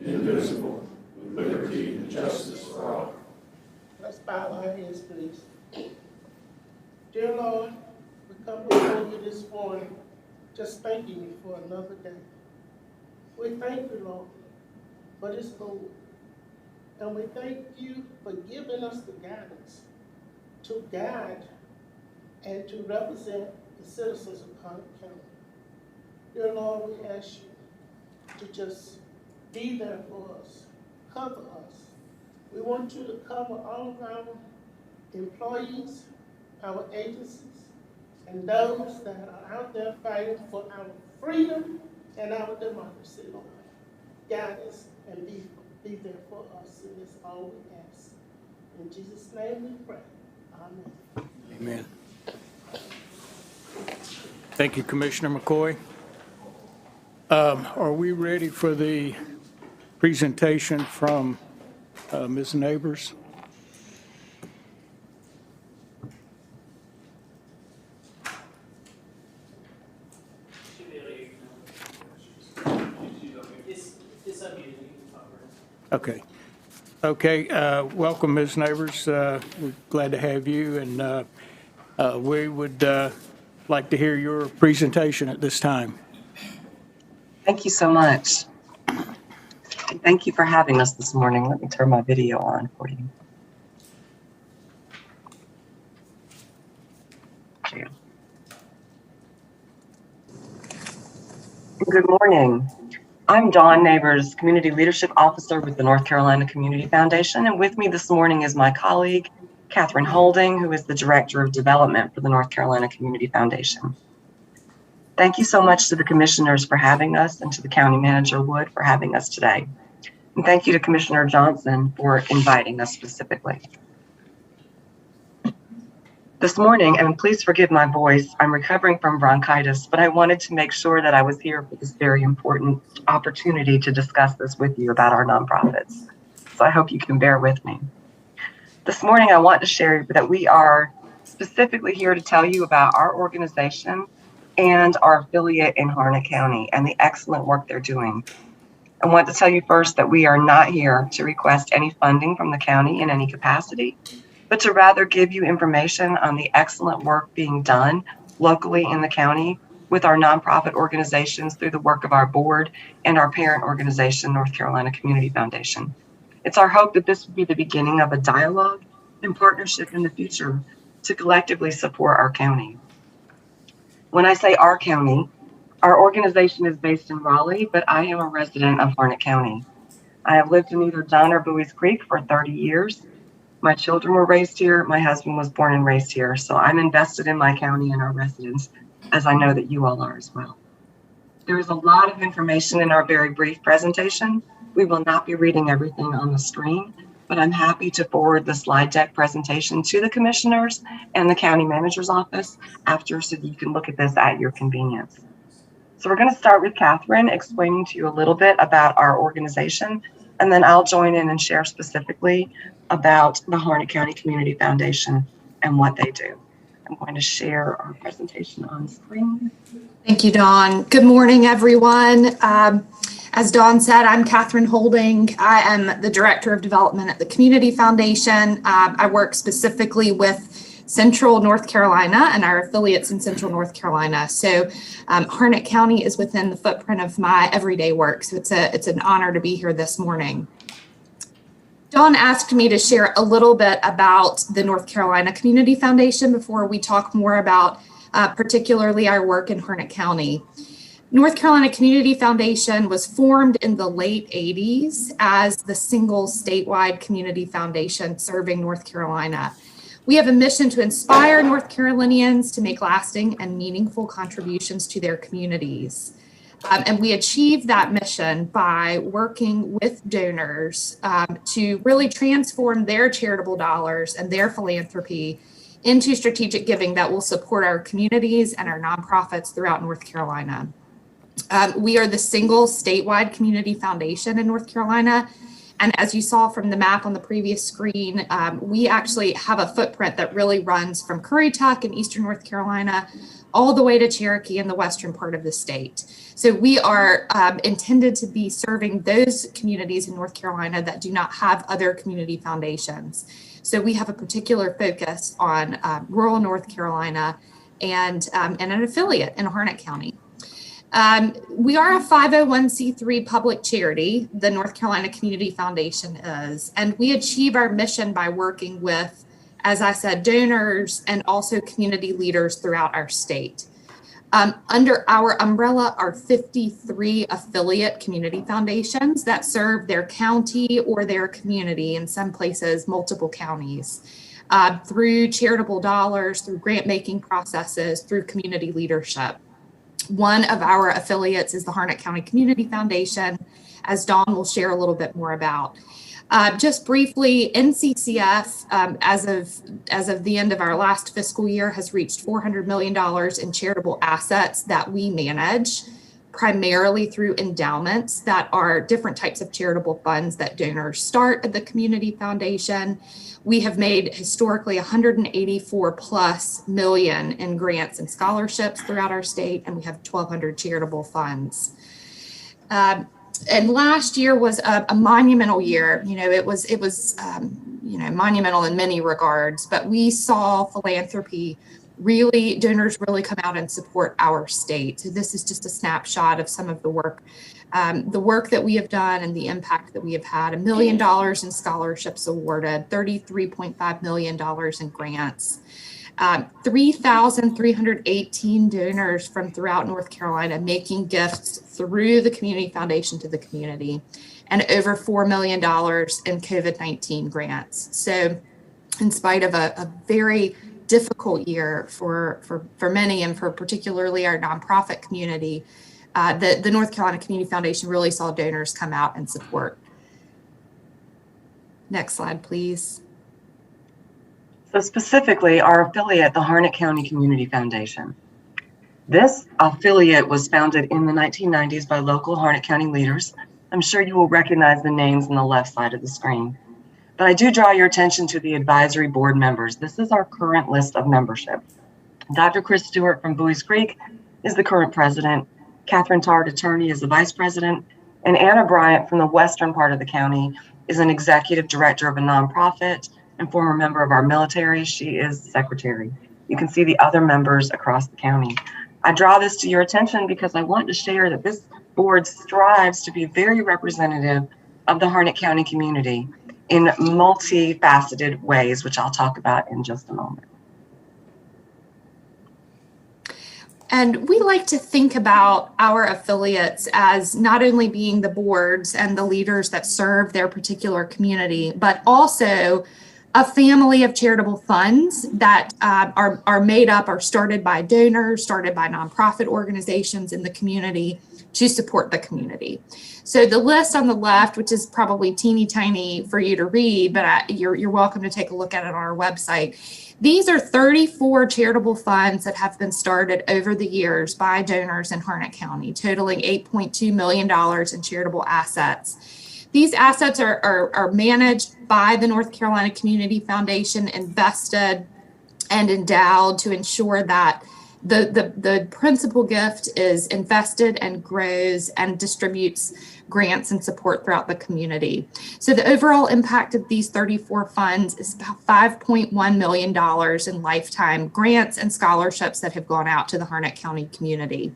indivisible, with liberty and justice for all. Let's bow our heads, please. Dear Lord, we come before you this morning, just thanking you for another day. We thank you, Lord, for this food. And we thank you for giving us the guidance to guide and to represent the citizens of Harnett County. Dear Lord, we ask you to just be there for us, cover us. We want you to cover all of our employees, our agencies, and those that are out there fighting for our freedom and our democracy, Lord. Guide us and be there for us, and that's all we ask. In Jesus' name we pray. Amen. Amen. Thank you, Commissioner McCoy. Are we ready for the presentation from Ms. Neighbors? Okay. Okay. Welcome, Ms. Neighbors. We're glad to have you, and we would like to hear your presentation at this time. Thank you so much. Thank you for having us this morning. Let me turn my video on for you. Good morning. I'm Dawn Neighbors, Community Leadership Officer with the North Carolina Community Foundation, and with me this morning is my colleague, Catherine Holding, who is the Director of Development for the North Carolina Community Foundation. Thank you so much to the commissioners for having us and to the County Manager Wood for having us today. And thank you to Commissioner Johnson for inviting us specifically. This morning, and please forgive my voice, I'm recovering from bronchitis, but I wanted to make sure that I was here for this very important opportunity to discuss this with you about our nonprofits. So I hope you can bear with me. This morning, I want to share that we are specifically here to tell you about our organization and our affiliate in Harnett County and the excellent work they're doing. I want to tell you first that we are not here to request any funding from the county in any capacity, but to rather give you information on the excellent work being done locally in the county with our nonprofit organizations through the work of our board and our parent organization, North Carolina Community Foundation. It's our hope that this will be the beginning of a dialogue and partnership in the future to collectively support our county. When I say our county, our organization is based in Raleigh, but I am a resident of Harnett County. I have lived in either John or Bowie's Creek for 30 years. My children were raised here. My husband was born and raised here. So I'm invested in my county and our residents, as I know that you all are as well. There is a lot of information in our very brief presentation. We will not be reading everything on the screen, but I'm happy to forward the slide deck presentation to the commissioners and the county manager's office after, so that you can look at this at your convenience. So we're going to start with Catherine explaining to you a little bit about our organization, and then I'll join in and share specifically about the Harnett County Community Foundation and what they do. I'm going to share our presentation on screen. Thank you, Dawn. Good morning, everyone. As Dawn said, I'm Catherine Holding. I am the Director of Development at the Community Foundation. I work specifically with Central North Carolina and our affiliates in Central North Carolina. So Harnett County is within the footprint of my everyday work. So it's an honor to be here this morning. Dawn asked me to share a little bit about the North Carolina Community Foundation before we talk more about particularly our work in Harnett County. North Carolina Community Foundation was formed in the late 80s as the single statewide community foundation serving North Carolina. We have a mission to inspire North Carolinians to make lasting and meaningful contributions to their communities. And we achieve that mission by working with donors to really transform their charitable dollars and their philanthropy into strategic giving that will support our communities and our nonprofits throughout North Carolina. We are the single statewide community foundation in North Carolina, And as you saw from the map on the previous screen, we actually have a footprint that really runs from Currituck in eastern North Carolina all the way to Cherokee in the western part of the state. So we are intended to be serving those communities in North Carolina that do not have other community foundations. So we have a particular focus on rural North Carolina and an affiliate in Harnett County. We are a 501c3 public charity, the North Carolina Community Foundation is, and we achieve our mission by working with, as I said, donors and also community leaders throughout our state. Under our umbrella are 53 affiliate community foundations that serve their county or their community, in some places, multiple counties, through charitable dollars, through grant-making processes, through community leadership. One of our affiliates is the Harnett County Community Foundation, as Dawn will share a little bit more about. Just briefly, NCCF, as of the end of our last fiscal year, has reached $400 million in charitable assets that we manage, primarily through endowments that are different types of charitable funds that donors start at the Community Foundation. We have made historically 184 plus million in grants and scholarships throughout our state, and we have 1,200 charitable funds. And last year was a monumental year. It was monumental in many regards, but we saw philanthropy donors really come out and support our state. So this is just a snapshot of some of the work that we have done and the impact that we have had. $1 million in scholarships awarded, $33.5 million in grants, 3,318 donors from throughout North Carolina making gifts through the Community Foundation to the community, and over $4 million in COVID-19 grants. So in spite of a very difficult year for many, and for particularly our nonprofit community, the North Carolina Community Foundation really saw donors come out and support. Next slide, please. So specifically, our affiliate, the Harnett County Community Foundation. This affiliate was founded in the 1990s by local Harnett County leaders. I'm sure you will recognize the names on the left side of the screen. But I do draw your attention to the advisory board members. This is our current list of membership. Dr. Chris Stewart from Buies Creek is the current president. Catherine Tard, attorney, is the vice president. And Anna Bryant from the western part of the county is an executive director of a nonprofit and former member of our military. She is secretary. You can see the other members across the county. I draw this to your attention because I want to share that this board strives to be very representative of the Harnett County community in multifaceted ways, which I'll talk about in just a moment. And we like to think about our affiliates as not only being the boards and the leaders that serve their particular community, but also a family of charitable funds that are made up or started by donors, started by nonprofit organizations in the community to support the community. So the list on the left, which is probably teeny tiny for you to read, but you're welcome to take a look at it on our website. These are 34 charitable funds that have been started over the years by donors in Harnett County, totaling $8.2 million in charitable assets. These assets are managed by the North Carolina Community Foundation, invested and endowed to ensure that the principal gift is invested and grows and distributes grants and support throughout the community. So the overall impact of these 34 funds is about $5.1 million in lifetime grants and scholarships that have gone out to the Harnett County community.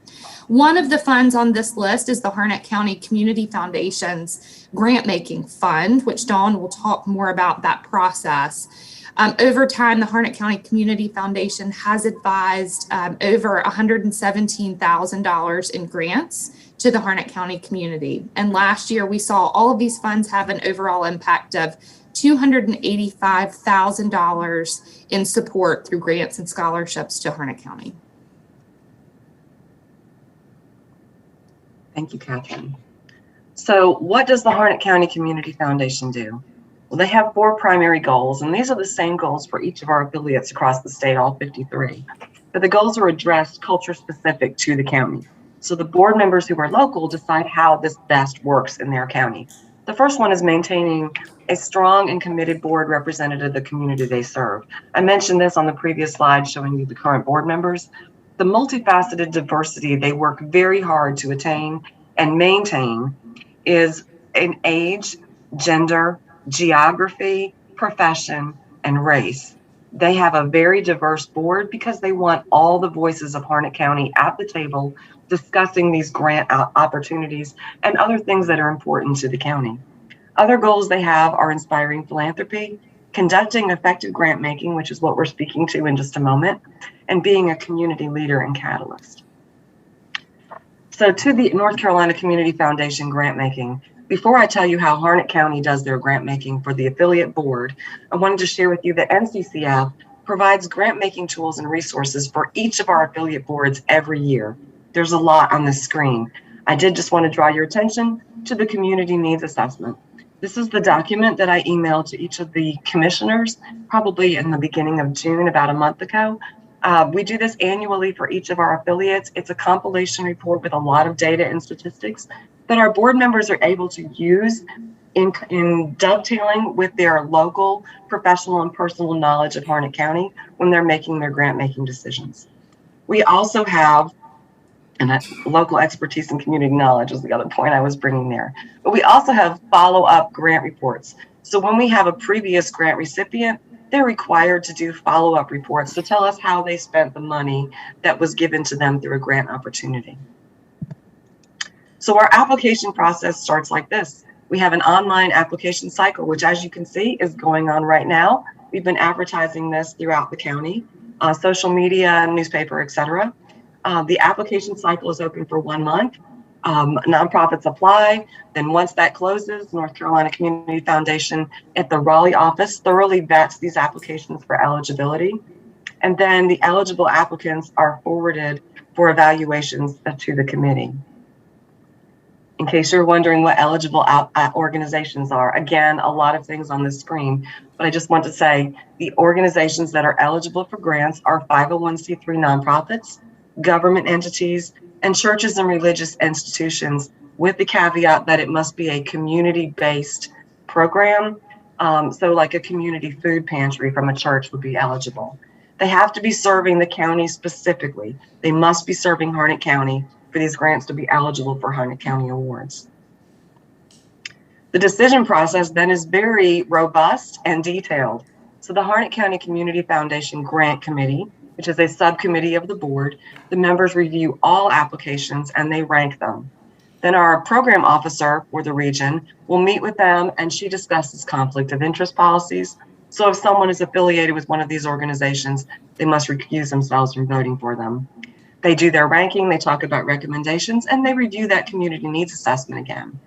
One of the funds on this list is the Harnett County Community Foundation's grant-making fund, which Dawn will talk more about that process. Over time, the Harnett County Community Foundation has advised over $117,000 in grants to the Harnett County community. And last year, we saw all of these funds have an overall impact of $285,000 in support through grants and scholarships to Harnett County. Thank you, Catherine. So what does the Harnett County Community Foundation do? Well, they have 4 primary goals, and these are the same goals for each of our affiliates across the state, all 53. But the goals are addressed culture specific to the county. So the board members who are local decide how this best works in their county. The first one is maintaining a strong and committed board representative of the community they serve. I mentioned this on the previous slide showing you the current board members. The multifaceted diversity they work very hard to attain and maintain is in age, gender, geography, profession, and race. They have a very diverse board because they want all the voices of Harnett County at the table discussing these grant opportunities and other things that are important to the county. Other goals they have are inspiring philanthropy, conducting effective grant making, which is what we're speaking to in just a moment, and being a community leader and catalyst. So to the North Carolina Community Foundation grant making, before I tell you how Harnett County does their grant making for the affiliate board, I wanted to share with you that NCCF provides grant making tools and resources for each of our affiliate boards every year. There's a lot on the screen. I did just want to draw your attention to the community needs assessment. This is the document that I emailed to each of the commissioners, probably in the beginning of June, about a month ago. We do this annually for each of our affiliates. It's a compilation report with a lot of data and statistics that our board members are able to use in dovetailing with their local, professional, and personal knowledge of Harnett County when they're making their grant making decisions. We also have, and local expertise and community knowledge is the other point I was bringing there. But we also have follow-up grant reports. So when we have a previous grant recipient, they're required to do follow-up reports to tell us how they spent the money that was given to them through a grant opportunity. So our application process starts like this. We have an online application cycle, which, as you can see, is going on right now. We've been advertising this throughout the county, social media, newspaper, etc. The application cycle is open for 1 month. Nonprofits apply. Then once that closes, North Carolina Community Foundation at the Raleigh office thoroughly vets these applications for eligibility. And then the eligible applicants are forwarded for evaluations to the committee. In case you're wondering what eligible organizations are, again, a lot of things on the screen, but I just want to say the organizations that are eligible for grants are 501c3 nonprofits, government entities, and churches and religious institutions, with the caveat that it must be a community-based program. So like a community food pantry from a church would be eligible. They have to be serving the county specifically. They must be serving Harnett County for these grants to be eligible for Harnett County awards. The decision process then is very robust and detailed. So the Harnett County Community Foundation Grant Committee, which is a subcommittee of the board, the members review all applications and they rank them. Then our program officer for the region will meet with them and she discusses conflict of interest policies. So if someone is affiliated with one of these organizations, they must recuse themselves from voting for them. They do their ranking, they talk about recommendations, and they review that community needs assessment again.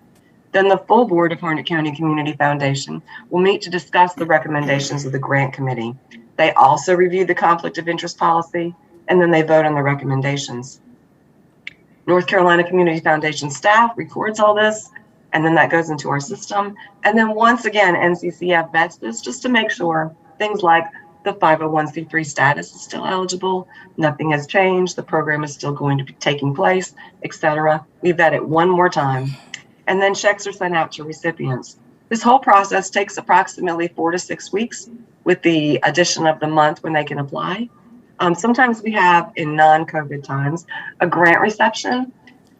Then the full board of Harnett County Community Foundation will meet to discuss the recommendations of the grant committee. They also review the conflict of interest policy, and then they vote on the recommendations. North Carolina Community Foundation staff records all this, and then that goes into our system. And then once again, NCCF vets this just to make sure things like the 501c3 status is still eligible, nothing has changed, the program is still going to be taking place, etc. We vet it one more time. And then checks are sent out to recipients. This whole process takes approximately 4 to 6 weeks with the addition of the month when they can apply. Sometimes we have, in non-COVID times, a grant reception.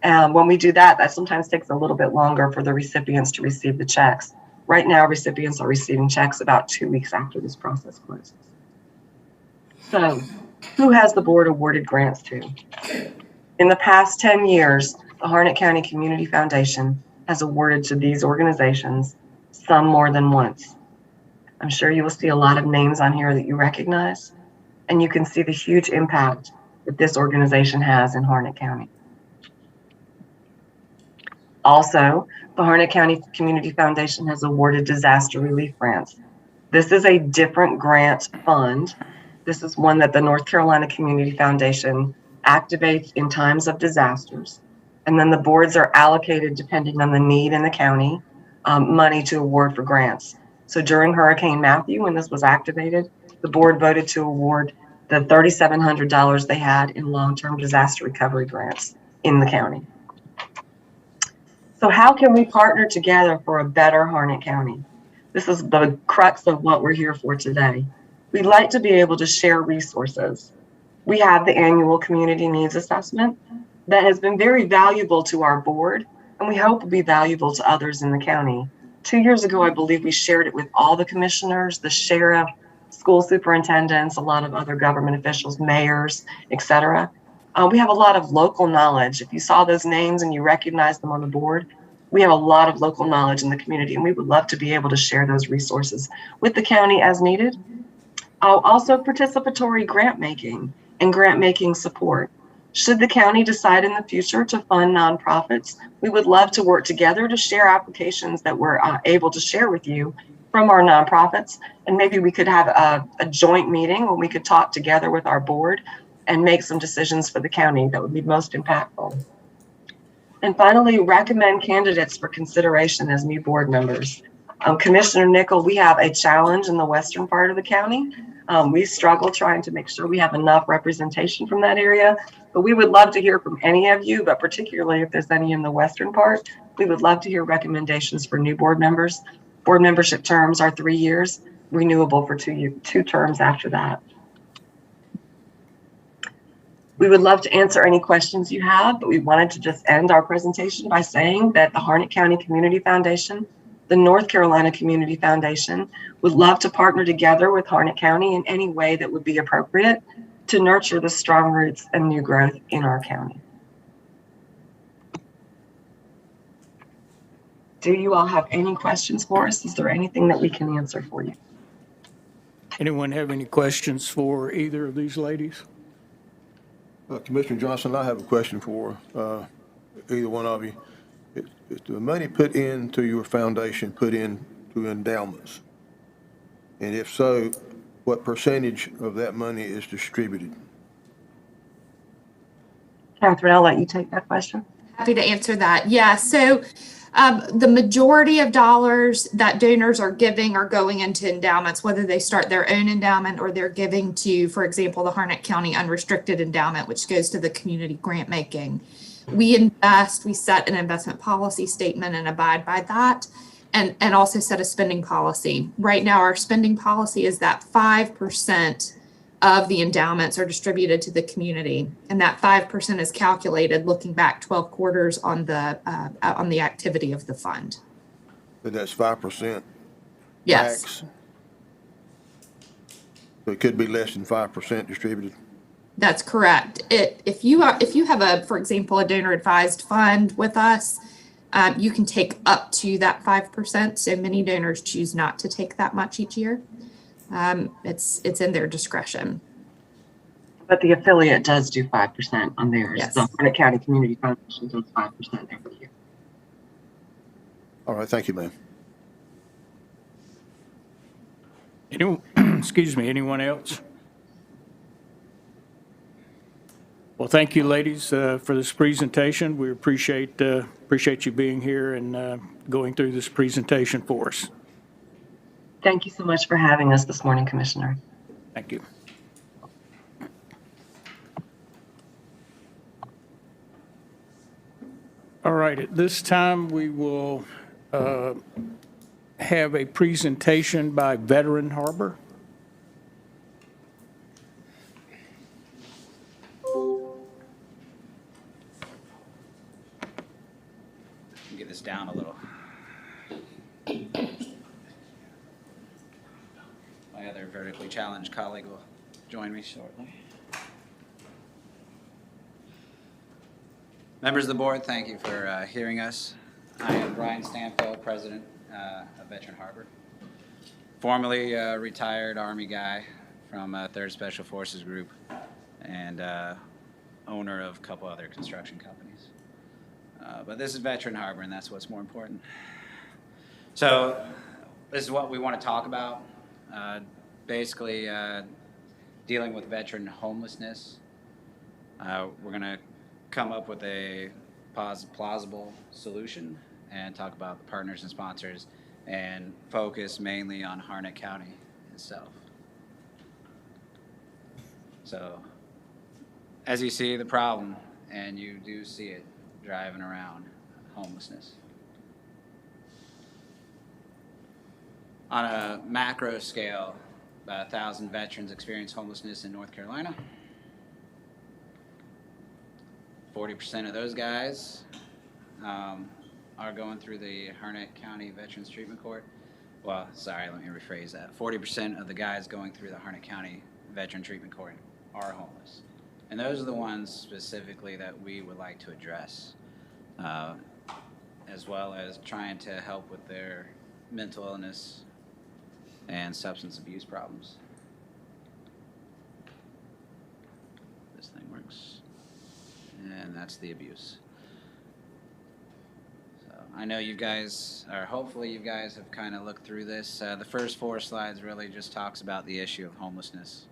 When we do that, that sometimes takes a little bit longer for the recipients to receive the checks. Right now, recipients are receiving checks about 2 weeks after this process closes. So, who has the board awarded grants to? In the past 10 years, the Harnett County Community Foundation has awarded to these organizations, some more than once. I'm sure you will see a lot of names on here that you recognize, and you can see the huge impact that this organization has in Harnett County. Also, the Harnett County Community Foundation has awarded disaster relief grants. This is a different grant fund. This is one that the North Carolina Community Foundation activates in times of disasters. And then the boards are allocated, depending on the need in the county, money to award for grants. So during Hurricane Matthew, when this was activated, the board voted to award the $3,700 they had in long-term disaster recovery grants in the county. So how can we partner together for a better Harnett County? This is the crux of what we're here for today. We'd like to be able to share resources. We have the annual community needs assessment that has been very valuable to our board, and we hope will be valuable to others in the county. 2 years ago, I believe we shared it with all the commissioners, the sheriff, school superintendents, a lot of other government officials, mayors, etc. We have a lot of local knowledge. If you saw those names and you recognize them on the board, we have a lot of local knowledge in the community, and we would love to be able to share those resources with the county as needed. Also, participatory grant making and grant making support. Should the county decide in the future to fund nonprofits, we would love to work together to share applications that we're able to share with you from our nonprofits. And maybe we could have a joint meeting where we could talk together with our board and make some decisions for the county that would be most impactful. And finally, recommend candidates for consideration as new board members. Commissioner Nickel, we have a challenge in the western part of the county. We struggle trying to make sure we have enough representation from that area, but we would love to hear from any of you, but particularly if there's any in the western part, we would love to hear recommendations for new board members. Board membership terms are 3 years, renewable for 2 terms after that. We would love to answer any questions you have, but we wanted to just end our presentation by saying that the Harnett County Community Foundation, the North Carolina Community Foundation, would love to partner together with Harnett County in any way that would be appropriate to nurture the strong roots and new growth in our county. Do you all have any questions for us? Is there anything that we can answer for you? Anyone have any questions for either of these ladies? Commissioner Johnson, I have a question for either one of you. Is the money put into your foundation put into endowments? And if so, what percentage of that money is distributed? Catherine, I'll let you take that question. Happy to answer that. Yeah, so the majority of dollars that donors are giving are going into endowments, whether they start their own endowment or they're giving to, for example, the Harnett County Unrestricted Endowment, which goes to the community grant making. We invest, we set an investment policy statement and abide by that, and also set a spending policy. Right now, our spending policy is that 5% of the endowments are distributed to the community, and that 5% is calculated looking back 12 quarters on the activity of the fund. But that's 5%. Yes. Max. So it could be less than 5% distributed. That's correct. If you have for example, a donor advised fund with us, you can take up to that 5%. So many donors choose not to take that much each year. It's in their discretion. But the affiliate does do 5% on theirs. Yes. The Harnett County Community Foundation does 5% every year. All right, thank you, ma'am. Excuse me, anyone else? Well, thank you, ladies, for this presentation. We appreciate you being here and going through this presentation for us. Thank you so much for having us this morning, Commissioner. Thank you. All right, at this time, we will have a presentation by Veteran Harbor. Get this down a little. My other vertically challenged colleague will join me shortly. Members of the board, thank you for hearing us. I am Brian Stanfield, president of Veteran Harbor. Formerly retired Army guy from 3rd Special Forces Group and owner of a couple other construction companies. But this is Veteran Harbor, and that's what's more important. So this is what we want to talk about. Basically, dealing with veteran homelessness. We're going to come up with a plausible solution and talk about the partners and sponsors and focus mainly on Harnett County itself. So as you see the problem, and you do see it driving around, homelessness. On a macro scale, about 1,000 veterans experience homelessness in North Carolina. 40% of those guys are going through the Harnett County Veterans Treatment Court. Well, sorry, let me rephrase that. 40% of the guys going through the Harnett County Veteran Treatment Court are homeless. And those are the ones specifically that we would like to address, as well as trying to help with their mental illness and substance abuse problems. This thing works. And that's the abuse. So I know you guys, or hopefully you guys have kind of looked through this. The first 4 slides really just talks about the issue of homelessness.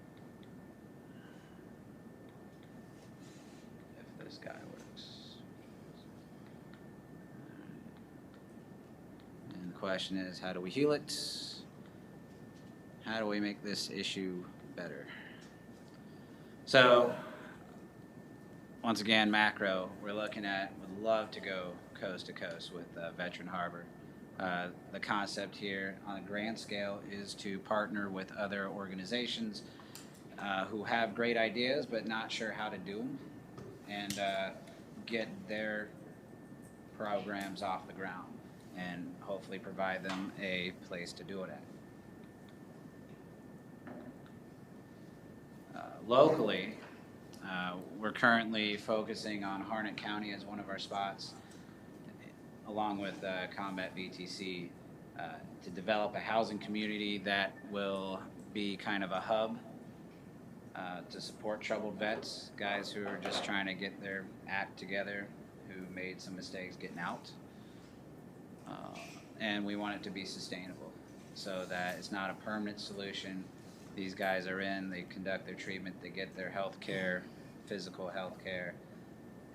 If this guy works. And the question is, how do we heal it? How do we make this issue better? So, once again, macro, we're looking at, would love to go coast to coast with Veteran Harbor. The concept here on a grand scale is to partner with other organizations who have great ideas but not sure how to do them, and get their programs off the ground and hopefully provide them a place to do it at. Locally, we're currently focusing on Harnett County as one of our spots, along with Combat VTC, to develop a housing community that will be kind of a hub to support troubled vets, guys who are just trying to get their act together, who made some mistakes getting out. And we want it to be sustainable so that it's not a permanent solution. These guys are in, they conduct their treatment, they get their health care, physical health care,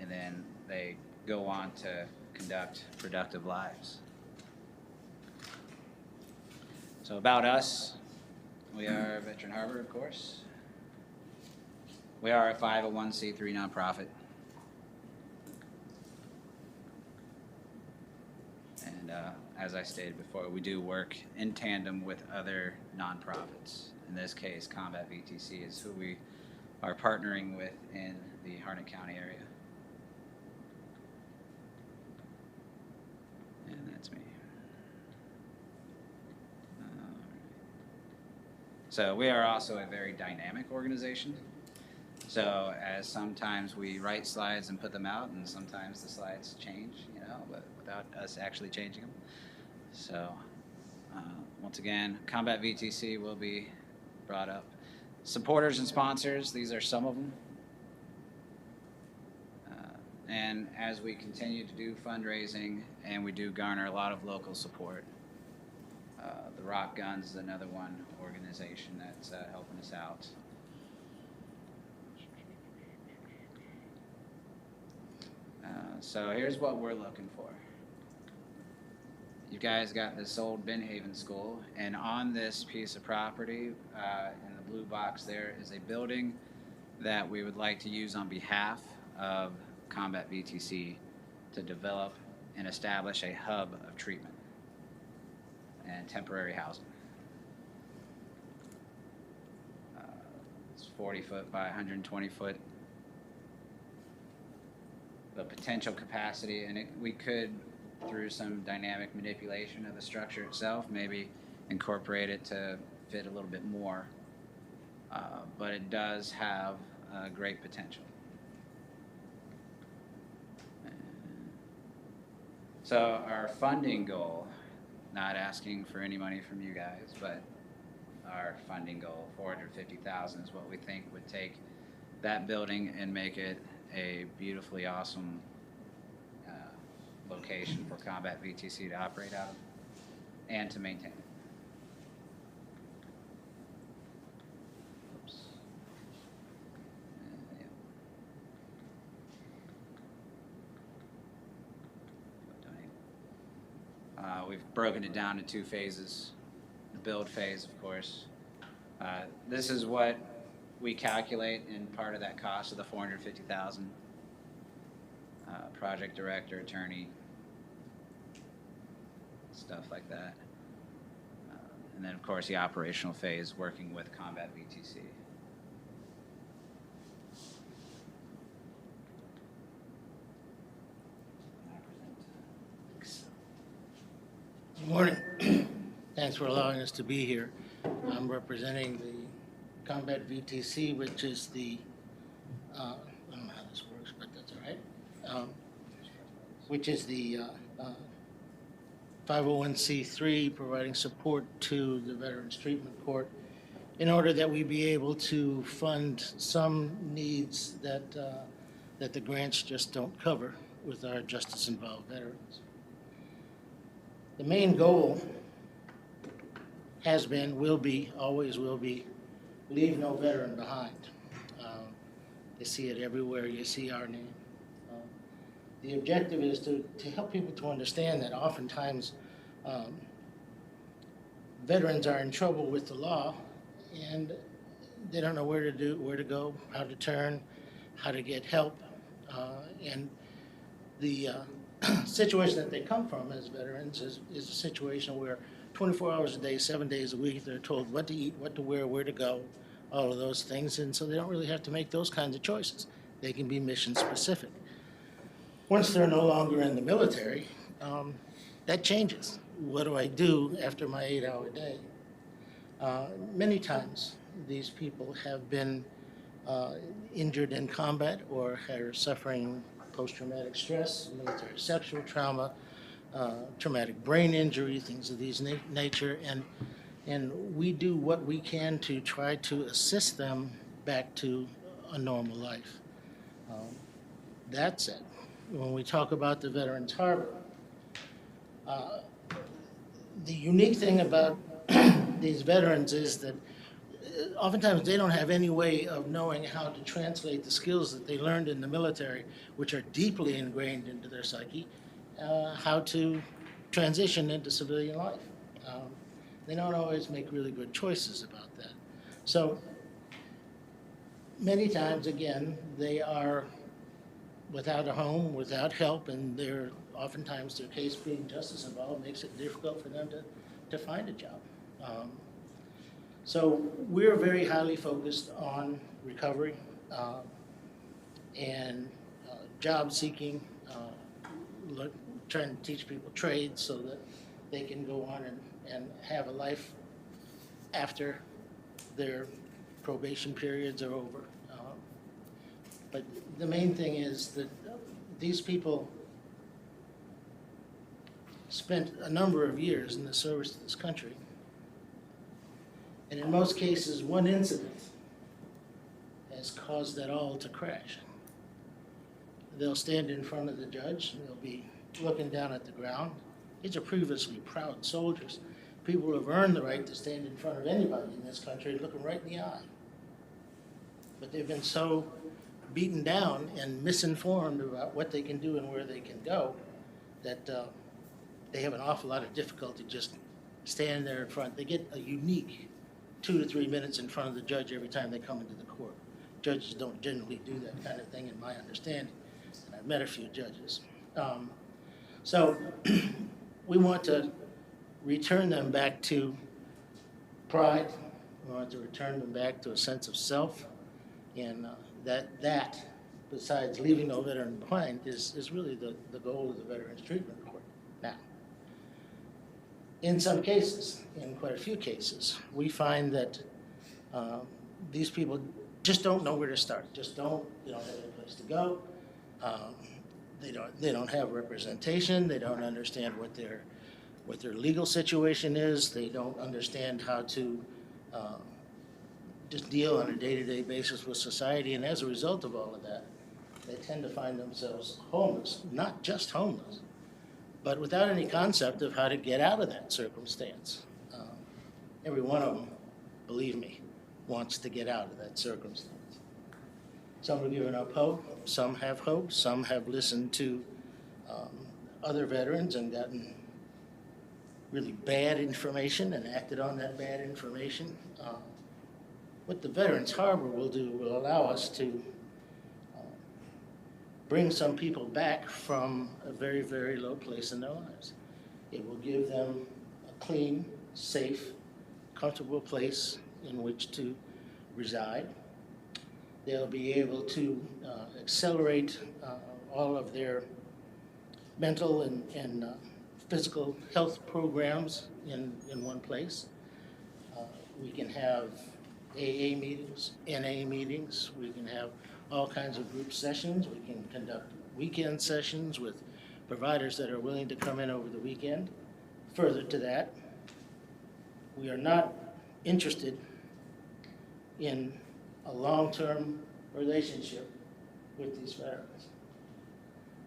and then they go on to conduct productive lives. So about us, we are Veteran Harbor, of course. We are a 501c3 nonprofit. And as I stated before, we do work in tandem with other nonprofits. In this case, Combat VTC is who we are partnering with in the Harnett County area. And that's me. So we are also a very dynamic organization. So as sometimes we write slides and put them out, and sometimes the slides change, but without us actually changing them. So once again, Combat VTC will be brought up. Supporters and sponsors, these are some of them. And as we continue to do fundraising, and we do garner a lot of local support, the Rock Guns is another one organization that's helping us out. So here's what we're looking for. You guys got this old Benhaven School, and on this piece of property, in the blue box there, is a building that we would like to use on behalf of Combat VTC to develop and establish a hub of treatment and temporary housing. It's 40 foot by 120 foot. The potential capacity, and we could, through some dynamic manipulation of the structure itself, maybe incorporate it to fit a little bit more, but it does have great potential. So our funding goal, not asking for any money from you guys, but our funding goal, $450,000, is what we think would take that building and make it a beautifully awesome location for Combat VTC to operate out of and to maintain it. Oops. We've broken it down to 2 phases. The build phase, of course. This is what we calculate in part of that cost of the $450,000. Project director, attorney, stuff like that. And then, of course, the operational phase, working with Combat VTC. Good morning. Thanks for allowing us to be here. I'm representing the Combat VTC, which is the, I don't know how this works, but that's all right. Which is the 501c3 providing support to the Veterans Treatment Court in order that we be able to fund some needs that the grants just don't cover with our justice-involved veterans. The main goal has been, will be, always will be, leave no veteran behind. You see it everywhere, you see our name. The objective is to help people to understand that oftentimes veterans are in trouble with the law and they don't know where to go, how to turn, how to get help. And the situation that they come from as veterans is a situation where 24 hours a day, 7 days a week, they're told what to eat, what to wear, where to go, all of those things. And so they don't really have to make those kinds of choices. They can be mission specific. Once they're no longer in the military, that changes. What do I do after my 8-hour day? Many times these people have been injured in combat or are suffering post-traumatic stress, military sexual trauma, traumatic brain injury, things of these nature, and we do what we can to try to assist them back to a normal life. That said, when we talk about the Veterans Harbor, the unique thing about these veterans is that oftentimes they don't have any way of knowing how to translate the skills that they learned in the military, which are deeply ingrained into their psyche, how to transition into civilian life. They don't always make really good choices about that. So many times, again, they are without a home, without help, and they're oftentimes their case being justice involved makes it difficult for them to find a job. So we're very highly focused on recovery and job seeking, trying to teach people trades so that they can go on and have a life after their probation periods are over. But the main thing is that these people spent a number of years in the service to this country. And in most cases, one incident has caused that all to crash. They'll stand in front of the judge, and they'll be looking down at the ground. These are previously proud soldiers, people who have earned the right to stand in front of anybody in this country looking right in the eye. But they've been so beaten down and misinformed about what they can do and where they can go that they have an awful lot of difficulty just standing there in front. They get a unique 2 to 3 minutes in front of the judge every time they come into the court. Judges don't generally do that kind of thing, in my understanding, and I've met a few judges. So we want to return them back to pride. We want to return them back to a sense of self, and that, besides leaving no veteran behind, is really the goal of the Veterans Treatment Court. Now, in some cases, in quite a few cases, we find that these people just don't know where to start. They don't have any place to go. They don't have representation. They don't understand what their legal situation is. They don't understand how to just deal on a day-to-day basis with society. And as a result of all of that, they tend to find themselves homeless. Not just homeless, but without any concept of how to get out of that circumstance. Every one of them, believe me, wants to get out of that circumstance. Some have given up hope, some have hope, some have listened to other veterans and gotten really bad information and acted on that bad information. What the Veterans Harbor will do will allow us to bring some people back from a very, very low place in their lives. It will give them a clean, safe comfortable place in which to reside. They'll be able to accelerate all of their mental and physical health programs in one place. We can have AA meetings, NA meetings, we can have all kinds of group sessions, we can conduct weekend sessions with providers that are willing to come in over the weekend. Further to that, we are not interested in a long-term relationship with these veterans.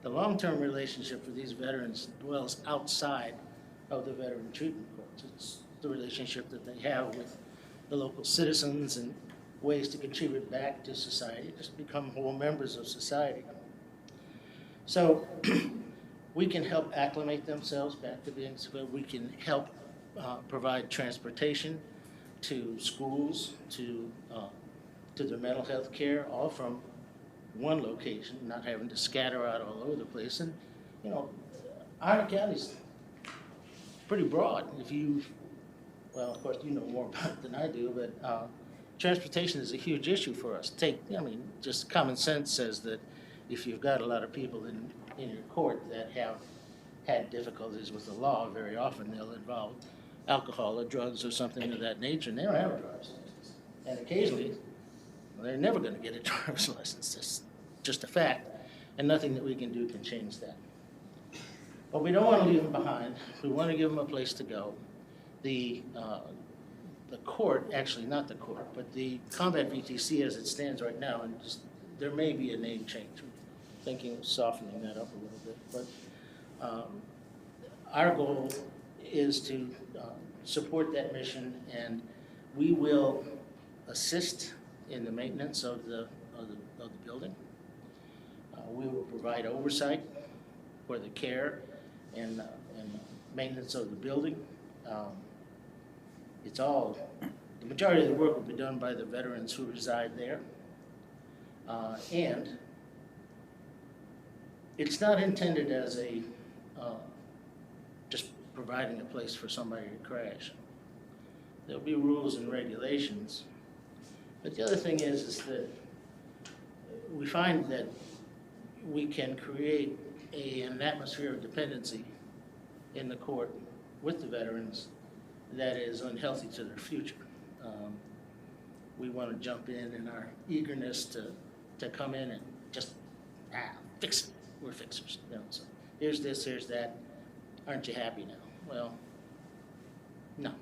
The long-term relationship for these veterans dwells outside of the veteran treatment courts. It's the relationship that they have with the local citizens and ways to contribute back to society, just become whole members of society. So we can help acclimate themselves back to being civil. We can help provide transportation to schools, to their mental health care, all from one location, not having to scatter out all over the place. And, you know, Harnett County's pretty broad. Well, of course, you know more about it than I do, but transportation is a huge issue for us. Just common sense says that if you've got a lot of people in your court that have had difficulties with the law, very often they'll involve alcohol or drugs or something of that nature, and they don't have a driver's license. And occasionally, they're never going to get a driver's license. It's just a fact, and nothing that we can do can change that. But we don't want to leave them behind. We want to give them a place to go. The court, actually not the court, but the combat VTC as it stands right now, and there may be a name change. We're thinking of softening that up a little bit. But our goal is to support that mission, and we will assist in the maintenance of the building. We will provide oversight for the care and maintenance of the building. The majority of the work will be done by the veterans who reside there. And it's not intended as just providing a place for somebody to crash. There'll be rules and regulations. But the other thing is that we find that we can create an atmosphere of dependency in the court with the veterans that is unhealthy to their future. We want to jump in our eagerness to come in and just fix it. We're fixers. You know, so here's this, here's that. Aren't you happy now? Well, no,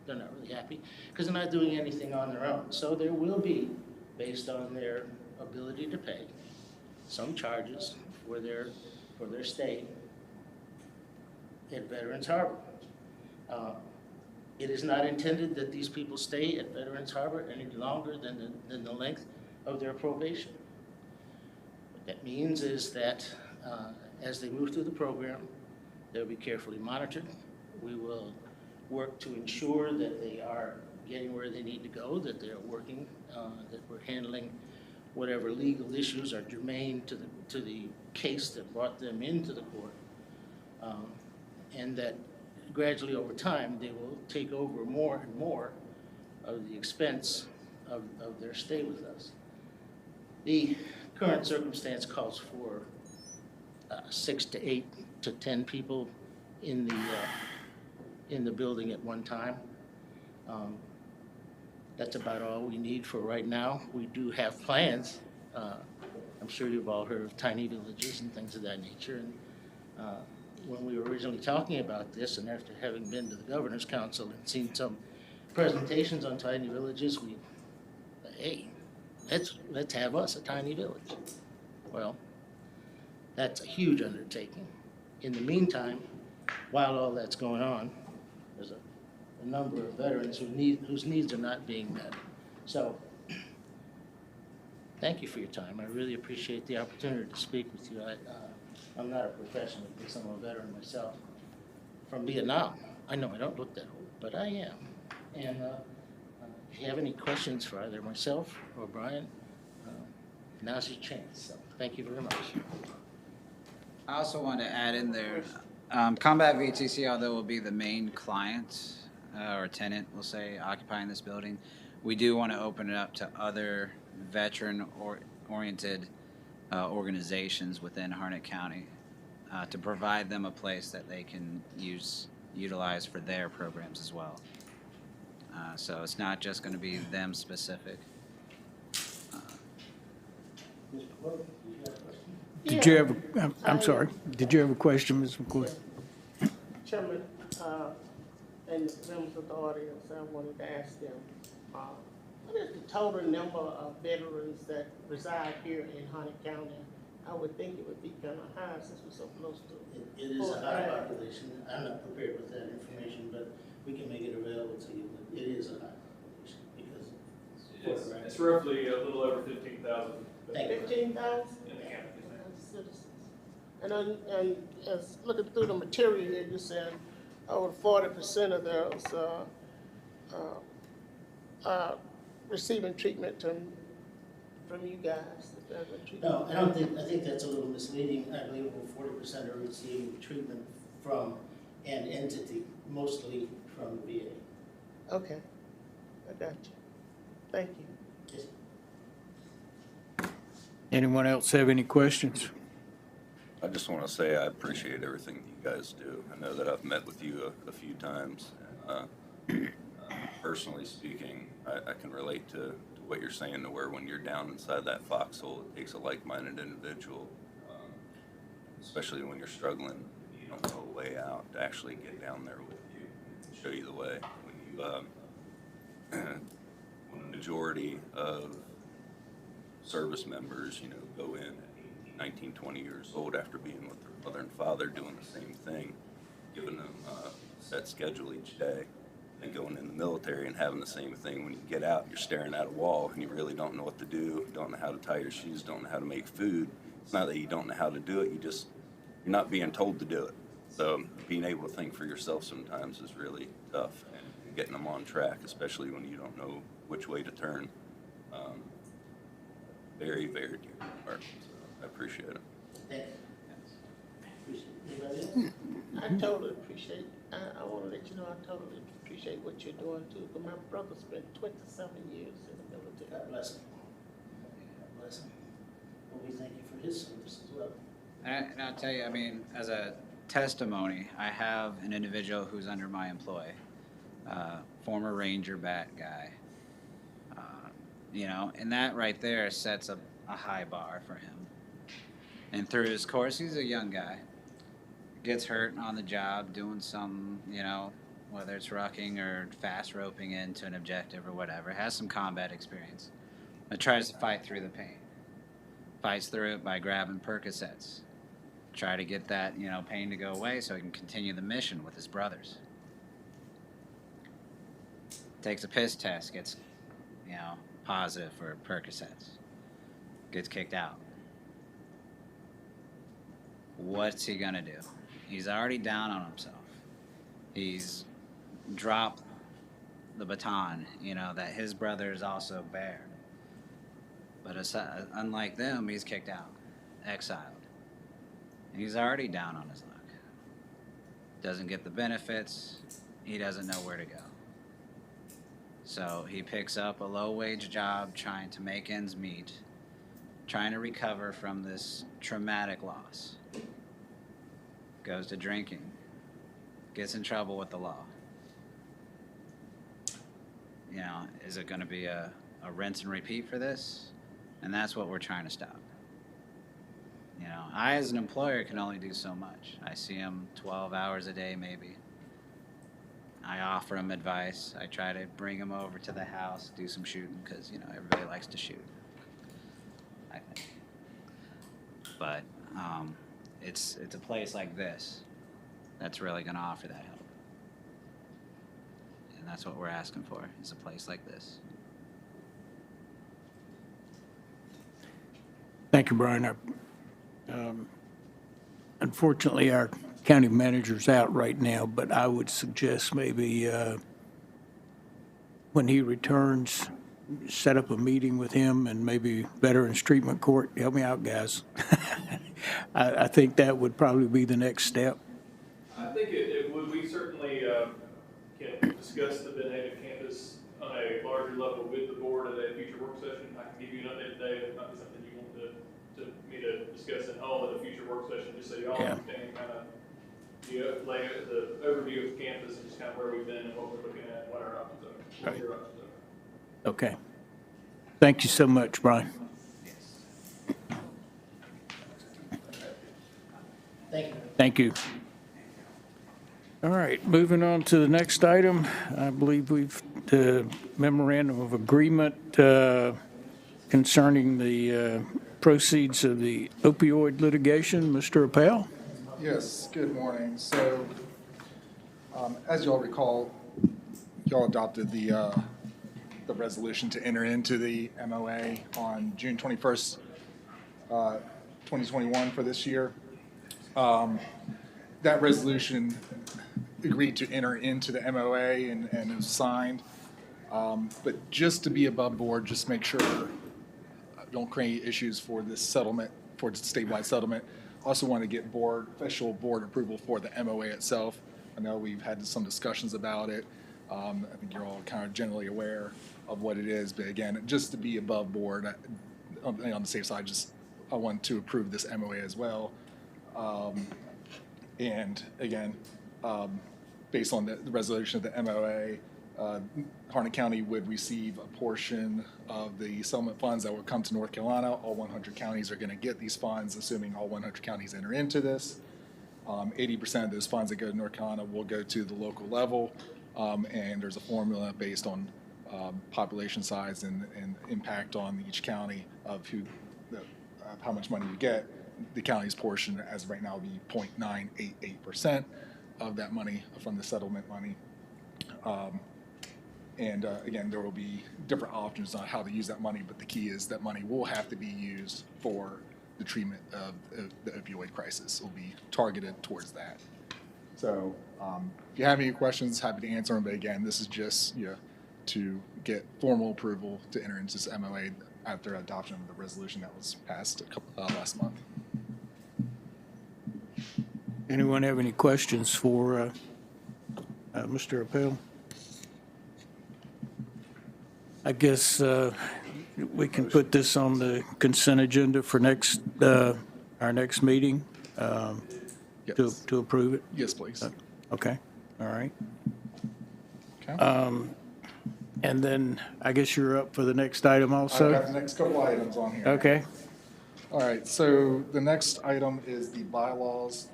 they're not really happy because they're not doing anything on their own. So there will be, based on their ability to pay, some charges for their stay at Veterans Harbor. It is not intended that these people stay at Veterans Harbor any longer than the length of their probation. What that means is that as they move through the program, they'll be carefully monitored. We will work to ensure that they are getting where they need to go, that they're working, that we're handling whatever legal issues are germane to the case that brought them into the court, and that gradually over time they will take over more and more of the expense of their stay with us. The current circumstance calls for 6 to 8 to 10 people in the building at one time. That's about all we need for right now. We do have plans. I'm sure you've all heard of tiny villages and things of that nature. And when we were originally talking about this, and after having been to the Governor's Council and seen some presentations on tiny villages, hey, let's have us a tiny village. Well, that's a huge undertaking. In the meantime, while all that's going on, there's a number of veterans whose needs are not being met. So, thank you for your time. I really appreciate the opportunity to speak with you. I'm not a professional, because I'm a veteran myself from Vietnam. I know I don't look that old, but I am. And if you have any questions for either myself or Brian, now's your chance. So, thank you very much. I also want to add in there, Combat VTC, although will be the main client or a tenant, we'll say, occupying this building. We do want to open it up to other veteran-oriented organizations within Harnett County to provide them a place that they can utilize for their programs as well. So it's not just going to be them specific. Mr. Clerk, do you have a question? Did you have, I'm sorry, did you have a question, Ms. McCoy? Chairman, and members of the audience, I wanted to ask them, what is the total number of veterans that reside here in Harnett County? I would think it would be kind of high since we're so close to it. It is a high population. I'm not prepared with that information, but we can make it available to you. But it is a high population because It's roughly a little over 15,000. Thank you. 15,000 In the county. citizens. And as looking through the material here, you said over 40% of those receiving treatment from you guys. No, I don't think, I think that's a little misleading. I believe over 40% are receiving treatment from an entity, mostly from the VA. Okay, I got you. Thank you. Yes. Anyone else have any questions? I just want to say I appreciate everything you guys do. I know that I've met with you a few times. Personally speaking, I can relate to what you're saying, to where when you're down inside that foxhole, it takes a like-minded individual, especially when you're struggling, you don't know a way out, to actually get down there with you and show you the way. When the majority of service members, go in at 19, 20 years old after being with their mother and father, doing the same thing, giving them a set schedule each day, and going in the military and having the same thing. When you get out, you're staring at a wall and you really don't know what to do, don't know how to tie your shoes, don't know how to make food. It's not that you don't know how to do it, you're not being told to do it. So being able to think for yourself sometimes is really tough, and getting them on track, especially when you don't know which way to turn. Very, very dear to my heart. So I appreciate it. Thank you. Appreciate it. Anybody else? I totally appreciate, I want to let you know I totally appreciate what you're doing too, because my brother spent 27 years in the military. God bless him. God bless him. Well, we thank you for his service as well. And I'll tell you, I mean, as a testimony, I have an individual who's under my employ, former Ranger bat guy. And that right there sets a high bar for him. And through his course, he's a young guy, gets hurt on the job doing some, whether it's rucking or fast roping into an objective or whatever, has some combat experience, but tries to fight through the pain. Fights through it by grabbing Percocets. Try to get that, pain to go away so he can continue the mission with his brothers. Takes a piss test, gets, positive for Percocets. Gets kicked out. What's he gonna do? He's already down on himself. He's dropped the baton, that his brothers also bear. But unlike them, he's kicked out, exiled. And he's already down on his luck. Doesn't get the benefits. He doesn't know where to go. So he picks up a low-wage job trying to make ends meet, trying to recover from this traumatic loss. Goes to drinking, gets in trouble with the law. Is it going to be a rinse and repeat for this? And that's what we're trying to stop. I as an employer can only do so much. I see him 12 hours a day maybe. I offer him advice. I try to bring him over to the house, do some shooting, because, everybody likes to shoot, I think. But it's a place like this that's really going to offer that help. And that's what we're asking for, is a place like this. Thank you, Brian. Unfortunately, our county manager's out right now, but I would suggest maybe when he returns, set up a meeting with him and maybe Veterans Treatment Court. Help me out, guys. I think that would probably be the next step. I think it would, we certainly can discuss the Benhaven campus on a larger level with the board at a future work session. I can give you an update today, if not be something you want me to discuss at home at a future work session, just so y'all Yeah. understand kind of the overview of the campus and just kind of where we've been and what we're looking at, what our options are, what your options are. Okay. Thank you so much, Brian. Thank you. Thank you. All right, moving on to the next item. I believe we've, the memorandum of agreement concerning the proceeds of the opioid litigation. Mr. Appel? Yes, good morning. So, as you all recall, y'all adopted the resolution to enter into the MOA on June 21st, 2021 for this year. That resolution agreed to enter into the MOA and it was signed. But just to be above board, just make sure don't create issues for this settlement, for the statewide settlement. Also want to get official board approval for the MOA itself. I know we've had some discussions about it. I think you're all kind of generally aware of what it is, but again, just to be above board, on the safe side, I want to approve this MOA as well. And again, based on the resolution of the MOA, Harnett County would receive a portion of the settlement funds that would come to North Carolina. All 100 counties are going to get these funds, assuming all 100 counties enter into this. 80% of those funds that go to North Carolina will go to the local level, and there's a formula based on population size and impact on each county of how much money you get. The county's portion, as of right now, will be 0.988% of that money from the settlement money. And again, there will be different options on how to use that money, but the key is that money will have to be used for the treatment of the opioid crisis. It will be targeted towards that. So if you have any questions, happy to answer them. But again, this is just to get formal approval to enter into this MOA after adoption of the resolution that was passed last month. Anyone have any questions for Mr. Appel? I guess we can put this on the consent agenda for our next meeting Yes. to approve it? Yes, please. Okay, all right. Okay. And then I guess you're up for the next item also? I've got the next couple items on here. Okay, All right, so the next item is the bylaws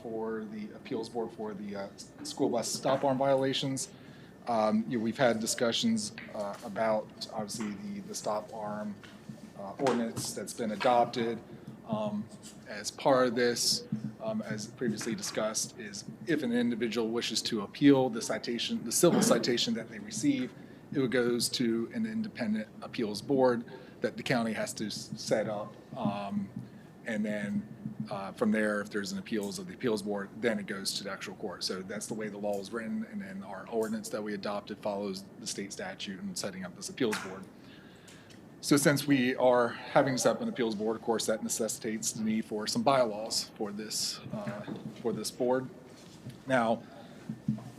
for the appeals board for the school bus stop arm violations. We've had discussions about, obviously, the stop arm ordinance that's been adopted. As part of this, as previously discussed, is if an individual wishes to appeal the citation, the civil citation that they receive, it goes to an independent appeals board that the county has to set up. And then from there, if there's an appeals of the appeals board, then it goes to the actual court. So that's the way the law is written. And then our ordinance that we adopted follows the state statute in setting up this appeals board. So since we are having set up an appeals board, of course, that necessitates the need for some bylaws for this board. Now,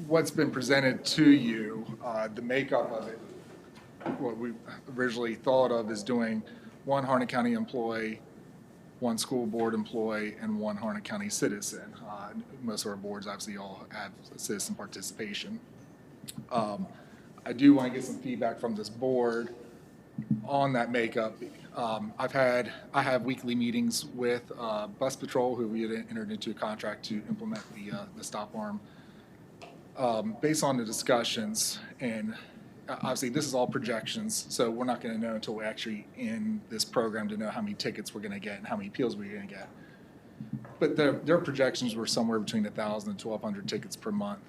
what's been presented to you, the makeup of it, what we originally thought of is doing one Harnett County employee, one school board employee, and one Harnett County citizen. Most of our boards obviously all have citizen participation. I do want to get some feedback from this board on that makeup. I have weekly meetings with Bus Patrol, who we had entered into a contract to implement the stop arm. Based on the discussions, and obviously this is all projections, so we're not going to know until we're actually in this program to know how many tickets we're going to get and how many appeals we're going to get. But their projections were somewhere between 1,000 and 1,200 tickets per month.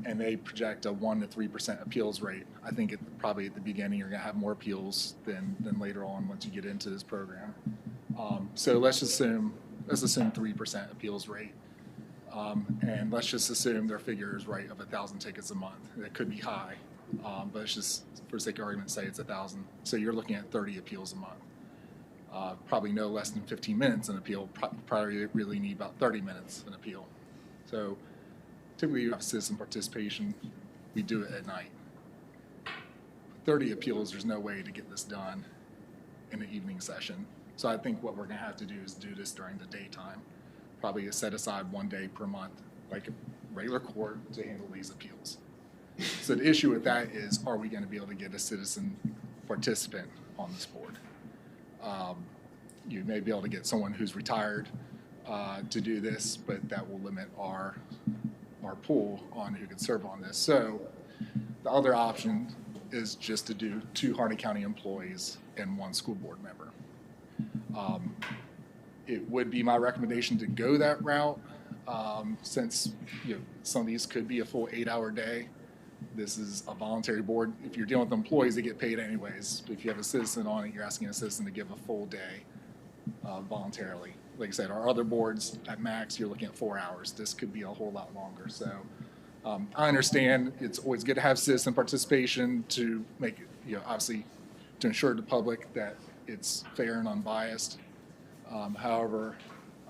And they project a 1% to 3% appeals rate. I think probably at the beginning you're going to have more appeals than later on once you get into this program. So let's assume 3% appeals rate. And let's just assume their figure is right of 1,000 tickets a month. It could be high, but it's just, for sake of argument, say it's 1,000. So you're looking at 30 appeals a month. Probably no less than 15 minutes an appeal. Probably really need about 30 minutes an appeal. So typically you have citizen participation, we do it at night. 30 appeals, there's no way to get this done in an evening session. So I think what we're gonna have to do is do this during the daytime. Probably set aside 1 day per month, like a regular court, to handle these appeals. So the issue with that is, are we gonna be able to get a citizen participant on this board? You may be able to get someone who's retired to do this, but that will limit our pool on who can serve on this. So the other option is just to do 2 Harnett County employees and 1 school board member. It would be my recommendation to go that route, since some of these could be a full 8-hour day. This is a voluntary board. If you're dealing with employees, they get paid anyways. If you have a citizen on it, you're asking a citizen to give a full day voluntarily. Like I said, our other boards at max, you're looking at 4 hours. This could be a whole lot longer. So I understand it's always good to have citizen participation to make it, obviously to ensure to the public that it's fair and unbiased. However,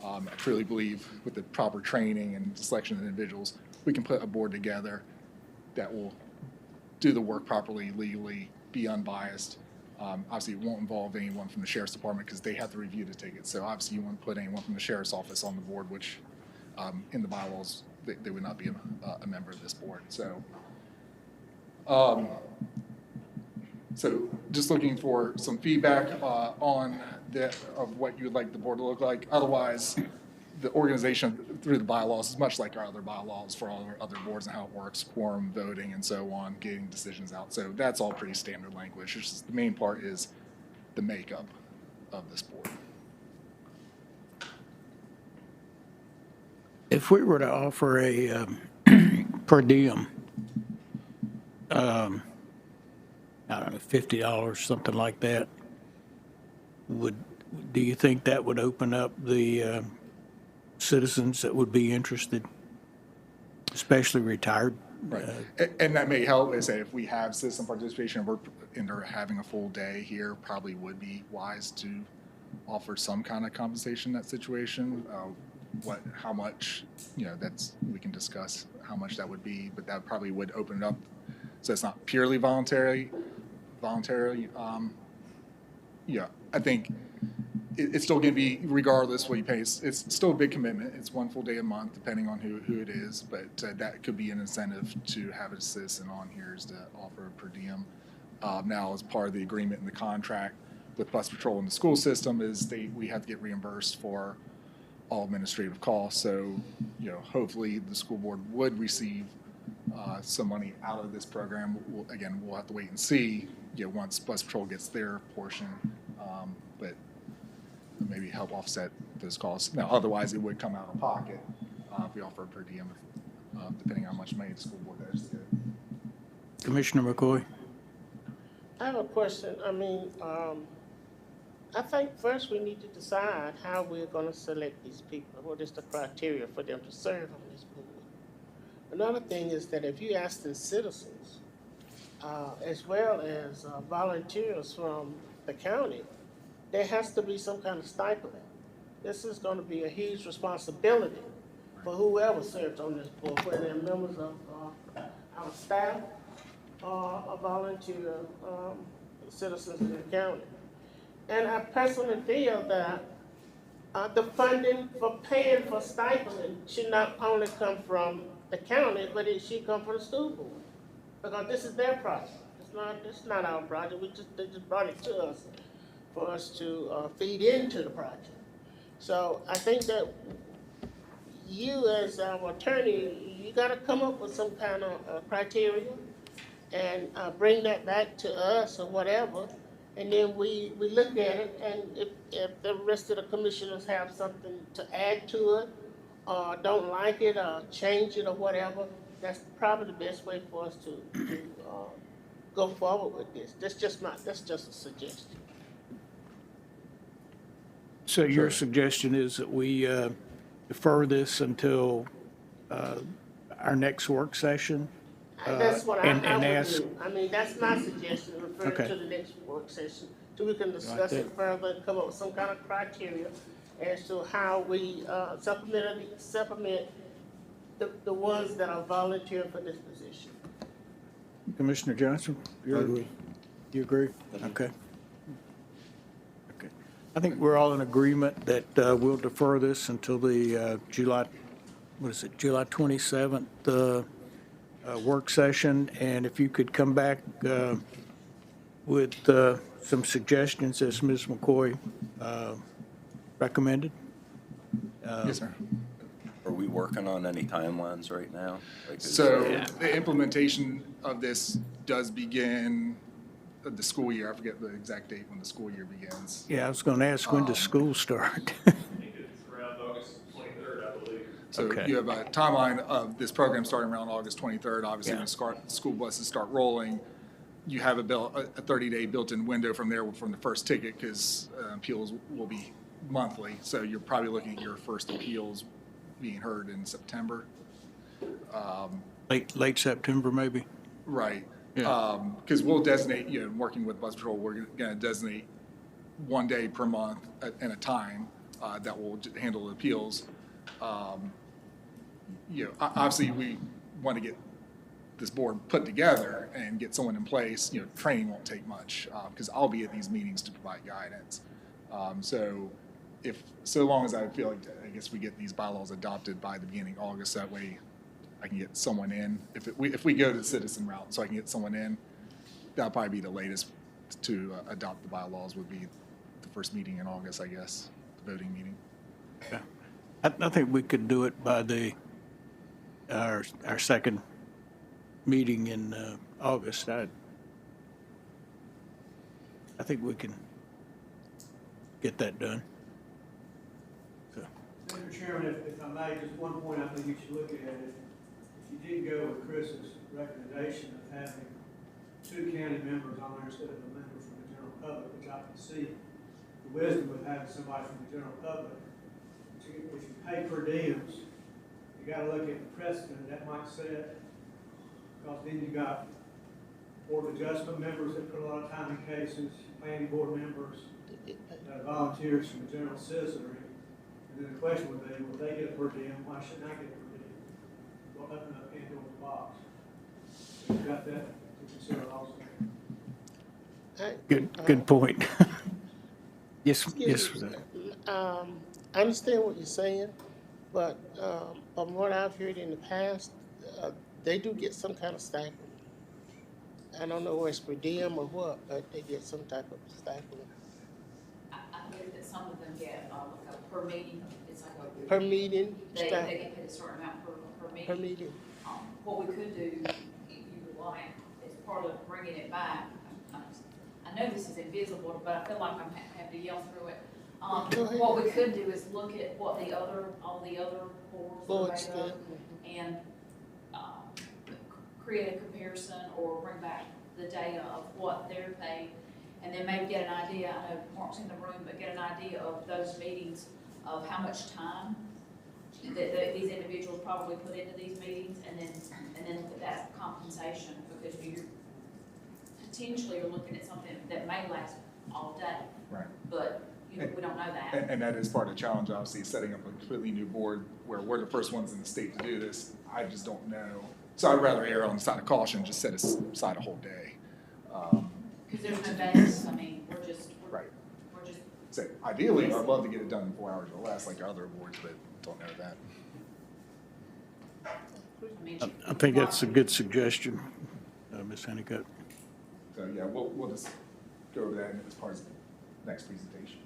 I truly believe with the proper training and selection of individuals, we can put a board together that will do the work properly, legally, be unbiased. Obviously, it won't involve anyone from the sheriff's department because they have to review the ticket. So obviously, you won't put anyone from the sheriff's office on the board, which in the bylaws, they would not be a member of this board. So, so just looking for some feedback on that of what you would like the board to look like. Otherwise, the organization through the bylaws is much like our other bylaws for all our other boards and how it works, quorum, voting, and so on, getting decisions out. So that's all pretty standard language. It's just the main part is the makeup of this board. If we were to offer a per diem, I don't know, $50, something like that, do you think that would open up the citizens that would be interested, especially retired? Right. And that may help. I say if we have citizen participation and they're having a full day here, probably would be wise to offer some kind of compensation in that situation. How much, we can discuss how much that would be, but that probably would open it up so it's not purely voluntary. I think it's still going to be, regardless what you pay, it's still a big commitment. It's 1 full day a month, depending on who it is, but that could be an incentive to have a citizen on here is to offer a per diem. Now, as part of the agreement in the contract with bus patrol and the school system is we have to get reimbursed for all administrative costs. So, hopefully the school board would receive some money out of this program. We'll have to wait and see, once bus patrol gets their portion, but maybe help offset those costs. Now, otherwise, it would come out of pocket if we offer a per diem, depending on how much money the school board has to. Commissioner McCoy? I have a question. I think first we need to decide how we're gonna select these people. What is the criteria for them to serve on this board? Another thing is that if you ask the citizens, as well as volunteers from the county, there has to be some kind of stipend. This is gonna be a huge responsibility for whoever serves on this board, whether they're members of our staff or volunteer citizens in the county. And I personally feel that the funding for paying for stipend should not only come from the county, but it should come from the school board. Because this is their project. It's not our project. They just brought it to us for us to feed into the project. So I think that you as our attorney, you gotta come up with some kind of criteria and bring that back to us or whatever. And then we look at it, and if the rest of the commissioners have something to add to it, or don't like it, or change it, or whatever, that's probably the best way for us to go forward with this. That's just a suggestion. So your suggestion is that we defer this until our next work session? That's what I and would ask- do. That's my suggestion, refer Okay. to the next work session, so we can discuss it further and come up with some kind of criteria as to how we supplement the ones that are volunteering for this position. Commissioner Johnson? I agree. You agree? Okay. Okay. I think we're all in agreement that we'll defer this until the July 27th work session. And if you could come back with some suggestions as Ms. McCoy recommended. Yes, sir. Are we working on any timelines right now? Like, is So there- the implementation of this does begin the school year. I forget the exact date when the school year begins. Yeah, I was going to ask, when does school start? I think it's around August 23rd, I believe. So Okay. you have a timeline of this program starting around August 23rd. Obviously, Yeah. when school buses start rolling, you have a 30-day built-in window from there from the first ticket, because appeals will be monthly. So you're probably looking at your first appeals being heard in September. Late September, maybe? Right. Yeah. Because we'll designate, working with Bus Patrol, we're going to designate 1 day per month at a time that will handle the appeals. Obviously, we want to get this board put together and get someone in place. Training won't take much, because I'll be at these meetings to provide guidance. So long as I feel like, I guess we get these bylaws adopted by the beginning of August, that way I can get someone in. If we go to the citizen route, so I can get someone in, that'll probably be the latest to adopt the bylaws, would be the first meeting in August, I guess, the voting meeting. Yeah. I think we could do it by our second meeting in August. I think we can get that done. So, Mr. Chairman, if I may, just one point I think you should look at it. If you did go with Chris's recommendation of having 2 county members on there instead of a member from the general public, which I can see the wisdom of having somebody from the general public. If you pay per diems, you gotta look at the precedent that might set, because then you got board of adjustment members that put a lot of time in cases, planning board members, volunteers from the general citizenry. And then the question would be, will they get a per diem? Why shouldn't I get a per diem? Well, open up Pandora's box. So you've got that to consider also. good point. Yes, yes. Excuse me. I understand what you're saying, but from what I've heard in the past, they do get some kind of stipend. I don't know whether it's per diem or what, but they get some type of stipend. I believe that some of them get like a per meeting, it's like a. Per meeting, They stipend, get paid a certain amount per meeting. per meeting. What we could do, if you would like, is part of bringing it back. I know this is invisible, but I feel like I'm having to yell through it. Go ahead. What we could do is look at what all the other boards are made of, and create a comparison or bring back the data of what they're paid, and then maybe get an idea. I know Mark's in the room, but get an idea of those meetings, of how much time that these individuals probably put into these meetings, and then look at that compensation, because you're potentially looking at something that may last all day, Right. but we don't know that. And that is part of the challenge, obviously, setting up a completely new board where we're the first ones in the state to do this. I just don't know. So I'd rather err on the side of caution, just set aside a whole day. Because there's no base, I mean, we're just. So ideally, I'd love to get it done in 4 hours or less, like our other boards, but don't know that. I mean, I think that's a good suggestion, Ms. Honeycutt. So yeah, we'll just go over that as part of the next presentation.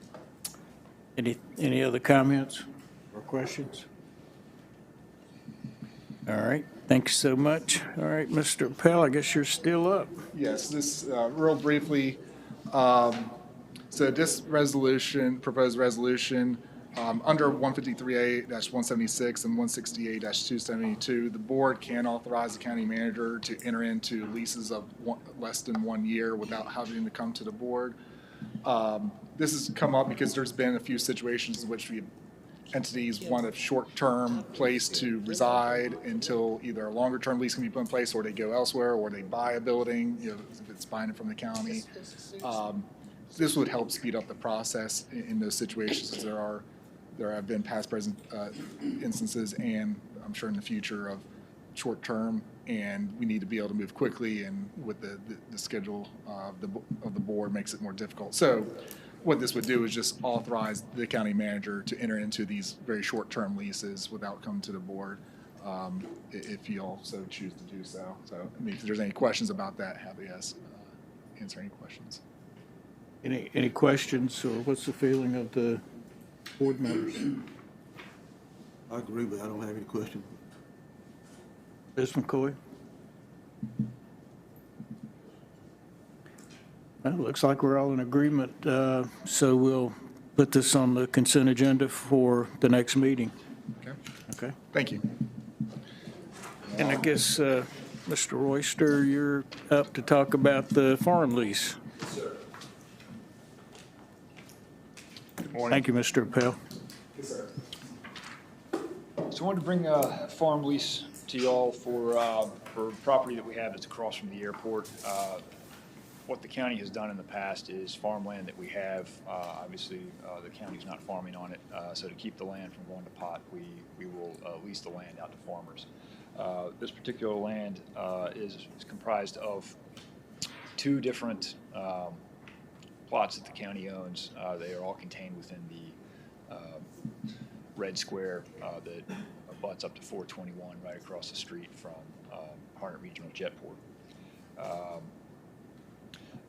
Any other comments or questions? All right, thanks so much. All right, Mr. Pell, I guess you're still up. Yes, this, real briefly, so this resolution, proposed resolution, under 153A-176 and 168-272, the board can authorize the county manager to enter into leases of less than 1 year without having to come to the board. This has come up because there's been a few situations in which entities want a short-term place to reside until either a longer-term lease can be put in place, or they go elsewhere, or they buy a building, if it's buying it from the county. This would help speed up the process in those situations. There have been past, present instances, and I'm sure in the future of short term, and we need to be able to move quickly, and with the schedule of the board makes it more difficult. So what this would do is just authorize the county manager to enter into these very short-term leases without coming to the board, if you all so choose to do so. So, I mean, if there's any questions about that, happy to answer any questions. Any questions, or what's the feeling of the board members? I agree, but I don't have any question. Ms. McCoy? Well, it looks like we're all in agreement, so we'll put this on the consent agenda for the next meeting. Okay, Okay? thank you. And I guess, Mr. Royster, you're up to talk about the farm lease. Good morning. Thank you, Mr. Appel. Yes, sir. So I wanted to bring a farm lease to y'all for property that we have that's across from the airport. What the county has done in the past is farmland that we have, obviously the county's not farming on it, so to keep the land from going to pot, we will lease the land out to farmers. This particular land is comprised of two different plots that the county owns. They are all contained within the red square that abuts up to 421 right across the street from Harnett Regional Jetport.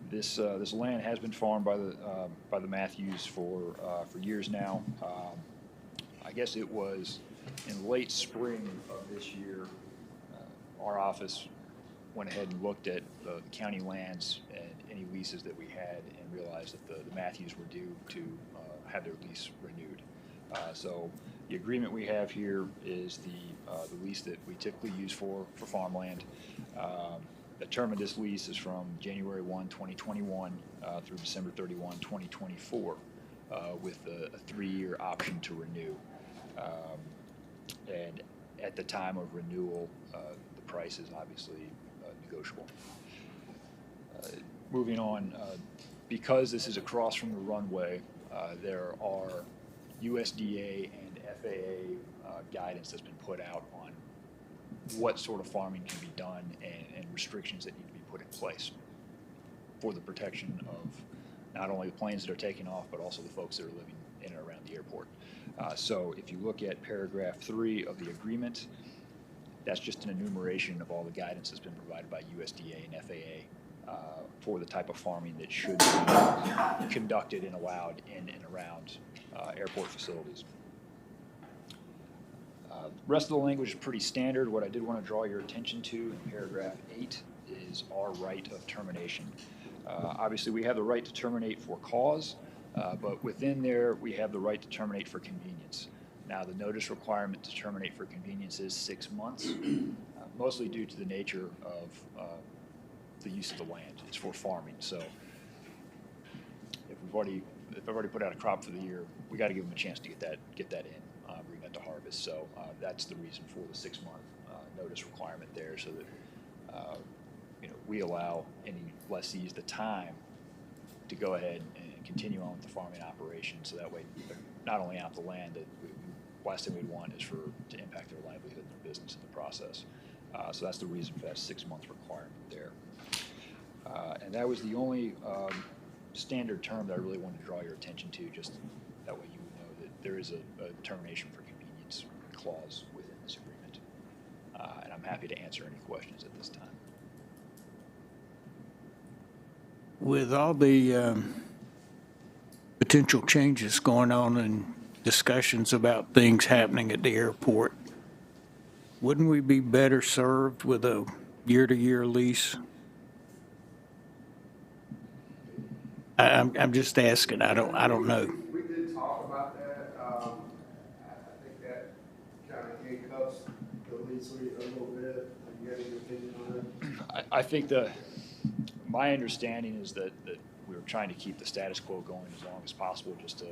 This land has been farmed by the Matthews for years now. I guess it was in late spring of this year, our office went ahead and looked at the county lands and any leases that we had and realized that the Matthews were due to have their lease renewed. So the agreement we have here is the lease that we typically use for farmland. The term of this lease is from January 1, 2021 through December 31, 2024 with a 3-year option to renew. And at the time of renewal, the price is obviously negotiable. Moving on, because this is across from the runway, there are USDA and FAA guidance that's been put out on what sort of farming can be done and restrictions that need to be put in place for the protection of not only the planes that are taking off, but also the folks that are living in and around the airport. So if you look at paragraph 3 of the agreement, that's just an enumeration of all the guidance that's been provided by USDA and FAA for the type of farming that should be conducted and allowed in and around airport facilities. The rest of the language is pretty standard. What I did want to draw your attention to in paragraph 8 is our right of termination. Obviously, we have the right to terminate for cause, but within there, we have the right to terminate for convenience. Now, the notice requirement to terminate for convenience is 6 months, mostly due to the nature of the use of the land. It's for farming. So if I've already put out a crop for the year, we got to give them a chance to get that in, bring that to harvest. So that's the reason for the 6-month notice requirement there, so that we allow any lessees the time to go ahead and continue on with the farming operation. So that way, they're not only out the land, that last thing we'd want is to impact their livelihood and their business in the process. So that's the reason for that 6-month requirement there. And that was the only standard term that I really wanted to draw your attention to, just that way you would know that there is a termination for convenience clause within this agreement. And I'm happy to answer any questions at this time. With all the potential changes going on and discussions about things happening at the airport, wouldn't we be better served with a year-to-year lease? I'm just asking. I don't know. We did talk about that. I think that kind of handcuffs the lease a little bit. You have any opinion on that? I think my understanding is that we were trying to keep the status quo going as long as possible, just to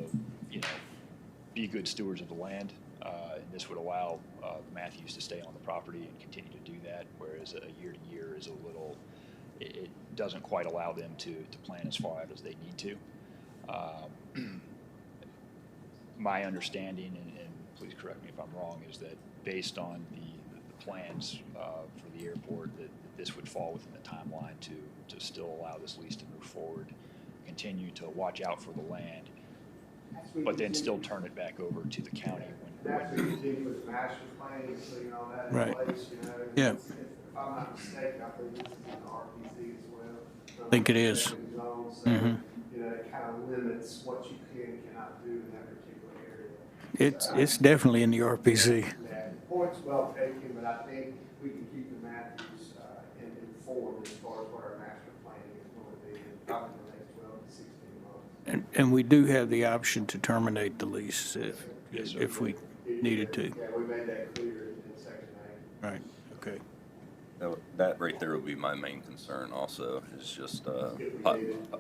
be good stewards of the land. And this would allow the Matthews to stay on the property and continue to do that, whereas a year-to-year is a little, it doesn't quite allow them to plan as far out as they need to. My understanding, and please correct me if I'm wrong, is that based on the plans for the airport, that this would fall within the timeline to still allow this lease to move forward, continue to watch out for the land, but then still turn it back over to the county That's when what you did with master plan, so you know that in Right. place, you know. Yeah. If I'm not mistaken, I think this is in the RPC as well. I think it is. So, Mhm. you know, it kind of limits what you can and cannot do in that particular area. It's definitely in the RPC. Yeah, the point's well taken, but I think we can keep the Matthews informed as far as what our master plan is going to be in probably the next 12 to 16 months. And we do have the option to terminate the lease if we needed to. Yeah, we made that clear in section 8. Right, okay. That right there would be my main concern also, is just a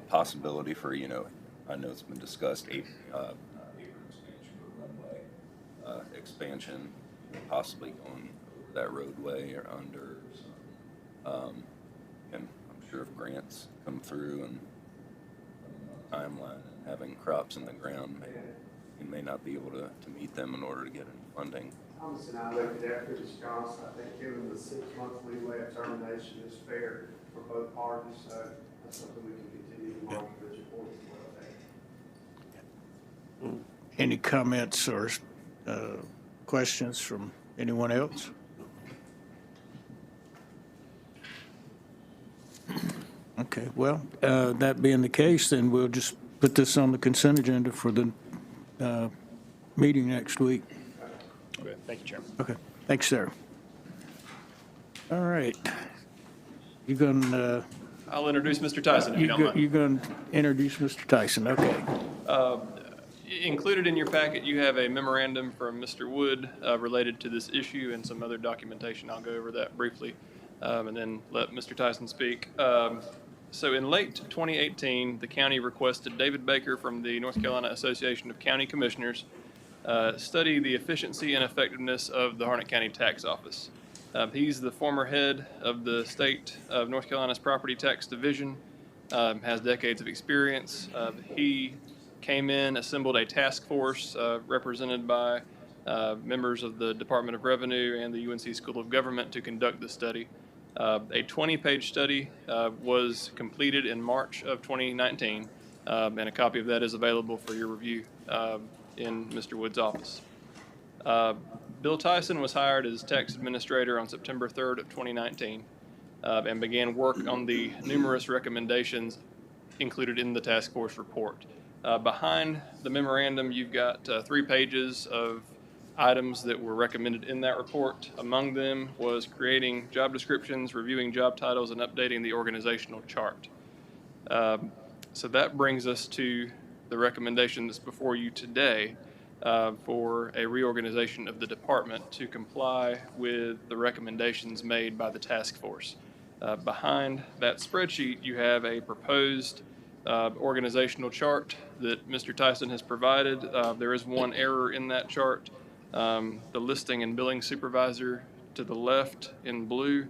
possibility for, you know, I know it's been discussed, apron expansion or runway expansion, possibly going over that roadway or under. And I'm sure if grants come through and timeline and having crops in the ground, you may not be able to meet them in order to get any funding. Thomas and I looked at that pretty strong, so I think giving the 6-month leeway of termination is fair for both parties, so that's something we can continue to monitor as your point as well. Any comments or questions from anyone else? Okay, well, that being the case, then we'll just put this on the consent agenda for the meeting next week. Okay, thank you, Chairman. Okay, thanks, sir. All right. You going I'll introduce Mr. Tyson if you don't mind. you're going to introduce Mr. Tyson, okay. Included in your packet, you have a memorandum from Mr. Wood related to this issue and some other documentation. I'll go over that briefly and then let Mr. Tyson speak. So in late 2018, the county requested David Baker from the North Carolina Association of County Commissioners study the efficiency and effectiveness of the Harnett County Tax Office. He's the former head of the state of North Carolina's Property Tax Division, has decades of experience. He came in, assembled a task force represented by members of the Department of Revenue and the UNC School of Government to conduct the study. A 20-page study was completed in March of 2019, and a copy of that is available for your review in Mr. Wood's office. Bill Tyson was hired as tax administrator on September 3rd of 2019 and began work on the numerous recommendations included in the task force report. Behind the memorandum, you've got 3 pages of items that were recommended in that report. Among them was creating job descriptions, reviewing job titles, and updating the organizational chart. So that brings us to the recommendation that's before you today for a reorganization of the department to comply with the recommendations made by the task force. Behind that spreadsheet, you have a proposed organizational chart that Mr. Tyson has provided. There is one error in that chart. The listing and billing supervisor to the left in blue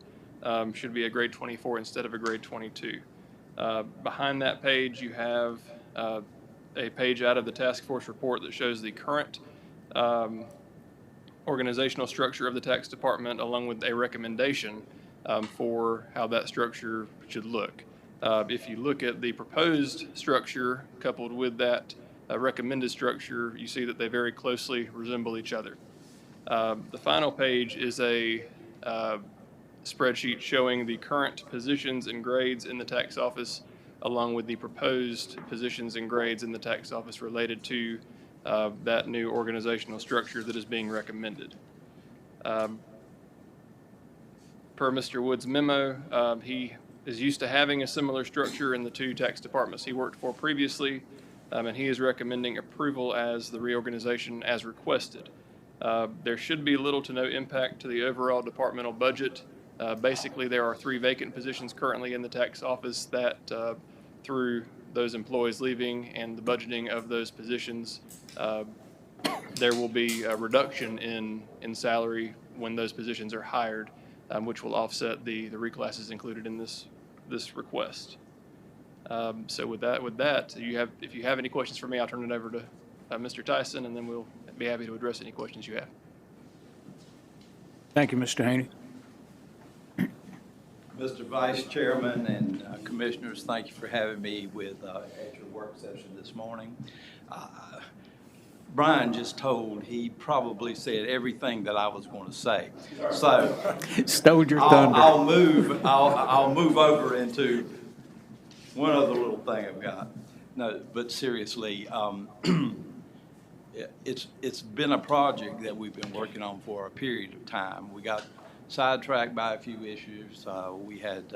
should be a grade 24 instead of a grade 22. Behind that page, you have a page out of the task force report that shows the current organizational structure of the tax department, along with a recommendation for how that structure should look. If you look at the proposed structure coupled with that recommended structure, you see that they very closely resemble each other. The final page is a spreadsheet showing the current positions and grades in the tax office, along with the proposed positions and grades in the tax office related to that new organizational structure that is being recommended. Per Mr. Wood's memo, he is used to having a similar structure in the 2 tax departments he worked for previously, and he is recommending approval as the reorganization as requested. There should be little to no impact to the overall departmental budget. Basically, there are 3 vacant positions currently in the tax office that, through those employees leaving and the budgeting of those positions, there will be a reduction in salary when those positions are hired, which will offset the reclasses included in this request. So with that, if you have any questions for me, I'll turn it over to Mr. Tyson, and then we'll be happy to address any questions you have. Thank you, Mr. Haney. Mr. Vice Chairman and Commissioners, thank you for having me at your work session this morning. Brian just he probably said everything that I was going to say. So Stole your thunder. I'll move over into one other little thing I've got. No, but seriously, it's been a project that we've been working on for a period of time. We got sidetracked by a few issues. We had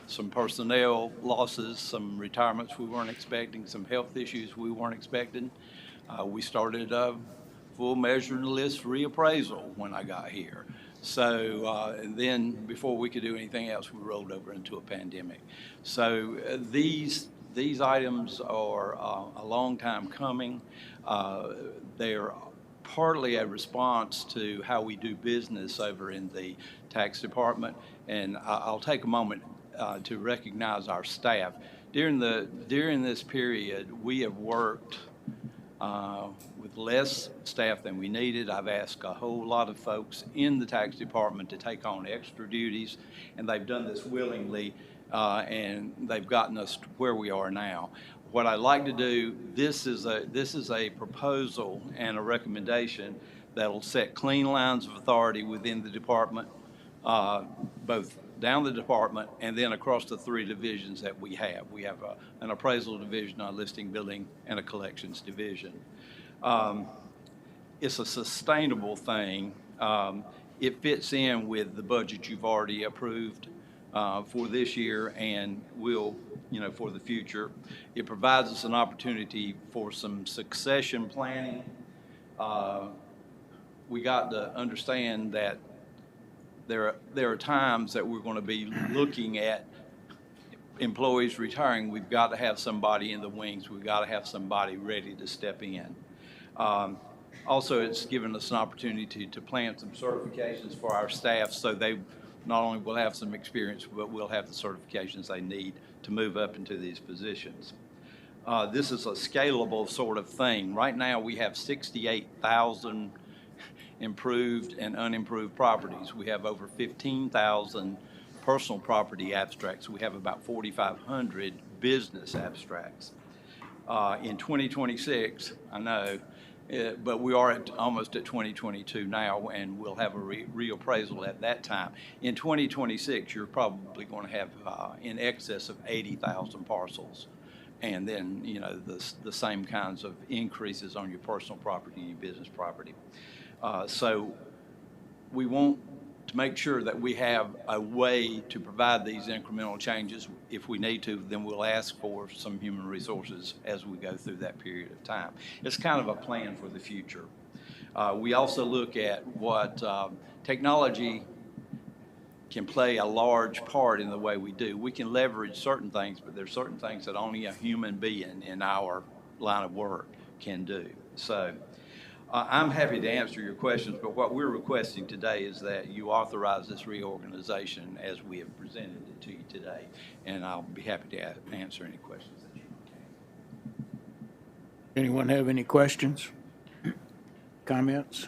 some personnel losses, some retirements we weren't expecting, some health issues we weren't expecting. We started a full measuring list reappraisal when I got here. So, and then before we could do anything else, we rolled over into a pandemic. So these items are a long time coming. They're partly a response to how we do business over in the tax department. And I'll take a moment to recognize our staff. During this period, we have worked with less staff than we needed. I've asked a whole lot of folks in the tax department to take on extra duties, and they've done this willingly, and they've gotten us to where we are now. What I'd like to do, this is a proposal and a recommendation that'll set clean lines of authority within the department, both down the department and then across the three divisions that we have. We have an appraisal division, a listing building, and a collections division. It's a sustainable thing. It fits in with the budget you've already approved for this year and will, for the future. It provides us an opportunity for some succession planning. We got to understand that there are times that we're going to be looking at employees retiring. We've got to have somebody in the wings. We've got to have somebody ready to step in. Also, it's given us an opportunity to plan some certifications for our staff so they not only will have some experience, but will have the certifications they need to move up into these positions. This is a scalable sort of thing. Right now, we have 68,000 improved and unimproved properties. We have over 15,000 personal property abstracts. We have about 4,500 business abstracts. In 2026, I know, but we are almost at 2022 now, and we'll have a reappraisal at that time. In 2026, you're probably going to have in excess of 80,000 parcels, and then the same kinds of increases on your personal property and your business property. So we want to make sure that we have a way to provide these incremental changes. If we need to, then we'll ask for some human resources as we go through that period of time. It's kind of a plan for the future. We also look at what technology can play a large part in the way we do. We can leverage certain things, but there's certain things that only a human being in our line of work can do. So I'm happy to answer your questions, but what we're requesting today is that you authorize this reorganization as we have presented it to you today, and I'll be happy to answer any questions that you can. Anyone have any questions, comments?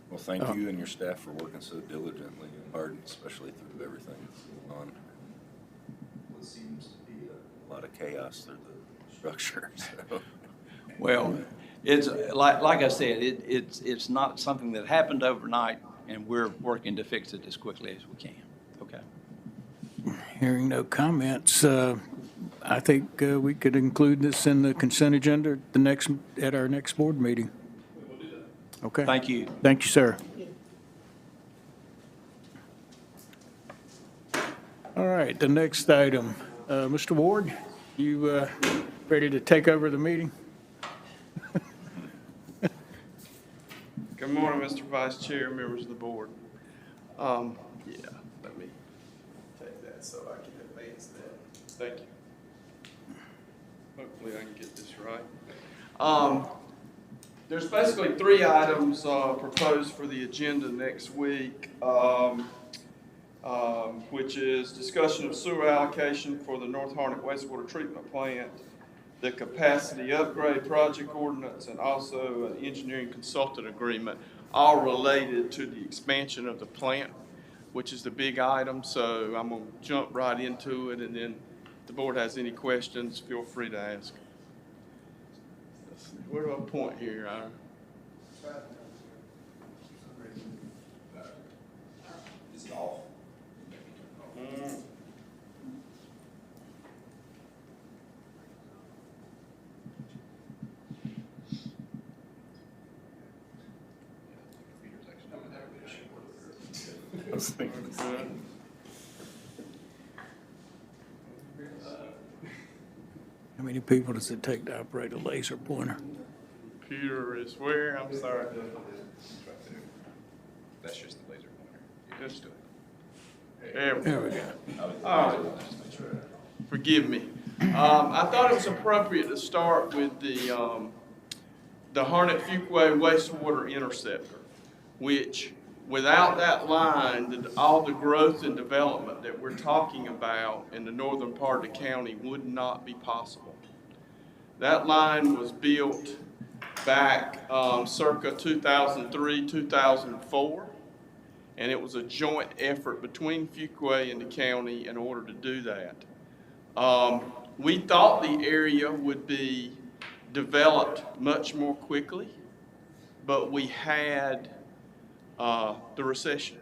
Well, thank you and your staff for working so diligently and hard, especially through everything that's going on. What seems to be a lot of chaos through the structure. So. Well, it's like I said, it's not something that happened overnight, and we're working to fix it as quickly as we can. Okay. Hearing no comments, I think we could include this in the consent agenda at our next board meeting. We'll do that. Okay. Thank you. Thank you, sir. All right, the next item, Mr. Ward, you ready to take over the meeting? Good morning, Mr. Vice Chair, members of the board. Yeah, let me take that so I can advance that. Thank you. Hopefully I can get this right. There's basically three items proposed for the agenda next week, which is discussion of sewer allocation for the North Harnett wastewater treatment plant, the capacity upgrade project ordinance, and also an engineering consultant agreement, all related to the expansion of the plant, which is the big item. So I'm gonna jump right into it, and then if the board has any questions, feel free to ask. Let's see, where do I point here? Is it off? How many people does it take to operate a laser pointer? Computer is where? I'm sorry. That's just the laser pointer. Just there we There we go. go. All right. Forgive me. I thought it was appropriate to start with the Harnett Fuquay wastewater interceptor, which without that line, all the growth and development that we're talking about in the northern part of the county would not be possible. That line was built back circa 2003, 2004, and it was a joint effort between Fuquay and the county in order to do that. We thought the area would be developed much more quickly, but we had the recession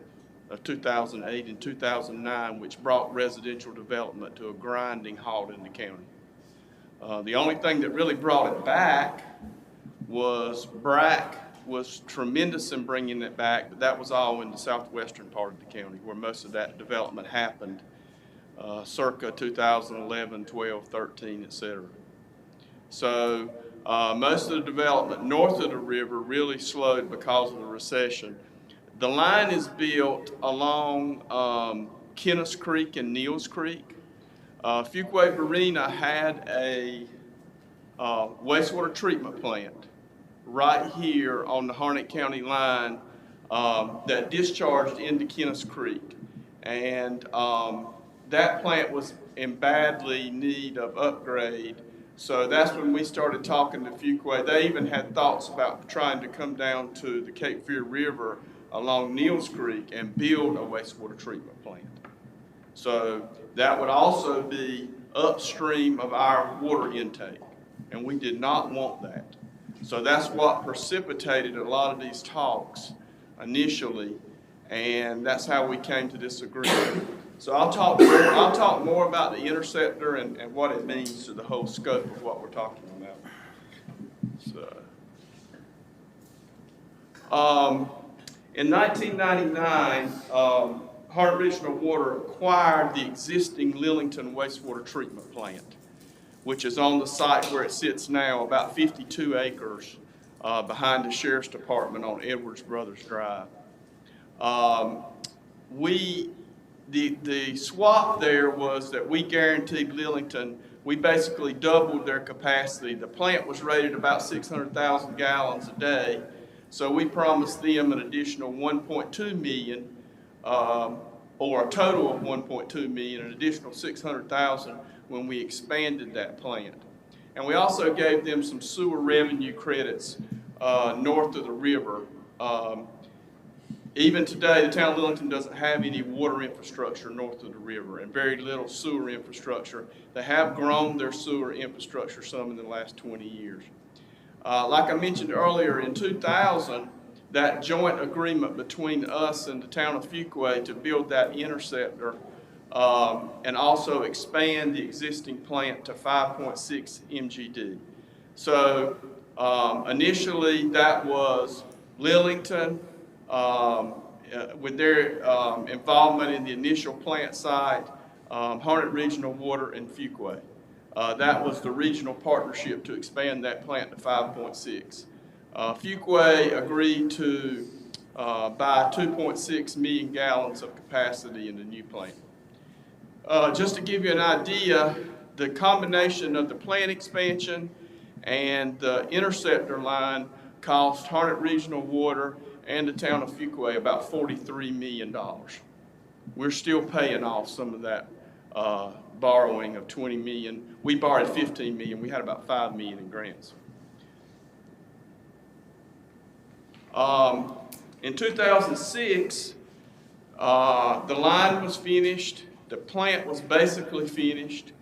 of 2008 and 2009, which brought residential development to a grinding halt in the county. The only thing that really brought it back was BRAC was tremendous in bringing it back, but that was all in the southwestern part of the county where most of that development happened circa 2011, 12, 13, et cetera. So most of the development north of the river really slowed because of the recession. The line is built along Kenneth Creek and Neals Creek. Fuquay Marina had a wastewater treatment plant right here on the Harnett County line that discharged into Kenneth Creek. And that plant was in badly need of upgrade. So that's when we started talking to Fuquay. They even had thoughts about trying to come down to the Cape Fear River along Neals Creek and build a wastewater treatment plant. So that would also be upstream of our water intake, and we did not want that. So that's what precipitated a lot of these talks initially, and that's how we came to this agreement. So I'll talk more about the interceptor and what it means to the whole scope of what we're talking about. So, in 1999, Harnett Regional Water acquired the existing Lillington wastewater treatment plant, which is on the site where it sits now, about 52 acres behind the Sheriff's Department on Edwards Brothers Drive. The swap there was that we guaranteed Lillington, we basically doubled their capacity. The plant was rated about 600,000 gallons a day, so we promised them an additional 1.2 million, or a total of 1.2 million, an additional 600,000 when we expanded that plant. And we also gave them some sewer revenue credits north of the river. Even today, the town of Lillington doesn't have any water infrastructure north of the river and very little sewer infrastructure. They have grown their sewer infrastructure some in the last 20 years. Like I mentioned earlier, in 2000, that joint agreement between us and the town of Fuquay to build that interceptor and also expand the existing plant to 5.6 MGD. So initially that was Lillington, with their involvement in the initial plant site, Harnett Regional Water and Fuquay. That was the regional partnership to expand that plant to 5.6. Fuquay agreed to buy 2.6 million gallons of capacity in the new plant. Just to give you an idea, the combination of the plant expansion and the interceptor line cost Harnett Regional Water and the town of Fuquay about $43 million. We're still paying off some of that borrowing of 20 million. We borrowed 15 million. We had about 5 million in grants. In 2006, the line was finished, the plant was basically finished,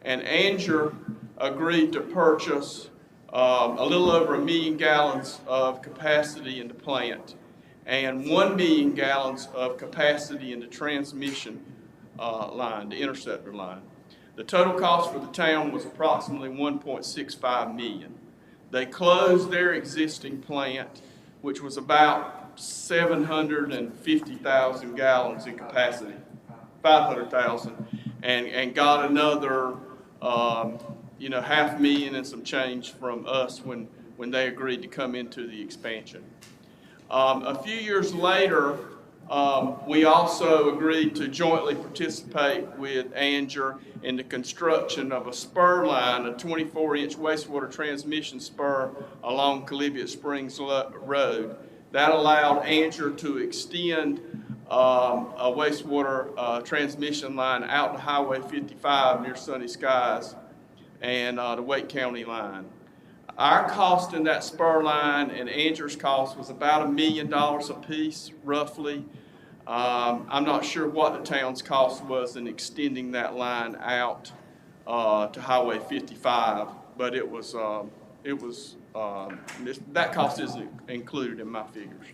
and Anger agreed to purchase a little over 1 million gallons of capacity in the plant and 1 million gallons of capacity in the transmission line, the interceptor line. The total cost for the town was approximately 1.65 million. They closed their existing plant, which was about 750,000 gallons in capacity, 500,000, and got another, $500,000 and some change from us when they agreed to come into the expansion. A few years later, we also agreed to jointly participate with Anger in the construction of a spur line, a 24-inch wastewater transmission spur along Columbia Springs Road. That allowed Anger to extend a wastewater transmission line out to Highway 55 near Sunny Skies and the Wake County line. Our cost in that spur line and Anger's cost was about $1 million a piece, roughly. I'm not sure what the town's cost was in extending that line out to Highway 55, but that cost isn't included in my figures.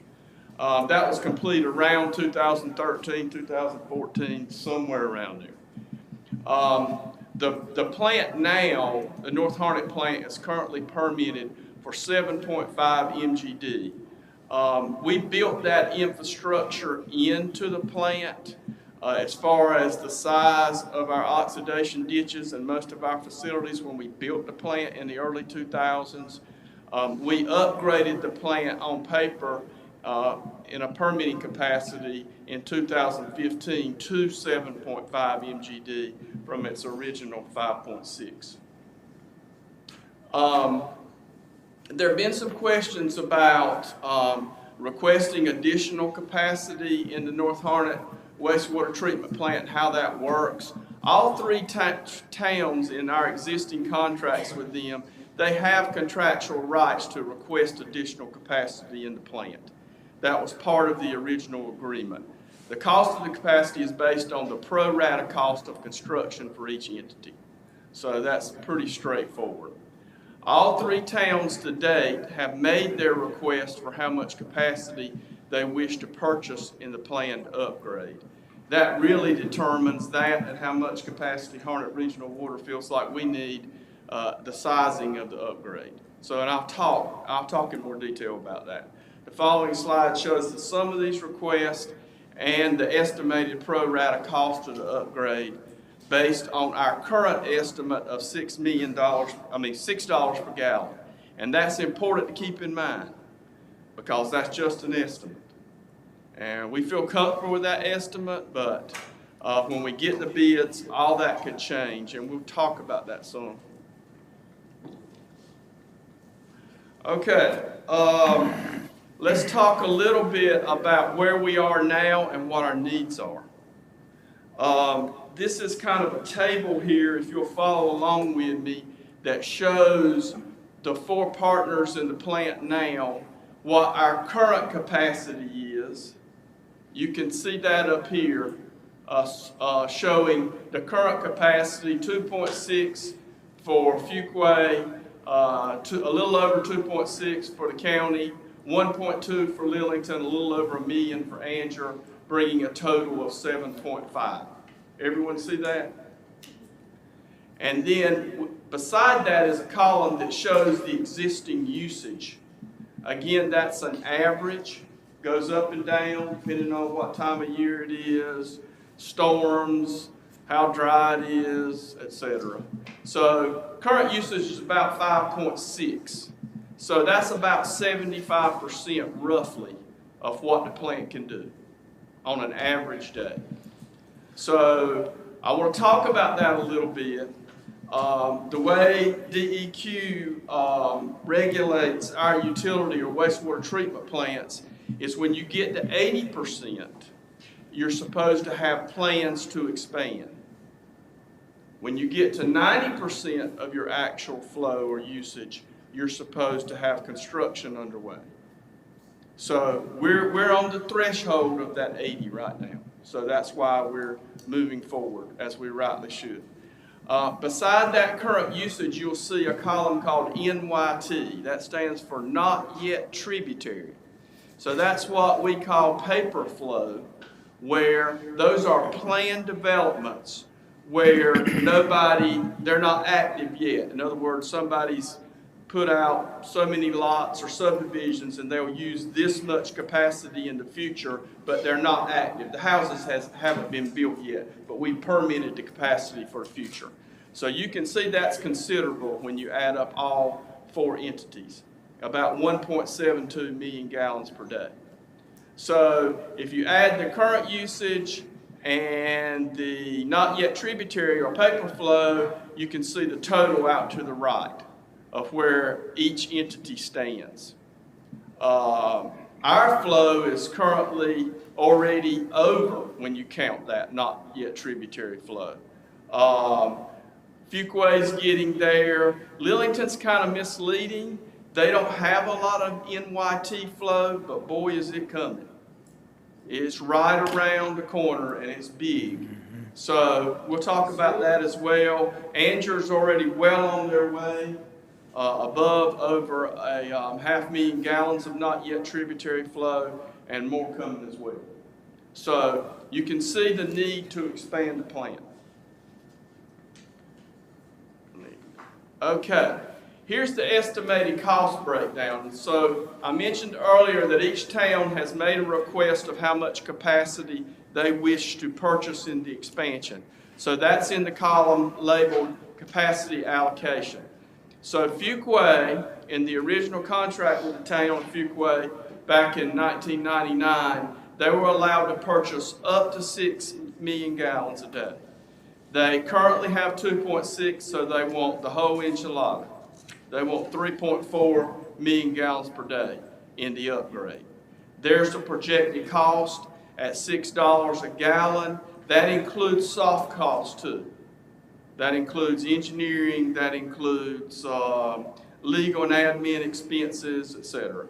That was complete around 2013, 2014, somewhere around there. The plant now, the North Harnett plant, is currently permitted for 7.5 MGD. We built that infrastructure into the plant as far as the size of our oxidation ditches and most of our facilities when we built the plant in the early 2000s. We upgraded the plant on paper in a permitting capacity in 2015 to 7.5 MGD from its original 5.6. There have been some questions about requesting additional capacity in the North Harnett wastewater treatment plant and how that works. All three towns in our existing contracts with them, they have contractual rights to request additional capacity in the plant. That was part of the original agreement. The cost of the capacity is based on the pro rata cost of construction for each entity. So that's pretty straightforward. All three towns to date have made their request for how much capacity they wish to purchase in the planned upgrade. That really determines that and how much capacity Harnett Regional Water feels like we need, the sizing of the upgrade. So, and I'll talk in more detail about that. The following slide shows the sum of these requests and the estimated pro rata cost of the upgrade based on our current estimate of $6 per gallon. And that's important to keep in mind because that's just an estimate. And we feel comfortable with that estimate, but when we get the bids, all that could change, and we'll talk about that some. Okay, let's talk a little bit about where we are now and what our needs are. This is kind of a table here, if you'll follow along with me, that shows the four partners in the plant now, what our current capacity is. You can see that up here, showing the current capacity, 2.6 for Fuquay, a little over 2.6 for the county, 1.2 for Lillington, a little over 1 million for Anger, bringing a total of 7.5. Everyone see that? And then beside that is a column that shows the existing usage. Again, that's an average, goes up and down depending on what time of year it is, storms, how dry it is, etc. So current usage is about 5.6. So that's about 75% roughly of what the plant can do on an average day. So I want to talk about that a little bit. The way DEQ regulates our utility or wastewater treatment plants is when you get to 80%, you're supposed to have plans to expand. When you get to 90% of your actual flow or usage, you're supposed to have construction underway. So we're on the threshold of that 80 right now. So that's why we're moving forward, as we rightly should. Beside that current usage, you'll see a column called NYT. That stands for not yet tributary. So that's what we call paper flow, where those are planned developments where they're not active yet. In other words, somebody's put out so many lots or subdivisions and they'll use this much capacity in the future, but they're not active. The houses haven't been built yet, but we permitted the capacity for the future. So you can see that's considerable when you add up all 4 entities, about 1.72 million gallons per day. So if you add the current usage and the not yet tributary or paper flow, you can see the total out to the right of where each entity stands. Our flow is currently already over when you count that not yet tributary flow. Fuquay's getting there. Lillington's kind of misleading. They don't have a lot of NYT flow, but boy is it coming. It's right around the corner and it's big. So we'll talk about that as well. Angier's already well on their way. Over a 500,000 gallons of not yet tributary flow, and more coming as well. So you can see the need to expand the plant. Okay, here's the estimated cost breakdown. So I mentioned earlier that each town has made a request of how much capacity they wish to purchase in the expansion. So that's in the column labeled capacity allocation. So Fuquay, in the original contract with the town of Fuquay back in 1999, they were allowed to purchase up to 6 million gallons a day. They currently have 2.6, so they want the whole enchilada. They want 3.4 million gallons per day in the upgrade. There's the projected cost at $6 a gallon. That includes soft costs too. That includes engineering, that includes legal and admin expenses, etc.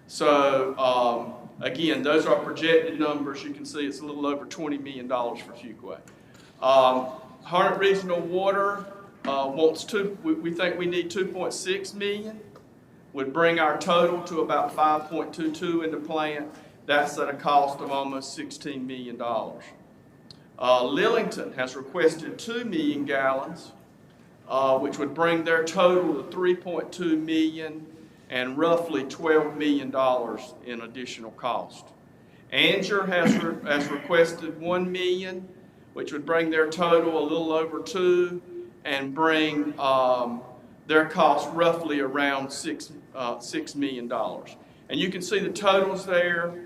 So again, those are projected numbers. You can see it's a little over $20 million for Fuquay. Harnett Regional Water we think we need 2.6 million. Would bring our total to about 5.22 in the plant. That's at a cost of almost $16 million. Lillington has requested 2 million gallons, which would bring their total to 3.2 million and roughly $12 million in additional cost. Angier has requested 1 million, which would bring their total a little over 2 and bring their cost roughly around $6 million. And you can see the totals there.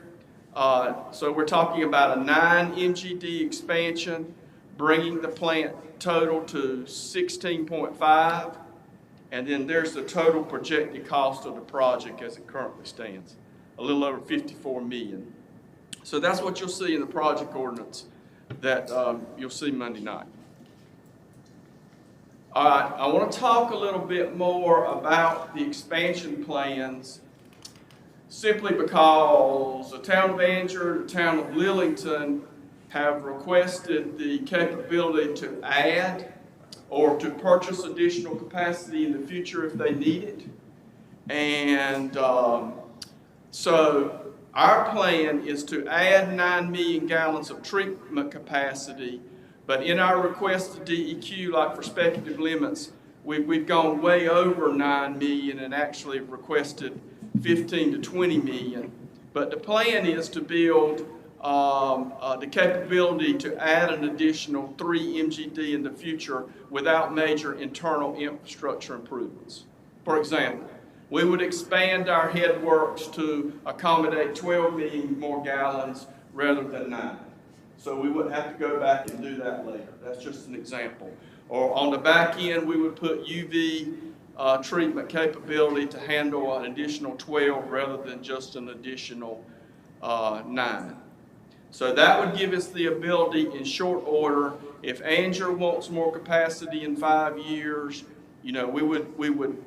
So we're talking about a 9 MGD expansion, bringing the plant total to 16.5. And then there's the total projected cost of the project as it currently stands, a little over 54 million. So that's what you'll see in the project ordinance that you'll see Monday night. All right, I want to talk a little bit more about the expansion plans, simply because the town of Angier, the town of Lillington have requested the capability to add or to purchase additional capacity in the future if they need it. And so our plan is to add 9 million gallons of treatment capacity, but in our request to DEQ, like for speculative limits, we've gone way over 9 million and actually requested 15 to 20 million. But the plan is to build the capability to add an additional 3 MGD in the future without major internal infrastructure improvements. For example, we would expand our headworks to accommodate 12 million more gallons rather than 9. So we wouldn't have to go back and do that later. That's just an example. Or on the back end, we would put UV treatment capability to handle an additional 12 rather than just an additional 9. So that would give us the ability in short order, if Andrew wants more capacity in 5 years, you know, we would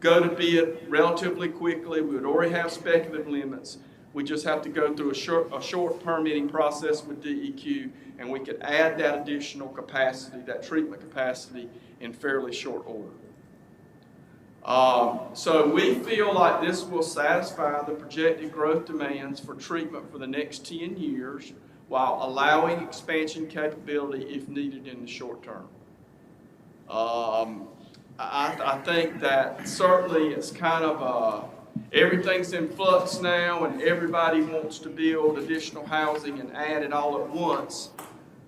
go to bid relatively quickly. We would already have speculative limits. We just have to go through a short permitting process with DEQ, and we could add that additional capacity, that treatment capacity, in fairly short order. So we feel like this will satisfy the projected growth demands for treatment for the next 10 years while allowing expansion capability if needed in the short term. I think that certainly it's kind of everything's in flux now and everybody wants to build additional housing and add it all at once.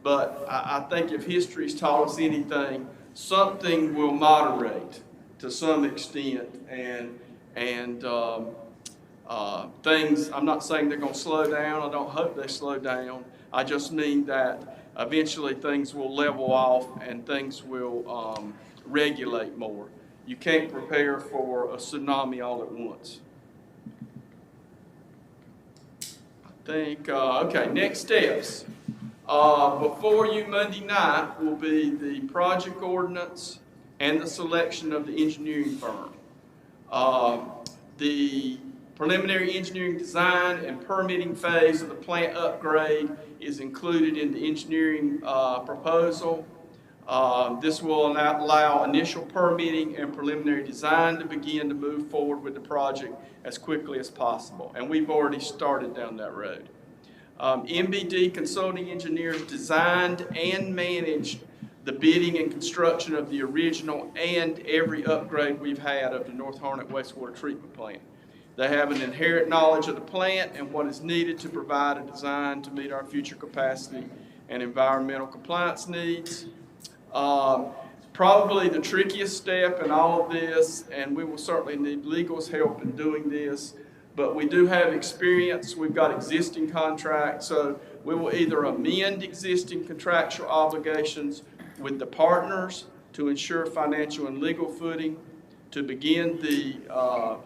But I think if history's taught us anything, something will moderate to some extent, and things, I'm not saying they're going to slow down. I don't hope they slow down. I just mean that eventually things will level off and things will regulate more. You can't prepare for a tsunami all at once. I think, okay, next steps. Before you Monday night will be the project ordinance and the selection of the engineering firm. The preliminary engineering design and permitting phase of the plant upgrade is included in the engineering proposal. This will allow initial permitting and preliminary design to begin to move forward with the project as quickly as possible. And we've already started down that road. MBD Consulting Engineers designed and managed the bidding and construction of the original and every upgrade we've had of the North Harnett wastewater treatment plant. They have an inherent knowledge of the plant and what is needed to provide a design to meet our future capacity and environmental compliance needs. Probably the trickiest step in all of this, and we will certainly need legal's help in doing this, but we do have experience. We've got existing contracts, so we will either amend existing contractual obligations with the partners to ensure financial and legal footing to begin the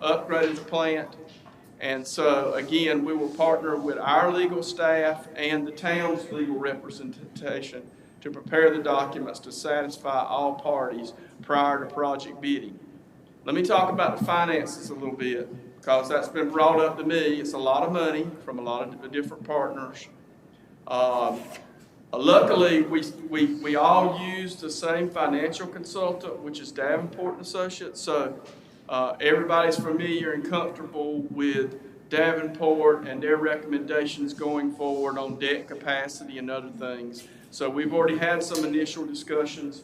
upgrade of the plant. And so, again, we will partner with our legal staff and the town's legal representation to prepare the documents to satisfy all parties prior to project bidding. Let me talk about the finances a little bit, because that's been brought up to me. It's a lot of money from a lot of different partners. Luckily, we all use the same financial consultant, which is Davenport & Associates. So everybody's familiar and comfortable with Davenport and their recommendations going forward on debt capacity and other things. So we've already had some initial discussions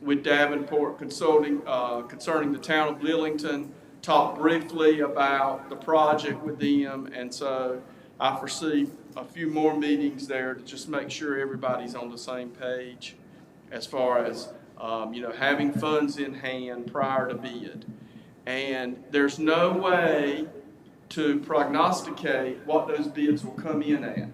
with Davenport Consulting concerning the town of Lillington. Talked briefly about the project with them, and so I foresee a few more meetings there to just make sure everybody's on the same page as far as having funds in hand prior to bid. And there's no way to prognosticate what those bids will come in at.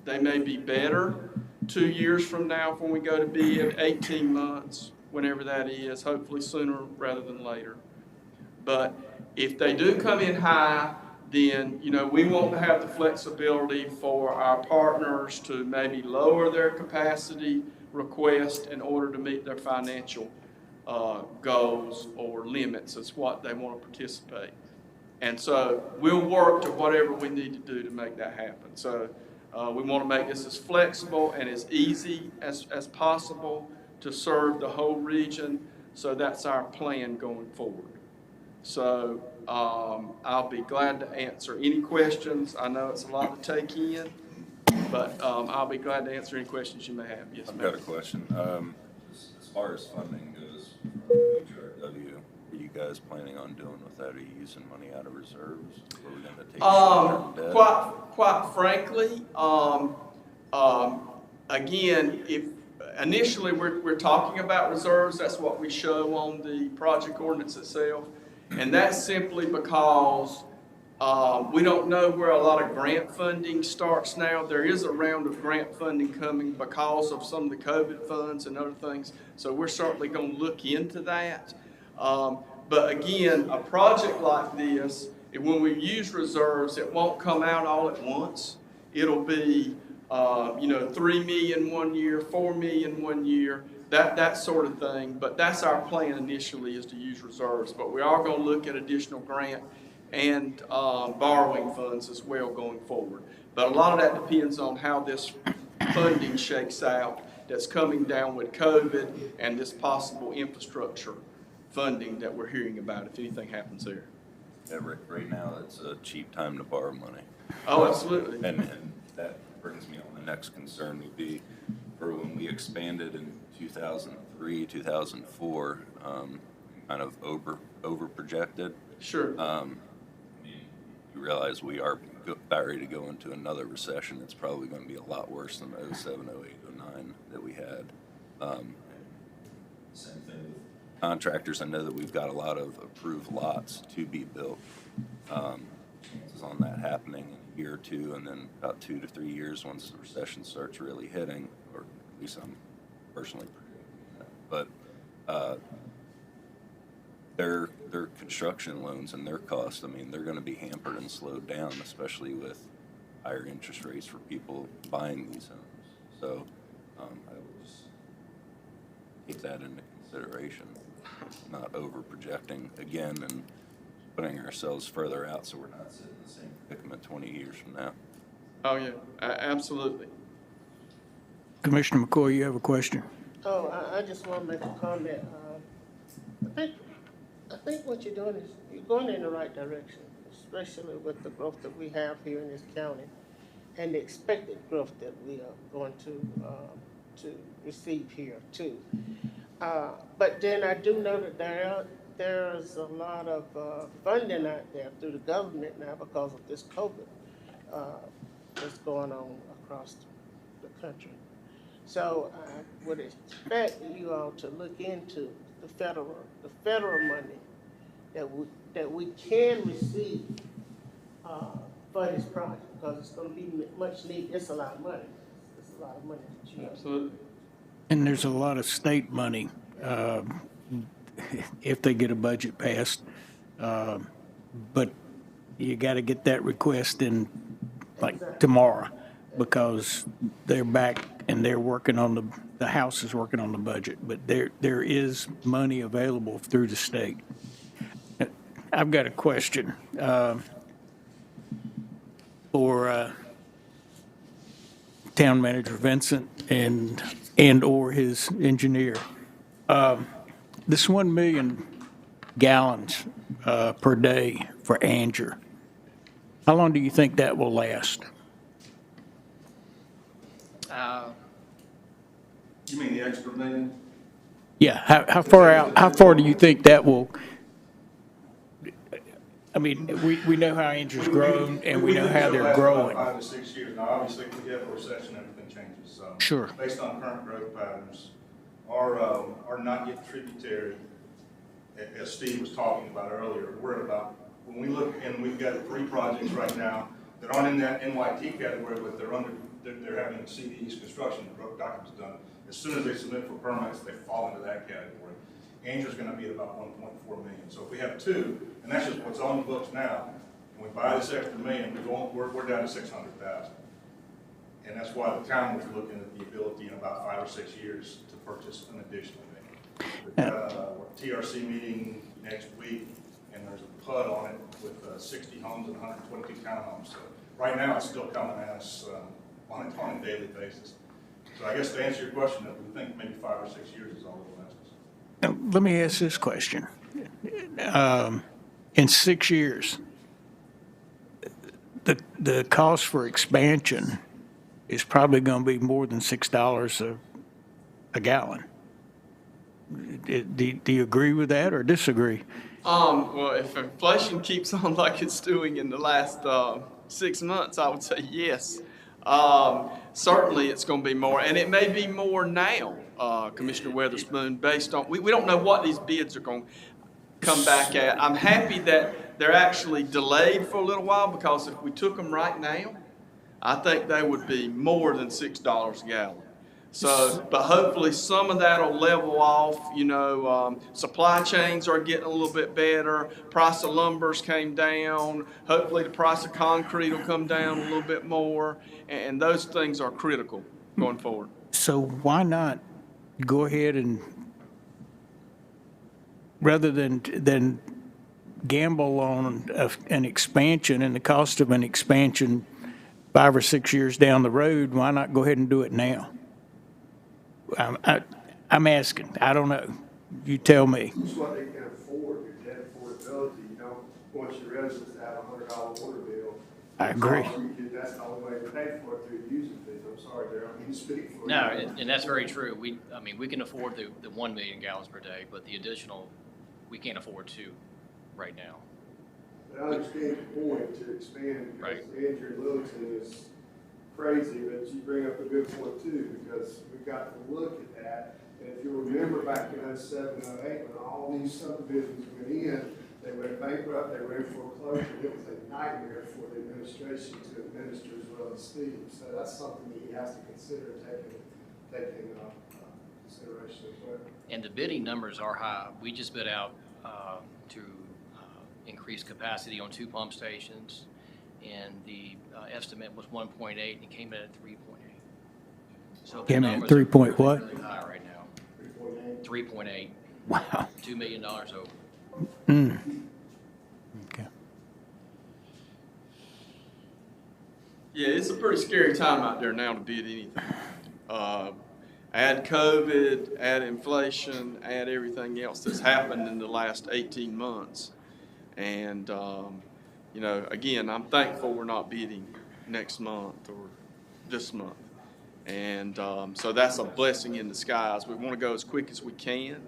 They may be better 2 years from now when we go to bid, 18 months, whenever that is, hopefully sooner rather than later. But if they do come in high, then we want to have the flexibility for our partners to maybe lower their capacity request in order to meet their financial goals or limits as what they want to participate. And so we'll work to whatever we need to do to make that happen. So we want to make this as flexible and as easy as possible to serve the whole region. So that's our plan going forward. So I'll be glad to answer any questions. I know it's a lot to take in, but I'll be glad to answer any questions you may have. Yes, I've ma'am. got a question. As far as funding goes, HRW, what are you guys planning on doing with that? Are you using money out of reserves? Or are we going to take short-term debt? Quite frankly, again, if initially we're talking about reserves, that's what we show on the project ordinance itself. And that's simply because we don't know where a lot of grant funding starts now. There is a round of grant funding coming because of some of the COVID funds and other things. So we're certainly going to look into that. But again, a project like this, when we use reserves, it won't come out all at once. it'll be, 3 million one year, 4 million one year, that sort of thing. But that's our plan initially, is to use reserves. But we are going to look at additional grant and borrowing funds as well going forward. But a lot of that depends on how this funding shakes out that's coming down with COVID and this possible infrastructure funding that we're hearing about, if anything happens there. Yeah, right now, it's a cheap time to borrow money. Oh, absolutely. And that brings me on the next concern would be for when we expanded in 2003, 2004, kind of over projected. Sure. You realize we are about ready to go into another recession. It's probably going to be a lot worse than the 07, 08, 09 that we had. Same thing with contractors. I know that we've got a lot of approved lots to be built. Chances on that happening in a year or two, and then about 2 to 3 years once the recession starts really hitting, or at least I'm personally predicting that. But their construction loans and their costs, I mean, they're going to be hampered and slowed down, especially with higher interest rates for people buying these homes. So I would just take that into consideration, not over projecting again and putting ourselves further out so we're not sitting in the same predicament 20 years from now. Oh, yeah, absolutely. Commissioner McCoy, you have a question? Oh, I just want to make a comment. I think what you're doing is you're going in the right direction, especially with the growth that we have here in this county and the expected growth that we are going to receive here too. But then I do know that there's a lot of funding out there through the government now because of this COVID that's going on across the country. So I would expect you all to look into the federal money that we can receive for this project, because it's going to be much needed. It's a lot of money. It's a lot of money that you Absolutely. And there's a lot of state money if they get a budget passed. But you got to get that request in like tomorrow, because they're back and they're working on the House is working on the budget. But there is money available through the state. I've got a question for Town Manager Vincent and or his engineer. This 1 million gallons per day for Anger, how long do you think that will last? You mean the extra million? Yeah, how far do you think that will? I mean, we know how Anger's grown, and we know how they're growing. 5 to 6 years. Now, obviously, if we have a recession, everything changes. So Sure. Based on current growth patterns, our not yet tributary, as Steve was talking about earlier, we're at about, when we look, and we've got 3 projects right now that aren't in that NYT category, but they're having CDE's construction documents done. As soon as they submit for permits, they fall into that category. Anger's going to be at about 1.4 million. So if we have 2, and that's just what's on the books now, and we buy this extra million, we're down to 600,000. And that's why the town was looking at the ability in about 5 or 6 years to purchase an additional million. We've got a TRC meeting next week, and there's a PUD on it with 60 homes and 122 townhomes. So right now, it's still coming at us on a daily basis. So I guess to answer your question, we think maybe 5 or 6 years is all it will last us. Now, let me ask this question. In 6 years, the cost for expansion is probably going to be more than $6 a gallon. Do you agree with that or disagree? Well, if inflation keeps on like it's doing in the last 6 months, I would say yes. Certainly it's going to be more, and it may be more now, Commissioner Weatherspoon, based on, we don't know what these bids are going to come back at. I'm happy that they're actually delayed for a little while, because if we took them right now, I think they would be more than $6 a gallon. So, but hopefully some of that'll level off, supply chains are getting a little bit better, price of lumbers came down, hopefully the price of concrete will come down a little bit more, and those things are critical going forward. So why not go ahead and, rather than gamble on an expansion and the cost of an expansion 5 or 6 years down the road, why not go ahead and do it now? I'm asking. I don't know. You tell me. It's what they can afford, your debt affordability, you don't want your residents to have $100 water bill. I agree. That's the only way to pay for it through using fees. I'm sorry, Darryl, I mean, speak for you. No, and that's very true. We can afford the 1 million gallons per day, but the additional, we can't afford 2 right now. But I understand your point to expand, because Andrew Littleton is crazy, but you bring up a good point too, because we've got to look at that. And if you remember back in 07, 08, when all these subdivisions went in, they went bankrupt, they went in foreclosure. It was a nightmare for the administration to administer as well as Steve. So that's something that he has to consider taking consideration as well. And the bidding numbers are high. We just bid out to increase capacity on 2 pump stations, and the estimate was 1.8, and it came in at 3.8. So the Came in at numbers 3 are point what? really high right now. 3.8. Wow. $2 million over. Okay. Yeah, it's a pretty scary time out there now to bid anything. Add COVID, add inflation, add everything else that's happened in the last 18 months. And, again, I'm thankful we're not bidding next month or this month. And so that's a blessing in disguise. We want to go as quick as we can,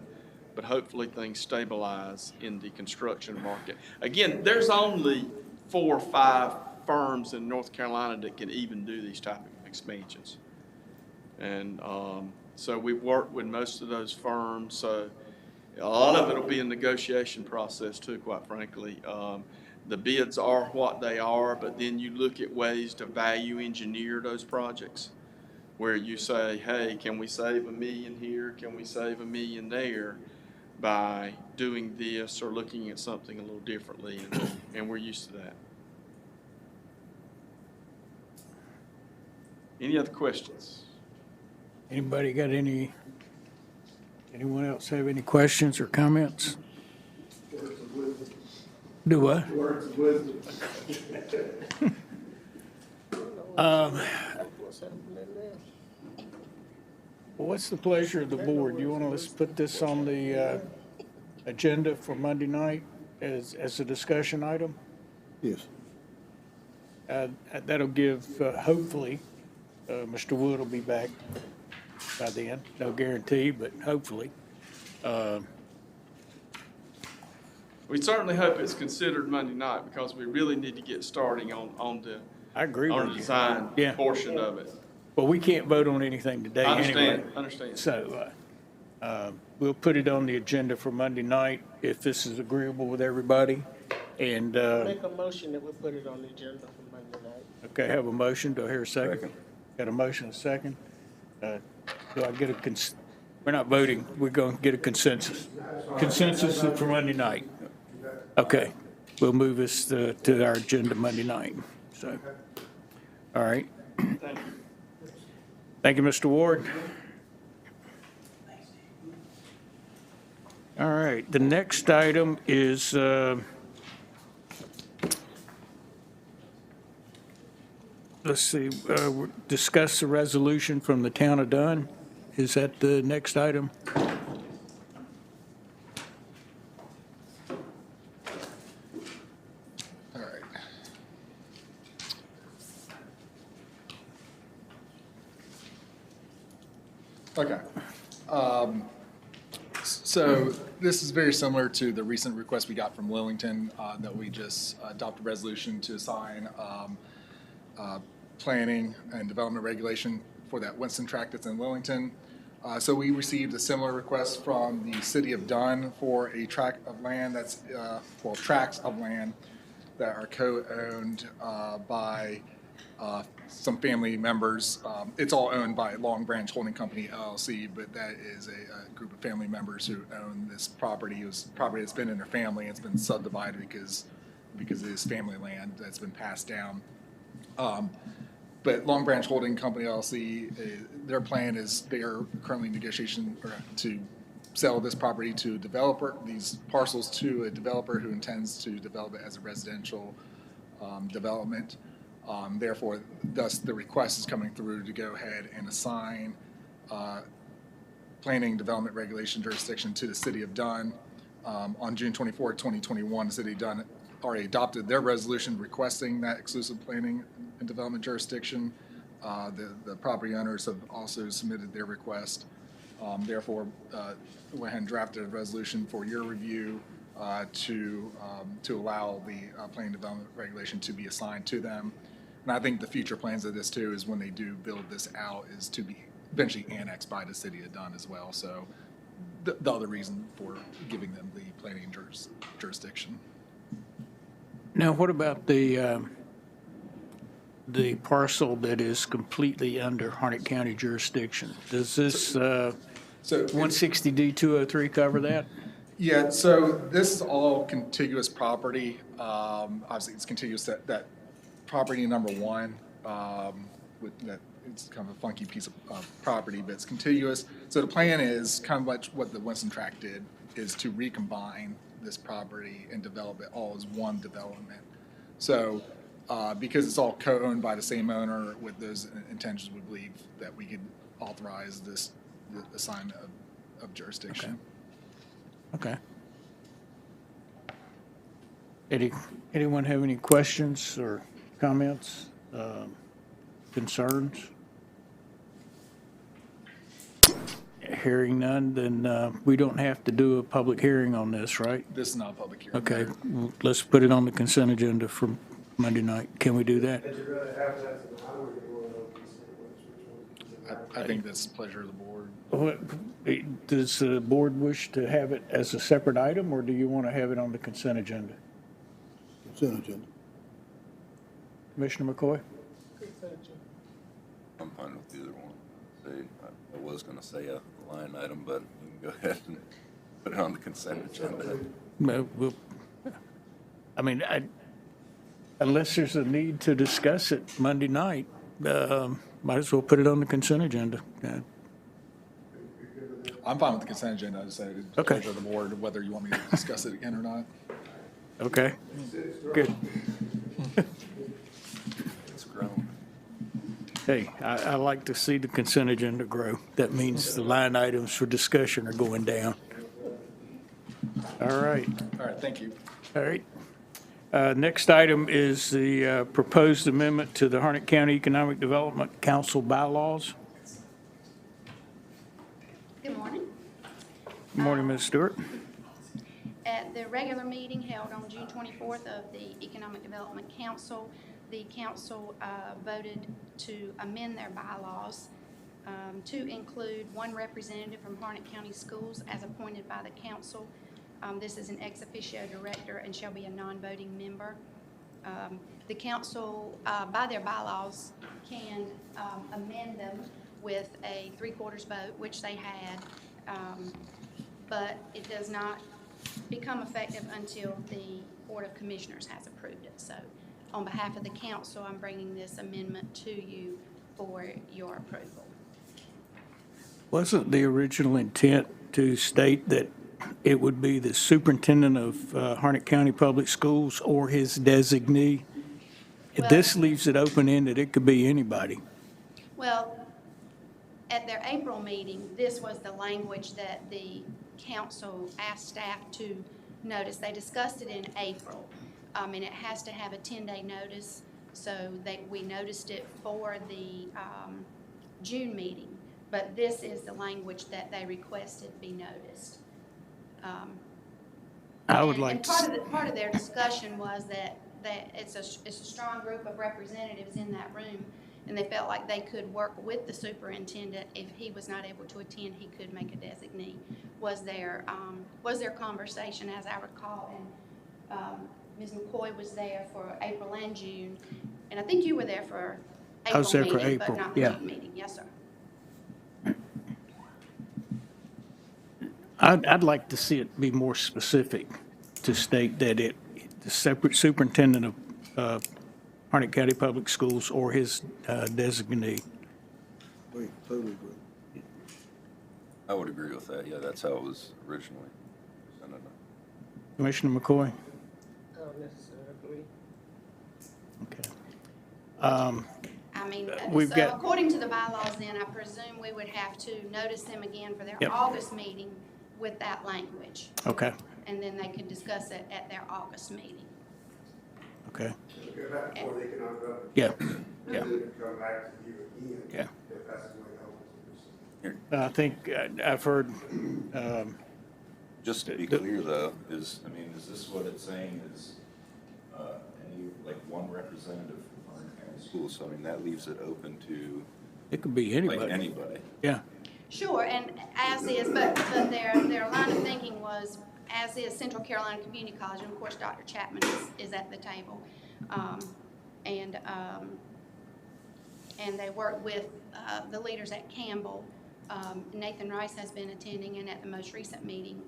but hopefully things stabilize in the construction market. Again, there's only 4 or 5 firms in North Carolina that can even do these type of expansions. And so we've worked with most of those firms. So a lot of it will be a negotiation process too, quite frankly. The bids are what they are, but then you look at ways to value engineer those projects, where you say, hey, can we save $1 million here? Can we save $1 million there by doing this or looking at something a little differently? And we're used to that. Any other questions? Anybody got anyone else have any questions or comments? Words of wisdom. Do what? Words of wisdom. What's the pleasure of the board? You want to let's put this on the agenda for Monday night as a discussion item? Yes. That'll give, hopefully, Mr. Wood will be back by then. No guarantee, but hopefully. We certainly hope it's considered Monday night, because we really need to get starting on the I agree with you. design portion of it. Well, we can't vote on anything today anyway. Understand. So we'll put it on the agenda for Monday night if this is agreeable with everybody. And, Make a motion that we put it on the agenda for Monday night. okay, have a motion. Do I hear a second? Got a motion, a second? Do I get a we're not voting. We're going to get a consensus. Consensus for Monday night. Okay. We'll move this to our agenda Monday night. So, all right. Thank you, Mr. Ward. All right, the next item is let's see, discuss the resolution from the town of Dunn. Is that the next item? All right. Okay. So this is very similar to the recent request we got from Lillington that we just adopted a resolution to assign planning and development regulation for that Winston tract that's in Lillington. So we received a similar request from the city of Dunn for a tract of land that's, tracts of land that are co-owned by some family members. It's all owned by Long Branch Holding Company LLC, but that is a group of family members who own this property. It was property that's been in their family. It's been subdivided because it is family land that's been passed down. But Long Branch Holding Company LLC, their plan is they are currently in negotiation to sell this property to a developer, these parcels to a developer who intends to develop it as a residential development. Therefore, thus the request is coming through to go ahead and assign planning development regulation jurisdiction to the city of Dunn. On June 24, 2021, the city of Dunn already adopted their resolution requesting that exclusive planning and development jurisdiction. The property owners have also submitted their request. Therefore, went ahead and drafted a resolution for your review to allow the planning development regulation to be assigned to them. And I think the future plans of this too is when they do build this out is to be eventually annexed by the city of Dunn as well. So the other reason for giving them the planning jurisdiction. Now, what about the parcel that is completely under Harnett County jurisdiction? Does this 160D203 cover that? Yeah, so this is all contiguous property. Obviously, it's contiguous that property number one, with that, it's kind of a funky piece of property, but it's contiguous. So the plan is kind of like what the Winston Tract did, is to recombine this property and develop it all as one development. So because it's all co-owned by the same owner with those intentions, we believe that we could authorize the assignment of jurisdiction. Okay. Anyone have any questions or comments, concerns? Hearing none, then we don't have to do a public hearing on this, right? This is not a public hearing. Okay, well, let's put it on the consent agenda for Monday night. Can we do that? I think that's the pleasure of the board. Does the board wish to have it as a separate item, or do you want to have it on the consent agenda? Consent agenda. Commissioner McCoy? I'm fine with either one. Say, I was gonna say a line item, but we can go ahead and put it on the consent agenda. Well, I mean, unless there's a need to discuss it Monday night, might as well put it on the consent agenda. I'm fine with the consent agenda. I just say it's the pleasure of the board, whether you want me to discuss it again or not. Okay, good. It's grown. Hey, I like to see the consent agenda grow. That means the line items for discussion are going down. All right. All right, thank you. All right. Next item is the proposed amendment to the Harnett County Economic Development Council bylaws. Good morning. Good morning, Ms. Stewart. At the regular meeting held on June 24th of the Economic Development Council, the council voted to amend their bylaws to include one representative from Harnett County Schools as appointed by the council. This is an ex officio director and shall be a non-voting member. The council, by their bylaws, can amend them with a 3/4 vote, which they had, but it does not become effective until the Board of Commissioners has approved it. So on behalf of the council, I'm bringing this amendment to you for your approval. Wasn't the original intent to state that it would be the superintendent of Harnett County Public Schools or his designee? Well, This leaves it open-ended. It could be anybody. Well, at their April meeting, this was the language that the council asked staff to notice. They discussed it in April, and it has to have a 10-day notice, so we noticed it for the June meeting. But this is the language that they requested be noticed. I would like to. Part of their discussion was that it's a strong group of representatives in that room, and they felt like they could work with the superintendent. If he was not able to attend, he could make a designee. Was their conversation, as I recall, and Ms. McCoy was there for April and June, And I think you were there for I was April there for meeting, but April, not the yeah. June meeting. Yes, sir. I'd like to see it be more specific to state that the separate superintendent of Harnett County Public Schools or his designee. We totally agree. I would agree with that. Yeah, that's how it was originally presented. Commissioner McCoy? I don't necessarily agree. Okay. I mean, We've so got- according to the bylaws then, I presume we would have to notice them again for their Yep. August meeting with that language. Okay, And then they could discuss it at their August meeting. okay, Go back before the economic development. yeah, And yeah, then come back to you again. yeah. If that's the way I want to do it. I think I've heard, Just to be clear though, is this what it's saying is, any, like one representative from Harnett County Schools? So I mean, that leaves it open to it could be anybody. like anybody. Yeah, Sure, and as is, but their line of thinking was, as is Central Carolina Community College, and of course, Dr. Chapman is at the table. And they work with the leaders at Campbell. Nathan Rice has been attending, and at the most recent meeting,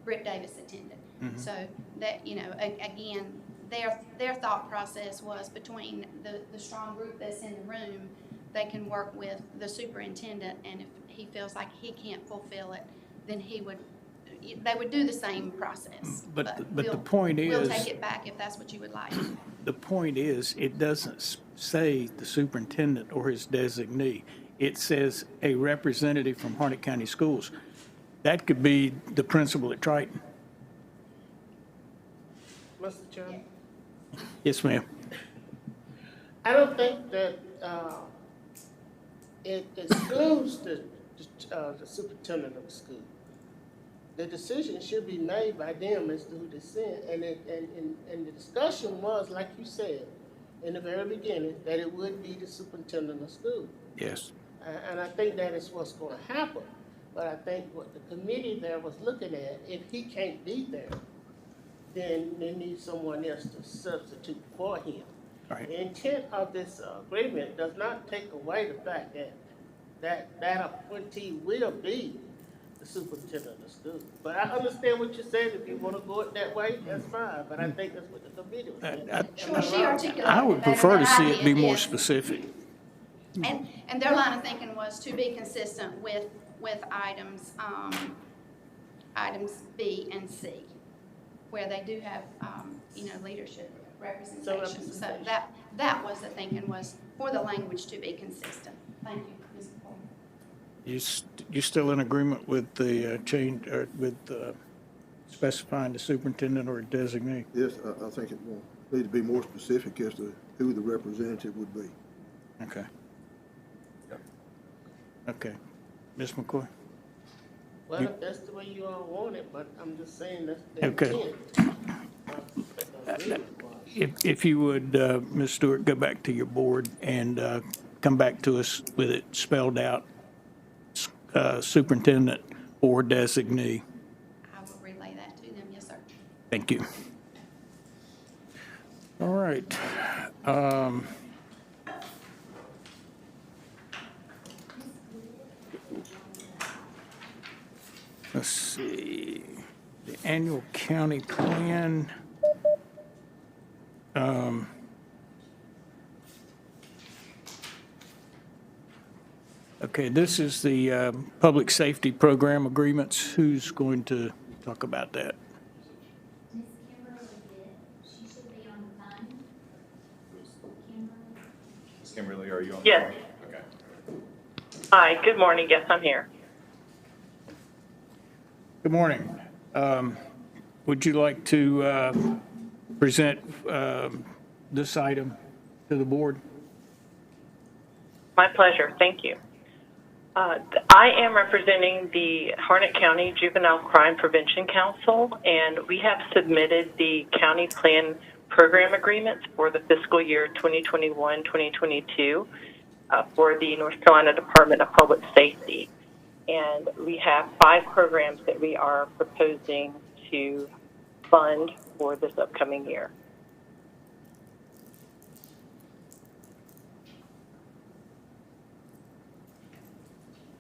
Britt Davis attended. Mhm. So that, you know, again, their thought process was between the strong group that's in the room, they can work with the superintendent, and if he feels like he can't fulfill it, then they would do the same process. But the we'll- point We'll is- take it back if that's what you would like. the point is, it doesn't say the superintendent or his designee. It says a representative from Harnett County Schools. That could be the principal at Triton. Mr. Chairman, Yes, ma'am. I don't think that it excludes the superintendent of the school. The decision should be made by them as to who they send, and the discussion was, like you said, in the very beginning, that it would be the superintendent of school. Yes. And I think that is what's gonna happen. But I think what the committee there was looking at, if he can't be there, then they need someone else to substitute for him. Right. The intent of this agreement does not take away the fact that appointee will be the superintendent of the school. But I understand what you're saying. If you wanna go it that way, that's fine, but I think that's what the committee was saying. Sure, she articulated I would it better prefer than to I see it be did, more yes. specific. And their line of thinking was to be consistent with items, items B and C, where they do have, leadership representation. So that was the thinking, was for the language to be consistent. Thank you, Ms. Cole. You still in agreement with the change, or with specifying the superintendent or designee? Yes, I think it will need to be more specific as to who the representative would be. Okay. Okay. Ms. McCoy? Well, if that's the way you all want it, but I'm just saying that's the Okay. intent. If you would, Ms. Stewart, go back to your board and come back to us with it spelled out, superintendent or designee. I will relay that to them, yes, sir. Thank you. All right. Let's see, the annual county plan. Okay, this is the public safety program agreements. Who's going to talk about that? Miss Kimberly did. She should be on the phone. Kimberly? Ms. Kimberly, are you on? Yes. Okay. Hi, good morning. Yes, I'm here. Good morning. Would you like to present this item to the board? My pleasure. Thank you. I am representing the Harnett County Juvenile Crime Prevention Council, and we have submitted the county plan program agreements for the fiscal year 2021-2022 for the North Carolina Department of Public Safety. And we have 5 programs that we are proposing to fund for this upcoming year.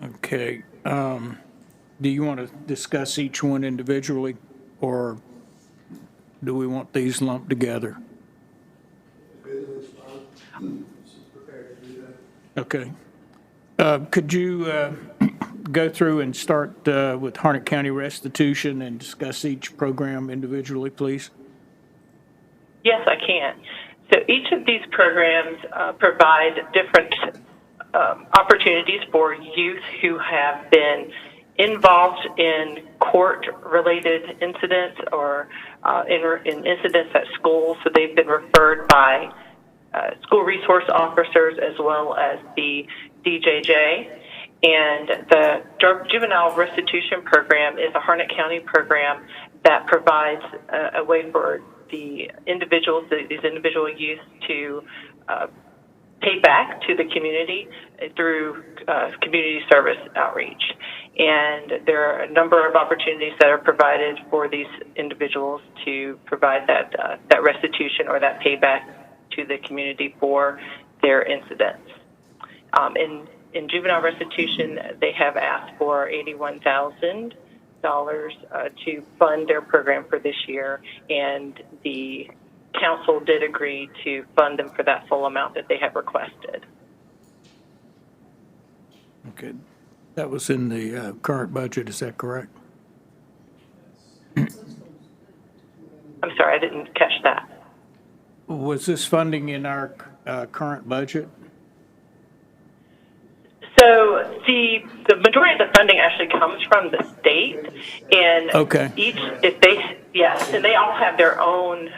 Okay. Do you want to discuss each one individually, or do we want these lumped together? She's prepared to do that. Okay. Could you go through and start with Harnett County Restitution and discuss each program individually, please? Yes, I can. So each of these programs provide different opportunities for youth who have been involved in court-related incidents or in incidents at school. So they've been referred by school resource officers as well as the DJJ. And the Juvenile Restitution Program is a Harnett County program that provides a way for the individuals, these individual youth, to pay back to the community through community service outreach. And there are a number of opportunities that are provided for these individuals to provide that restitution or that payback to the community for their incidents. In juvenile restitution, they have asked for $81,000 to fund their program for this year, and the council did agree to fund them for that full amount that they have requested. Okay. That was in the current budget, is that correct? I'm sorry, I didn't catch that. Was this funding in our current budget? So the majority of the funding actually comes from the state, and Okay. and they all have their own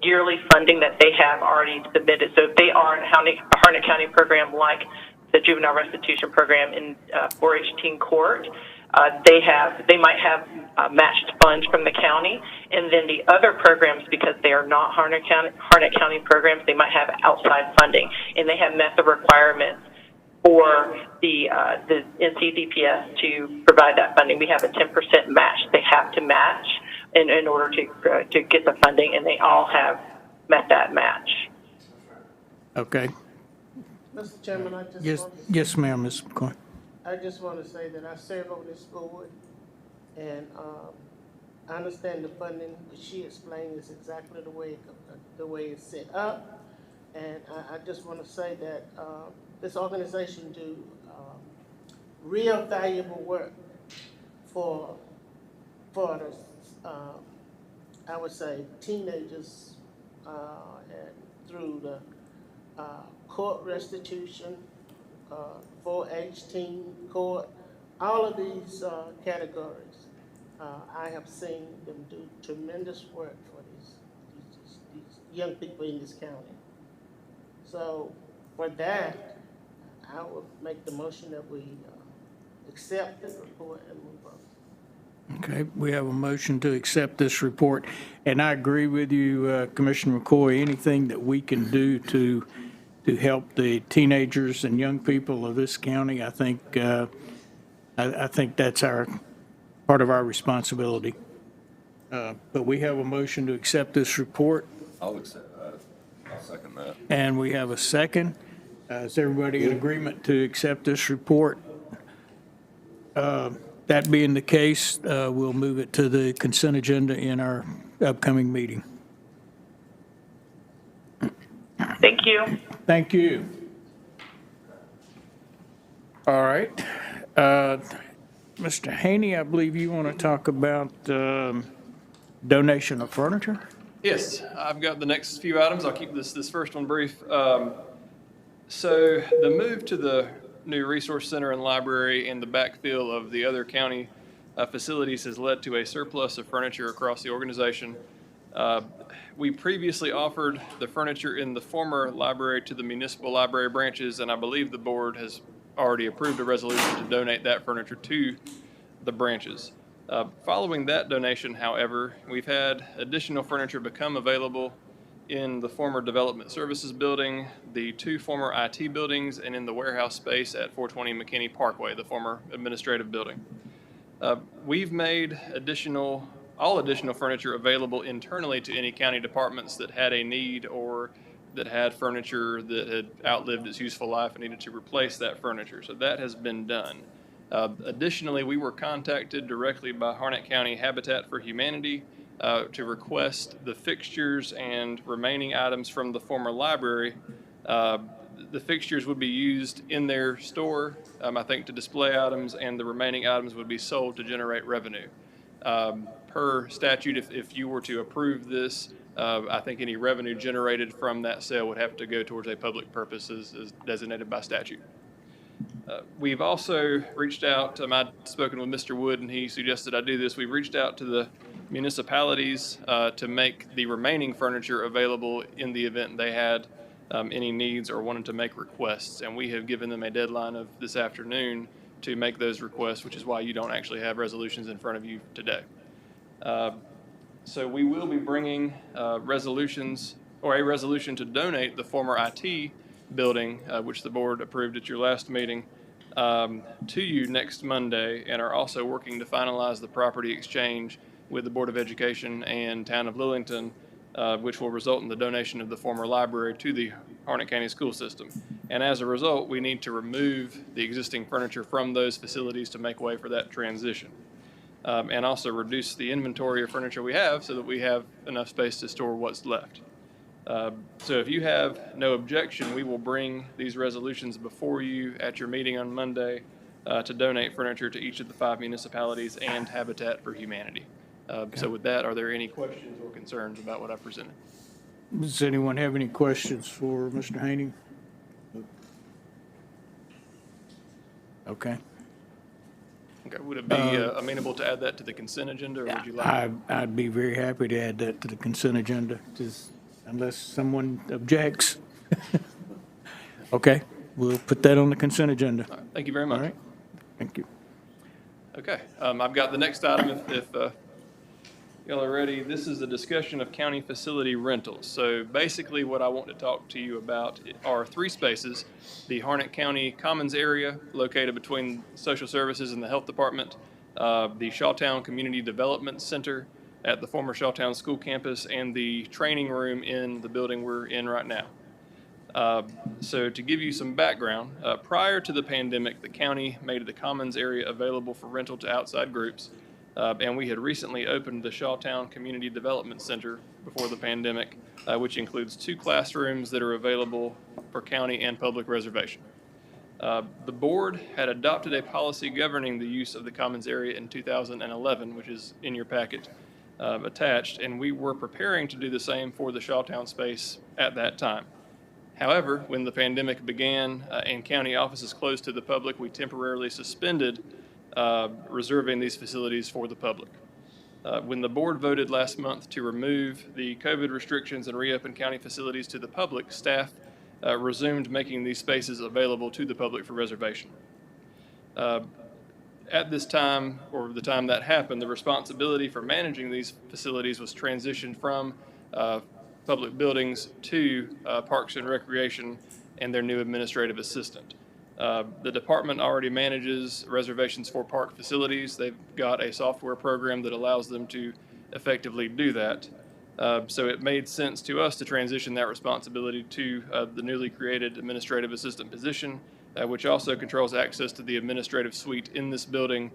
yearly funding that they have already submitted. So if they are in a Harnett County program like the Juvenile Restitution Program in 4-H Teen Court, they might have matched funds from the county, and then the other programs, because they are not Harnett County programs, they might have outside funding, and they have met the requirements for the NCDPS to provide that funding. We have a 10% match. They have to match in order to get the funding, and they all have met that match. Okay. Mr. Chairman, I just Yes, want to yes, ma'am, Ms. McCoy. I just want to say that I serve on this board, and I understand the funding, what she explained is exactly the way it's set up. And I just want to say that this organization do real valuable work for the, I would say, teenagers and through the court restitution, 4-H teen court, all of these categories. I have seen them do tremendous work for these young people in this county. So for that, I would make the motion that we accept this report and move on. Okay, we have a motion to accept this report, and I agree with you, Commissioner McCoy. Anything that we can do to help the teenagers and young people of this county, I think that's part of our responsibility. But we have a motion to accept this report. I'll second that. And we have a second. Is everybody in agreement to accept this report? That being the case, we'll move it to the consent agenda in our upcoming meeting. Thank you. Thank you. All right. Mr. Haney, I believe you want to talk about donation of furniture? Yes, I've got the next few items. I'll keep this first one brief. So the move to the new resource center and library and the backfill of the other county facilities has led to a surplus of furniture across the organization. We previously offered the furniture in the former library to the municipal library branches, and I believe the board has already approved a resolution to donate that furniture to the branches. Following that donation, however, we've had additional furniture become available in the former Development Services Building, the two former IT buildings, and in the warehouse space at 420 McKinney Parkway, the former administrative building. We've made all additional furniture available internally to any county departments that had a need or that had furniture that had outlived its useful life and needed to replace that furniture. So that has been done. Additionally, we were contacted directly by Harnett County Habitat for Humanity to request the fixtures and remaining items from the former library. The fixtures would be used in their store, I think, to display items, and the remaining items would be sold to generate revenue. Per statute, if you were to approve this, I think any revenue generated from that sale would have to go towards a public purpose as designated by statute. We've also reached out, I'd spoken with Mr. Wood and he suggested I do this. We've reached out to the municipalities to make the remaining furniture available in the event they had any needs or wanted to make requests. And we have given them a deadline of this afternoon to make those requests, which is why you don't actually have resolutions in front of you today. So we will be bringing resolutions, or a resolution to donate the former IT building, which the board approved at your last meeting, to you next Monday, and are also working to finalize the property exchange with the Board of Education and Town of Lillington, which will result in the donation of the former library to the Harnett County School System. And as a result, we need to remove the existing furniture from those facilities to make way for that transition. And also reduce the inventory of furniture we have so that we have enough space to store what's left. So if you have no objection, we will bring these resolutions before you at your meeting on Monday to donate furniture to each of the 5 municipalities and Habitat for Humanity. So with that, are there any questions or concerns about what I presented? Does anyone have any questions for Mr. Haney? Okay. Okay, would it be amenable to add that to the consent agenda, or would you like? I'd be very happy to add that to the consent agenda, just unless someone objects. Okay, we'll put that on the consent agenda. All right, thank you very much. All right, thank you. Okay, I've got the next item if y'all are ready. This is a discussion of county facility rentals. So basically what I want to talk to you about are 3 spaces: the Harnett County Commons area located between Social Services and the Health Department, the Shawtown Community Development Center at the former Shawtown School campus, and the training room in the building we're in right now. So to give you some background, prior to the pandemic, the county made the Commons area available for rental to outside groups. And we had recently opened the Shawtown Community Development Center before the pandemic, which includes 2 classrooms that are available for county and public reservation. The board had adopted a policy governing the use of the Commons area in 2011, which is in your packet attached, and we were preparing to do the same for the Shawtown space at that time. However, when the pandemic began and county offices closed to the public, we temporarily suspended reserving these facilities for the public. When the board voted last month to remove the COVID restrictions and reopen county facilities to the public, staff resumed making these spaces available to the public for reservation. At this time, or the time that happened, the responsibility for managing these facilities was transitioned from public buildings to Parks and Recreation and their new administrative assistant. The department already manages reservations for park facilities. They've got a software program that allows them to effectively do that. So it made sense to us to transition that responsibility to the newly created administrative assistant position, which also controls access to the administrative suite in this building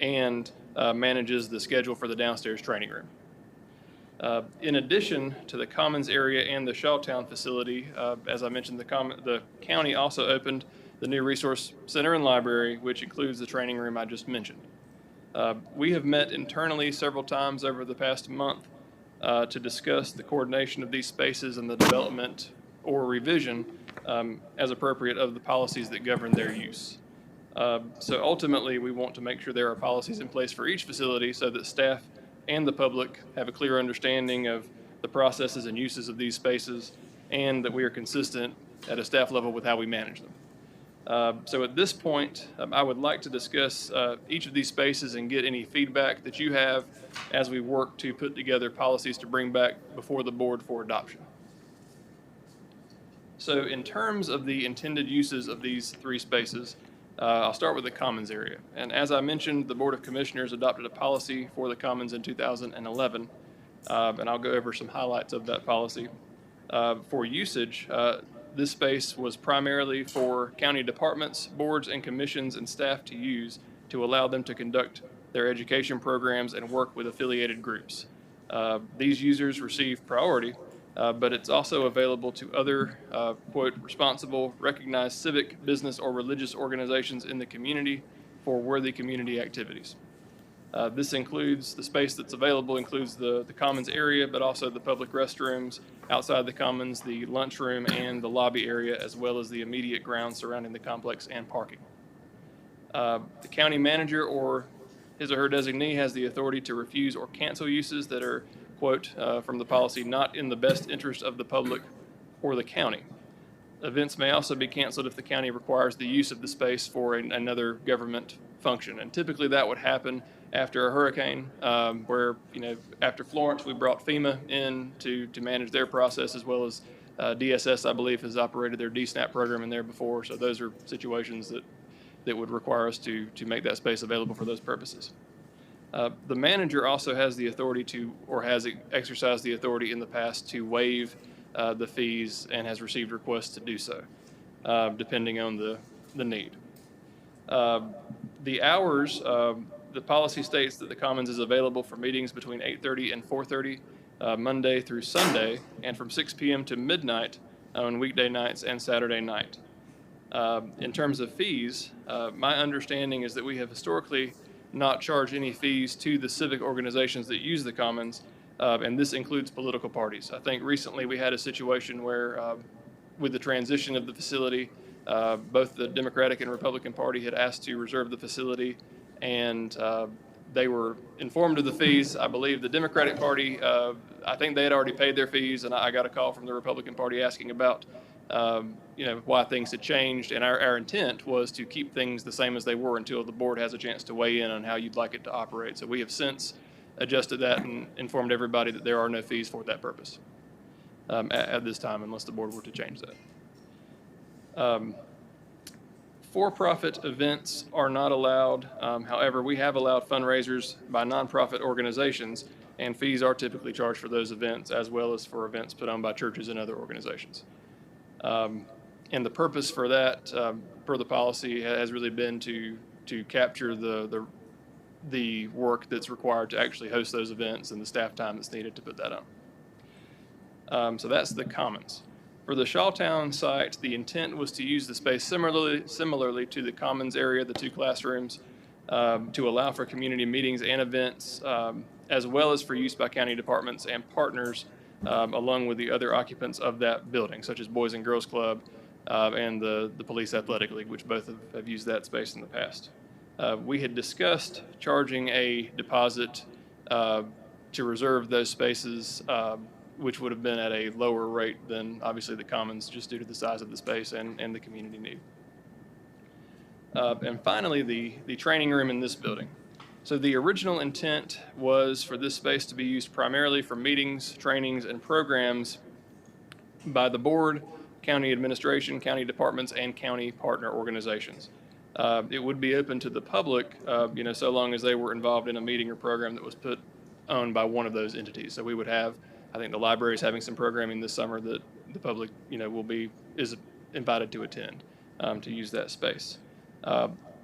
and manages the schedule for the downstairs training room. In addition to the Commons area and the Shawtown facility, as I mentioned, the county also opened the new Resource Center and Library, which includes the training room I just mentioned. We have met internally several times over the past month to discuss the coordination of these spaces and the development or revision as appropriate of the policies that govern their use. So ultimately, we want to make sure there are policies in place for each facility so that staff and the public have a clear understanding of the processes and uses of these spaces, and that we are consistent at a staff level with how we manage them. So at this point, I would like to discuss each of these spaces and get any feedback that you have as we work to put together policies to bring back before the board for adoption. So in terms of the intended uses of these 3 spaces, I'll start with the Commons area. And as I mentioned, the Board of Commissioners adopted a policy for the Commons in 2011, and I'll go over some highlights of that policy. For usage, this space was primarily for county departments, boards, and commissions and staff to use to allow them to conduct their education programs and work with affiliated groups. These users receive priority, but it's also available to other, quote, responsible, recognized civic, business, or religious organizations in the community for worthy community activities. This includes, the space that's available includes the commons area, but also the public restrooms outside the commons, the lunchroom, and the lobby area, as well as the immediate grounds surrounding the complex and parking. The county manager or his or her designee has the authority to refuse or cancel uses that are, quote, from the policy, not in the best interest of the public or the county. Events may also be canceled if the county requires the use of the space for another government function. And typically that would happen after a hurricane, where, after Florence, we brought FEMA in to manage their process, as well as DSS, I believe, has operated their DSNAP program in there before. So those are situations that would require us to make that space available for those purposes. The manager also has the authority to, or has exercised the authority in the past to waive the fees and has received requests to do so, depending on the need. The hours, the policy states that the Commons is available for meetings between 8:30 and 4:30, Monday through Sunday, and from 6 p.m. to midnight on weekday nights and Saturday night. In terms of fees, my understanding is that we have historically not charged any fees to the civic organizations that use the Commons, and this includes political parties. I think recently we had a situation where, with the transition of the facility, both the Democratic and Republican Party had asked to reserve the facility, and they were informed of the fees. I believe the Democratic Party, I think they had already paid their fees, and I got a call from the Republican Party asking about why things had changed, and our intent was to keep things the same as they were until the board has a chance to weigh in on how you'd like it to operate. So we have since adjusted that and informed everybody that there are no fees for that purpose at this time, unless the board were to change that. For-profit events are not allowed. However, we have allowed fundraisers by nonprofit organizations, and fees are typically charged for those events, as well as for events put on by churches and other organizations. And the purpose for that, per the policy, has really been to capture the work that's required to actually host those events and the staff time that's needed to put that on. So that's the Commons. For the Shawtown site, the intent was to use the space similarly to the Commons area, the 2 classrooms, to allow for community meetings and events, as well as for use by county departments and partners, along with the other occupants of that building, such as Boys and Girls Club and the Police Athletic League, which both have used that space in the past. We had discussed charging a deposit to reserve those spaces, which would have been at a lower rate than obviously the Commons, just due to the size of the space and the community need. And finally, the training room in this building. So the original intent was for this space to be used primarily for meetings, trainings, and programs by the board, county administration, county departments, and county partner organizations. It would be open to the public, so long as they were involved in a meeting or program that was put on by one of those entities. So we would have, I think the library is having some programming this summer that the public, is invited to attend, to use that space.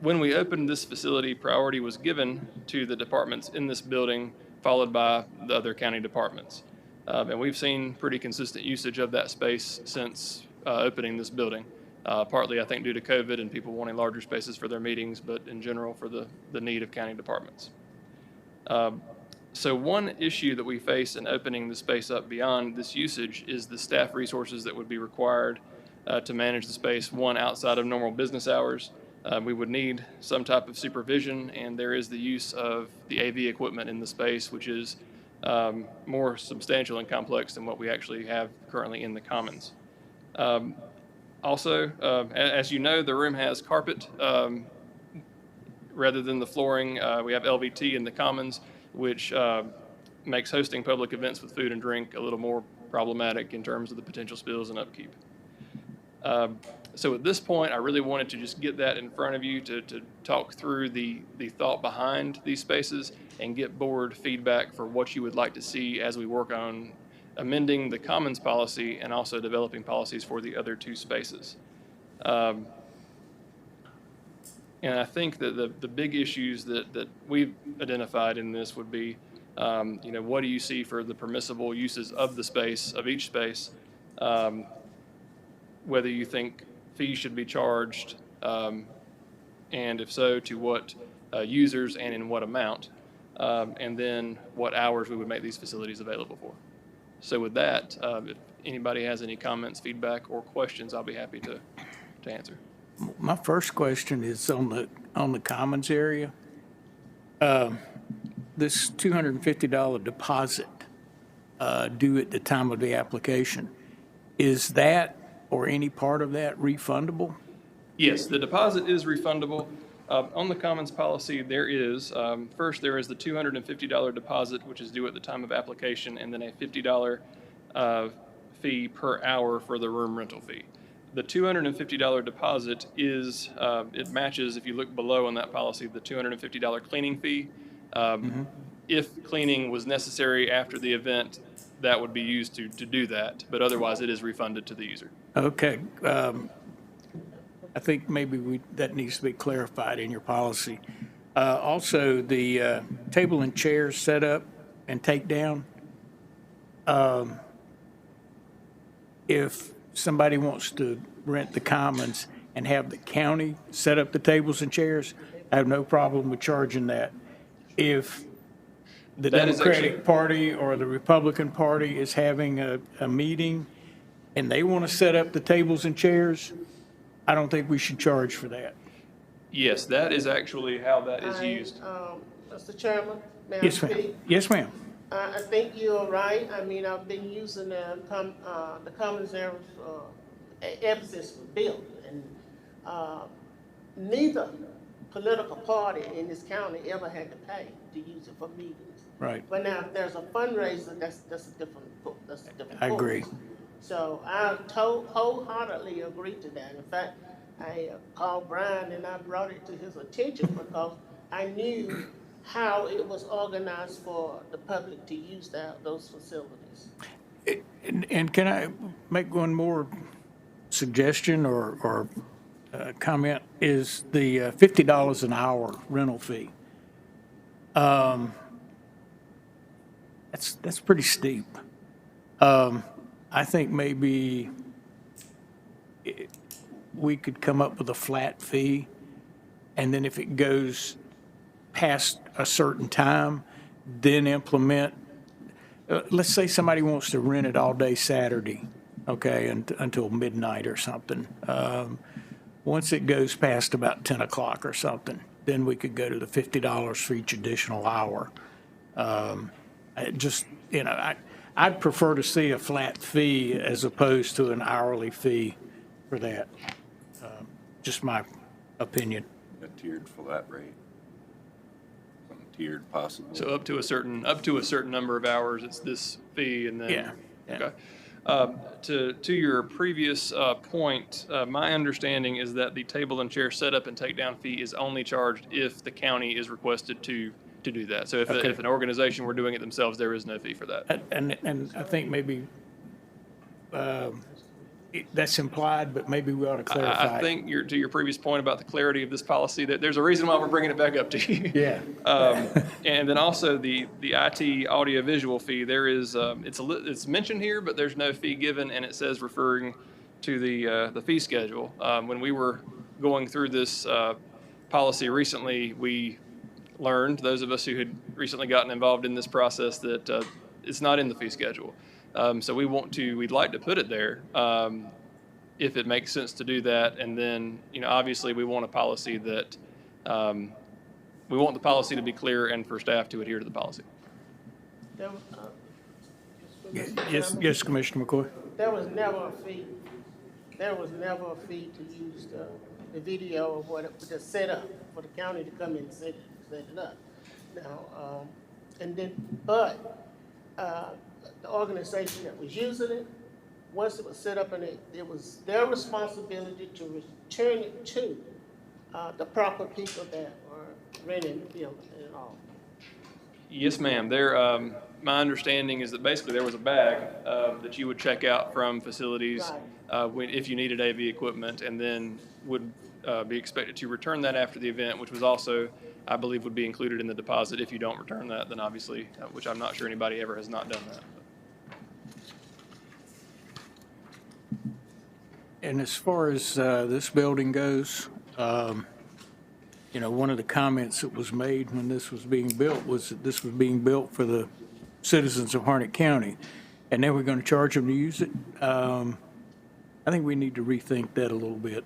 When we opened this facility, priority was given to the departments in this building, followed by the other county departments. And we've seen pretty consistent usage of that space since opening this building, partly I think due to COVID and people wanting larger spaces for their meetings, but in general for the need of county departments. So one issue that we face in opening the space up beyond this usage is the staff resources that would be required to manage the space, one, outside of normal business hours. We would need some type of supervision, and there is the use of the AV equipment in the space, which is more substantial and complex than what we actually have currently in the Commons. Also, as you know, the room has carpet rather than the flooring. We have LVT in the Commons, which makes hosting public events with food and drink a little more problematic in terms of the potential spills and upkeep. So at this point, I really wanted to just get that in front of you to talk through the thought behind these spaces and get board feedback for what you would like to see as we work on amending the commons policy and also developing policies for the other two spaces. And I think that the big issues that we've identified in this would be, what do you see for the permissible uses of the space, of each space? Whether you think fees should be charged, and if so, to what users and in what amount, and then what hours we would make these facilities available for. So with that, if anybody has any comments, feedback, or questions, I'll be happy to answer. My first question is on the commons area. This $250 deposit due at the time of the application, is that or any part of that refundable? Yes, the deposit is refundable. On the commons policy, there is, first, there is the $250 deposit, which is due at the time of application, and then a $50 fee per hour for the room rental fee. The $250 deposit is, it matches, if you look below on that policy, the $250 cleaning fee. If cleaning was necessary after the event, that would be used to do that, but otherwise it is refunded to the user. Okay. I think maybe that needs to be clarified in your policy. Also, the table and chairs set up and take down. If somebody wants to rent the commons and have the county set up the tables and chairs, I have no problem with charging that. If the Democratic Party or the Republican Party is having a meeting and they want to set up the tables and chairs, I don't think we should charge for that. Yes, that is actually how that is used. Mr. Chairman, may I Yes, ma'am. speak? Yes, ma'am. I think you're right. I mean, I've been using the commons area ever since it was built. And neither political party in this county ever had to pay to use it for meetings. Right. But now, if there's a fundraiser, that's a different. I agree. So I wholeheartedly agree to that. In fact, I called Brian and I brought it to his attention because I knew how it was organized for the public to use those facilities. And can I make one more suggestion or comment? Is the $50 an hour rental fee. That's pretty steep. I think maybe we could come up with a flat fee, and then if it goes past a certain time, then implement. Let's say somebody wants to rent it all day Saturday, okay, until midnight or something. Once it goes past about 10 o'clock or something, then we could go to the $50 for each additional hour. I'd prefer to see a flat fee as opposed to an hourly fee for that. Just my opinion. A tiered flat rate. Something tiered possible. So up to a certain number of hours, it's this fee, and then Yeah. Okay. To your previous point, my understanding is that the table and chair setup and takedown fee is only charged if the county is requested to do that. So if an organization were doing it themselves, there is no fee for that. And I think maybe that's implied, but maybe we ought to clarify. I think to your previous point about the clarity of this policy, that there's a reason why we're bringing it back up to you. Yeah. And then also the IT audiovisual fee, there is, it's mentioned here, but there's no fee given, and it says referring to the fee schedule. When we were going through this policy recently, we learned, those of us who had recently gotten involved in this process, that it's not in the fee schedule. So we'd like to put it there if it makes sense to do that. And then, obviously we want a policy that, we want the policy to be clear and for staff to adhere to the policy. Yes, Commissioner McCoy. There was never a fee. There was never a fee to use the video or the setup for the county to come in and set it up. Now, but the organization that was using it, once it was set up, and it was their responsibility to return it to the proper people that were renting the building and all. Yes, ma'am. my understanding is that basically there was a bag that you would check out from facilities if you needed AV equipment, and then would be expected to return that after the event, which was also, I believe, would be included in the deposit. If you don't return that, then obviously, which I'm not sure anybody ever has not done that. And as far as this building goes, you know, one of the comments that was made when this was being built was that this was being built for the citizens of Harnett County, and now we're going to charge them to use it. I think we need to rethink that a little bit.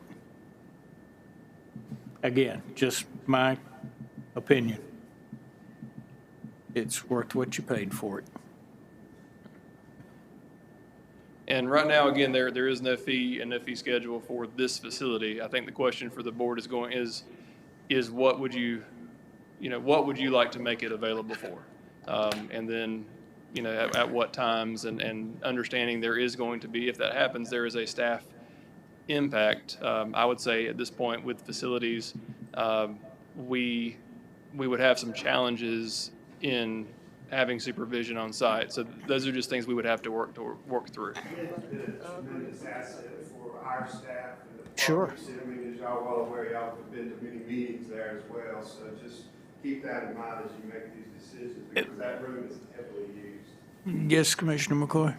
Again, just my opinion. It's worth what you paid for it. And right now, again, there is no fee and no fee schedule for this facility. I think the question for the board is what would you like to make it available for? And then, you know, at what times, and understanding there is going to be, if that happens, there is a staff impact. I would say at this point with facilities, we would have some challenges in having supervision on site. So those are just things we would have to work through. It's been a tremendous asset for our staff and the Sure. departments. I mean, as y'all well aware, y'all have been to many meetings there as well. So just keep that in mind as you make these decisions, because that room is heavily used. Yes, Commissioner McCoy?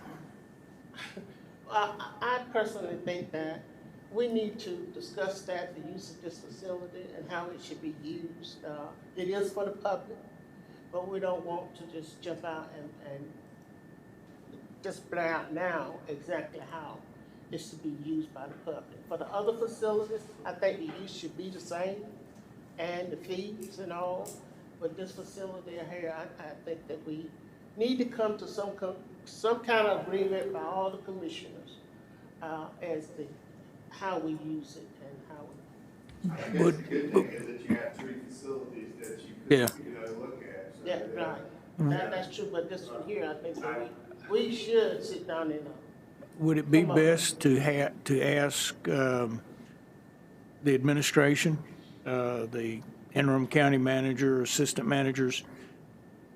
I personally think that we need to discuss that, the use of this facility and how it should be used. It is for the public, but we don't want to just jump out and just blare out now exactly how it should be used by the public. For the other facilities, I think the use should be the same and the fees and all. But this facility here, I think that we need to come to some kind of agreement by all the commissioners as to how we use it and how we. I guess the good thing is that you have 3 facilities that you could, you know, look at. So Yeah, right. That's true, but this one here, I think that we should sit down and. Would it be best to ask the administration, the interim county manager, assistant managers,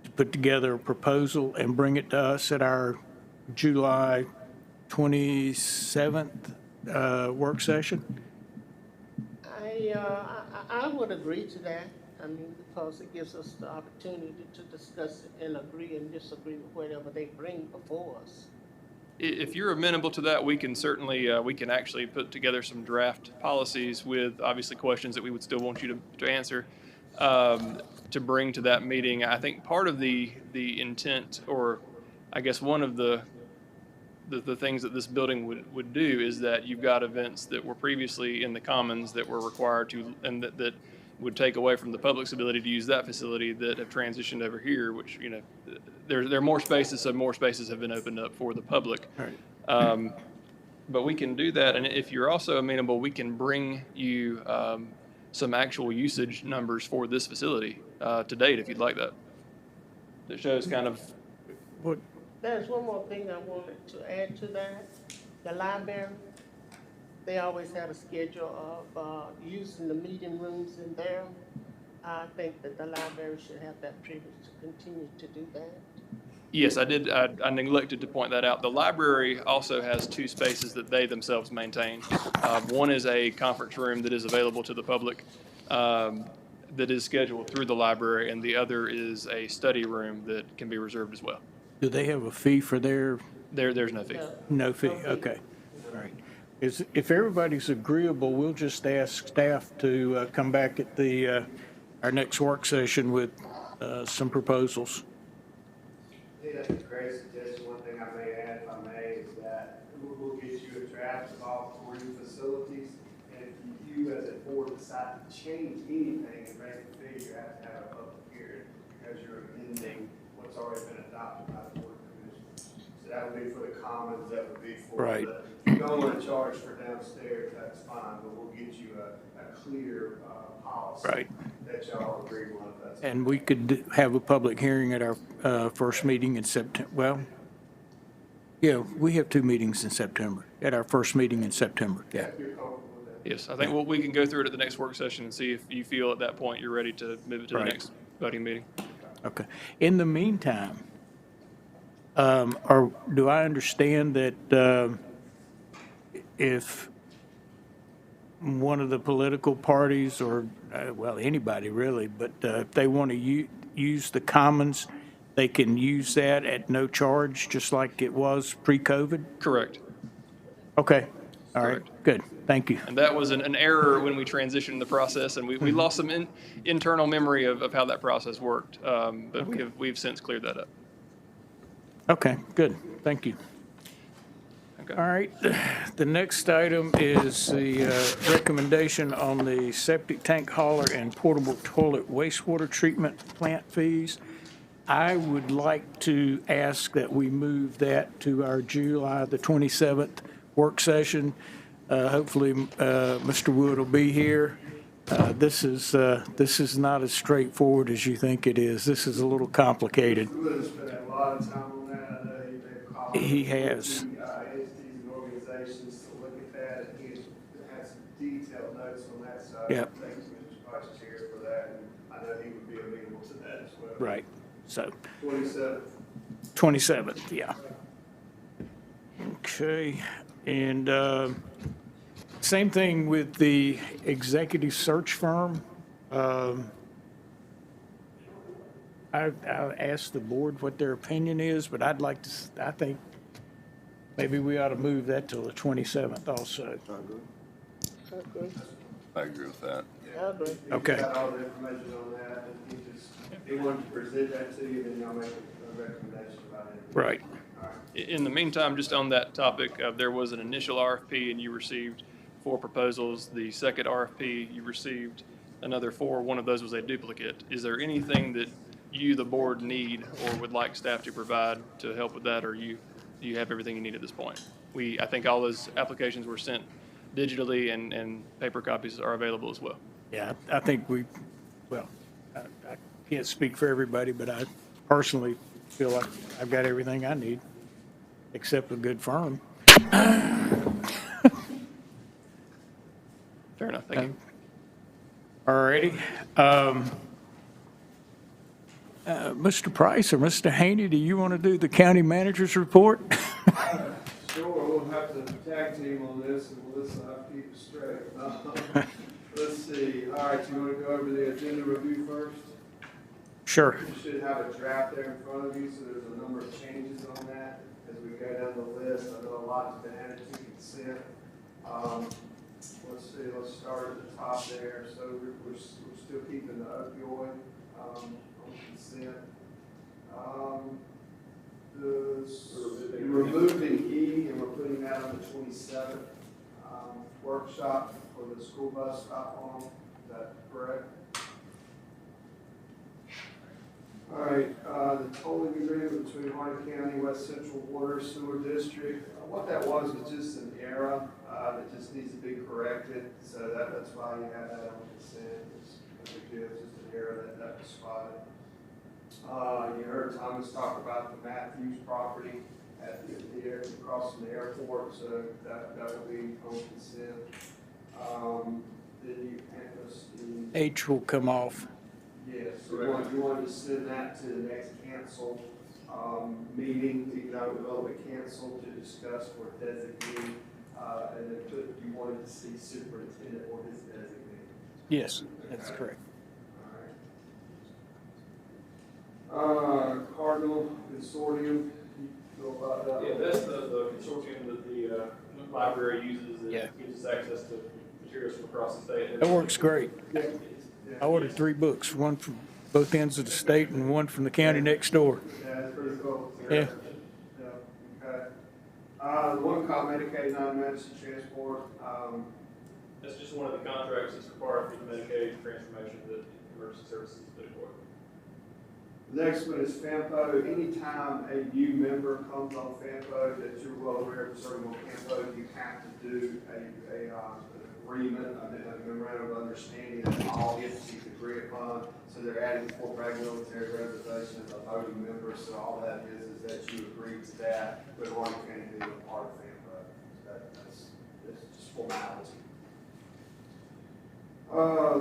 to put together a proposal and bring it to us at our July 27th work session? I would agree to that. I mean, because it gives us the opportunity to discuss it and agree and disagree with whatever they bring before us. If you're amenable to that, we can certainly, we can actually put together some draft policies with obviously questions that we would still want you to answer to bring to that meeting. I think part of the intent, or I guess one of the things that this building would do is that you've got events that were previously in the commons that were required to, and that would take away from the public's ability to use that facility, that have transitioned over here, which, you know, there are more spaces, so more spaces have been opened up for the public. Right. But we can do that, and if you're also amenable, we can bring you some actual usage numbers for this facility to date, if you'd like that. That shows kind of what. There's one more thing I wanted to add to that. The library, they always had a schedule of using the meeting rooms in there. I think that the library should have that privilege to continue to do that. Yes, I did. I neglected to point that out. The library also has 2 spaces that they themselves maintain. One is a conference room that is available to the public that is scheduled through the library, and the other is a study room that can be reserved as well. Do they have a fee for their? There's no fee. No fee, okay. All right. If everybody's agreeable, we'll just ask staff to come back at our next work session with some proposals. I think that's a great suggestion. One thing I may add, if I may, is that we'll get you a draft of all 3 facilities. And if you as a board decide to change anything and raise the fee, you have to have a public hearing because you're amending what's already been adopted by the board of commissioners. So that would be for the commons, that would be for Right. if you don't want to charge for downstairs, that's fine, but we'll get you a clear policy. Right. That y'all agree on, if that's. And we could have a public hearing at our first meeting in September. Well, yeah, we have 2 meetings in September, at our first meeting in September, yeah. Yes, I think we can go through it at the next work session and see if you feel at that point you're ready to move it to the Right. next voting meeting. Okay. In the meantime, Or do I understand that if one of the political parties or, well, anybody really, but if they want to use the commons, they can use that at no charge, just like it was pre-COVID? Correct. Okay, all right, good, thank you. And that was an error when we transitioned the process, and we lost some internal memory of how that process worked. But we've since cleared that up. Okay, good, thank you. Okay. All right, the next item is the recommendation on the septic tank hauler and portable toilet wastewater treatment plant fees. I would like to ask that we move that to our July the 27th work session. Hopefully, Mr. Wood will be here. This is not as straightforward as you think it is. This is a little complicated. Wood has spent a lot of time on that. I know they've called. He has. Entities and organizations to look at that, and he has some detailed notes on that side. Yep. Thanks, Mr. Vice Chair, for that, and I know he would be amenable to that as well. Right, so 27th. 27th, yeah. Okay, and same thing with the executive search firm. I'll ask the board what their opinion is, but I'd like to, I think maybe we ought to move that till the 27th also. I agree with that. I agree. Okay. He got all the information on that, and he wanted to present that to you, then y'all make a recommendation about it. Right. In the meantime, just on that topic, there was an initial RFP and you received 4 proposals. The second RFP, you received another 4. One of those was a duplicate. Is there anything that you, the board, need or would like staff to provide to help with that, or you have everything you need at this point? I think all those applications were sent digitally and paper copies are available as well. Yeah, I think I can't speak for everybody, but I personally feel like I've got everything I need, except a good firm. Fair enough, thank you. All righty. Mr. Price or Mr. Haney, do you want to do the county manager's report? Sure, we'll have to tag team on this, and Melissa will have to keep it straight. Let's see, all right, you want to go over the agenda review first? Sure. You should have a draft there in front of you, so there's a number of changes on that as we go down the list. I know a lot has been added to consent. Let's see, let's start at the top there. So we're still keeping the opioid on consent. We're removing E, and we're putting that on the 27th workshop for the school bus stop on. Is that correct? All right, the tolling agreement between Harnett County, West Central Water Sewer District. What that was just an error that just needs to be corrected. So that's why you have that on consent. It's just an error that was spotted. You heard Thomas talk about the Matthews property at the across from the airport, so that will be on consent. Then H will come off. yes, so you want to send that to the next council meeting, economic development council, to discuss for designee, and then you wanted to see superintendent or his designee. Yes, that's correct. Cardinal Consortium, you know about that? Yeah, that's the consortium that the library uses and gives us access to materials from across the state. That works great. I ordered 3 books, one from both ends of the state and one from the county next door. Yeah, that's pretty cool. Yeah. Okay. The one called Medicaid non-medicine transport, That's just one of the contracts that's required for the Medicaid transformation that emergency services put forward. the next one is FAMPO. Anytime a new member comes on FAMPO that you're well aware of serving on FAMPO, you have to do an agreement, a memorandum of understanding that all entities agree upon. So they're adding Fort Bragg Military Reservation as a voting member. So all that is that you agree to that, but Harnett County being a part of FAMPO. That's just formality.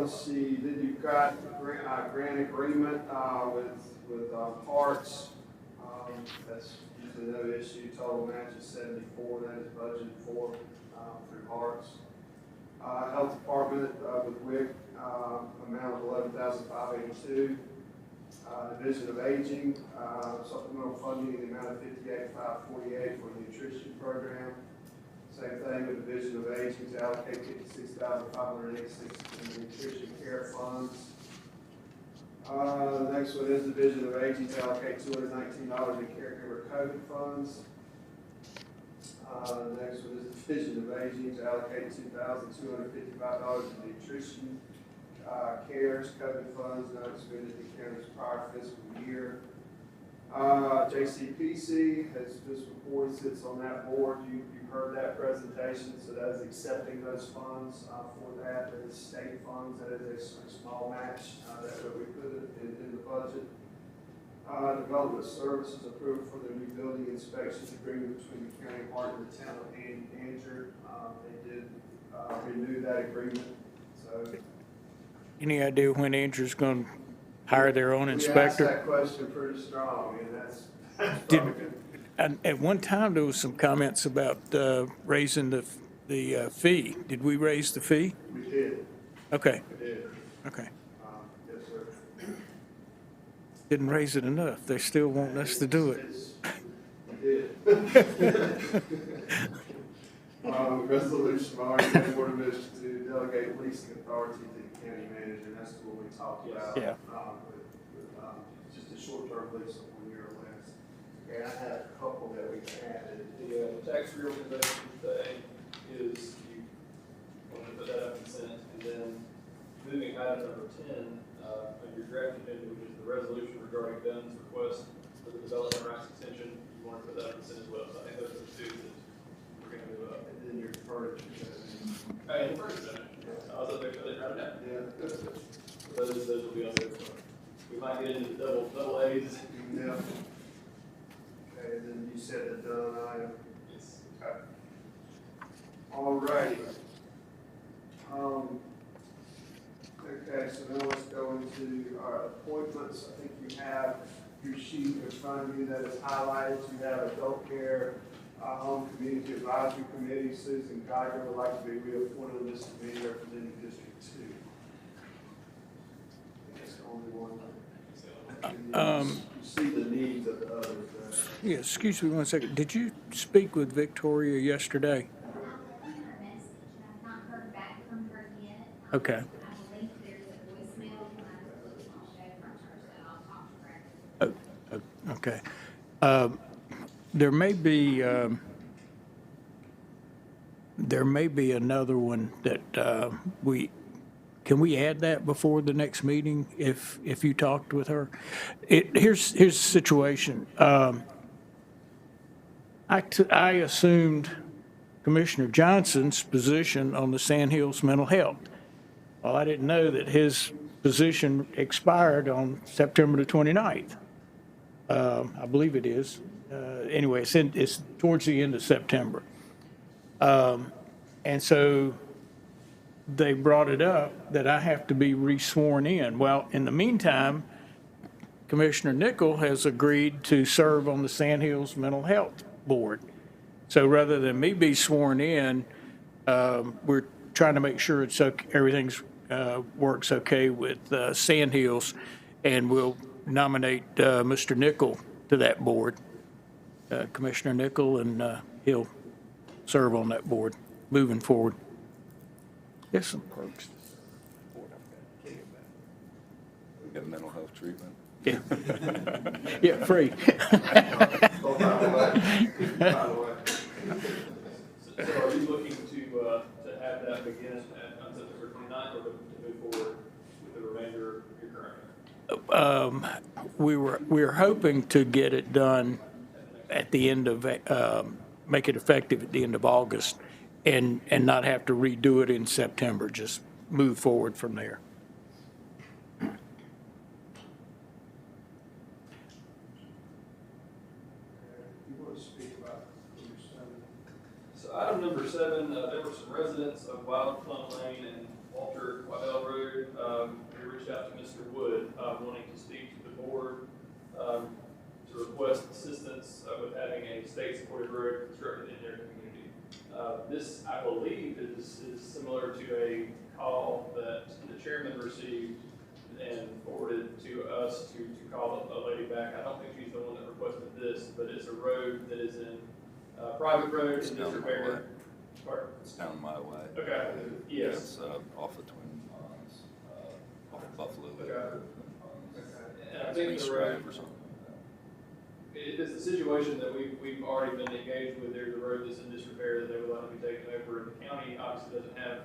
Let's see, then you've got grant agreement with parts. That's to no issue. Total match is 74, that is budgeted for through Hearts. Health Department with WIC, amount of 11,582. Division of Aging, supplemental funding in the amount of 58,548 for the nutrition program. Same thing with Division of Aging to allocate 56,586 in the nutrition care funds. The next one is Division of Aging to allocate $219 in caregiver COVID funds. Next one is Division of Aging to allocate $2,255 in nutrition cares COVID funds not expended in Canada's prior fiscal year. JCPC has just reported, sits on that board. You heard that presentation, so that is accepting those funds for that. That is state funds. That is a small match that we put it in the budget. Development Services approved for the new building inspection agreement between the county of Harnett and the town of Andrew. They did renew that agreement. So, Any idea when Andrew's going to hire their own we asked inspector? that question pretty strong, and that's Did- probably good. And at one time, there was some comments about raising the fee. Did we raise the fee? We did. Okay, We did. okay. Yes, sir. Didn't raise it enough. They still want us to do it. We did. Resolution of our Board of Commissioners to delegate leasing authority to the county manager, and that's what we talked about. Yeah. Just a short-term lease of 1 year or less. And I had a couple that we added. The tax reorganization today is, you want to put that up in consent, and then moving item number 10, on your draft agenda, which is the resolution regarding Dunn's request for the development rights extension, you want to put that up in consent as well. So I think those are the two that we're going to move up. And then your furniture. And the first one, I was up there for the right now. Yeah. So those will be on there. We might get into the double A's. Yeah. Okay, and then you said the done item. Yes. Okay. All righty. Okay, so now let's go into our appointments. I think you have your sheet in front of you that is highlighted. You have Adult Care Home Community Advisory Committee. Susan Geiger would like to be reappointed on this committee representing District 2. I think that's the only one. You see the needs of the others. Yeah, excuse me one second. Did you speak with Victoria yesterday? I've left her a message, and I've not heard back from her yet. Okay. I believe there's a voicemail when I was looking all day from her, so I'll talk to her. Okay. There may be another one that can we add that before the next meeting if you talked with her? Here's the situation. I assumed Commissioner Johnson's position on the Sand Hills Mental Health. Well, I didn't know that his position expired on September the 29th. I believe it is. Anyway, it's towards the end of September. And so they brought it up that I have to be re-sworn in. Well, in the meantime, Commissioner Nickel has agreed to serve on the Sand Hills Mental Health Board. So rather than me be sworn in, we're trying to make sure it's okay, everything's works okay with Sand Hills, and we'll nominate Mr. Nickel to that board, Commissioner Nickel, and he'll serve on that board moving forward. There's some perks. We get mental health treatment. Yeah. Yeah, free. Oh, by the way. So are you looking to have that begin on September 29th, or to move forward with the remainder of your current? We're hoping to get it done at the end of, make it effective at the end of August, and not have to redo it in September, just move forward from there. You want to speak about number 7? So item number 7, there were some residents of Wild Plum Lane and Walter Waddell Road who reached out to Mr. Wood wanting to speak to the board. to request assistance with having a state-supported road constructed in their community. This, I believe, is similar to a call that the chairman received and forwarded to us to call a lady back. I don't think she's the one that requested this, but it's a road that is in private road It's in down my disrepair. way. Pardon? It's down my way. Okay, yes. It's off of Twin Ponds, off of Buffalo. Okay. And I It's think Reese the road, Drive or something. it is the situation that we've already been engaged with. There's a road that's in disrepair that they would like to be taken over. The county obviously doesn't have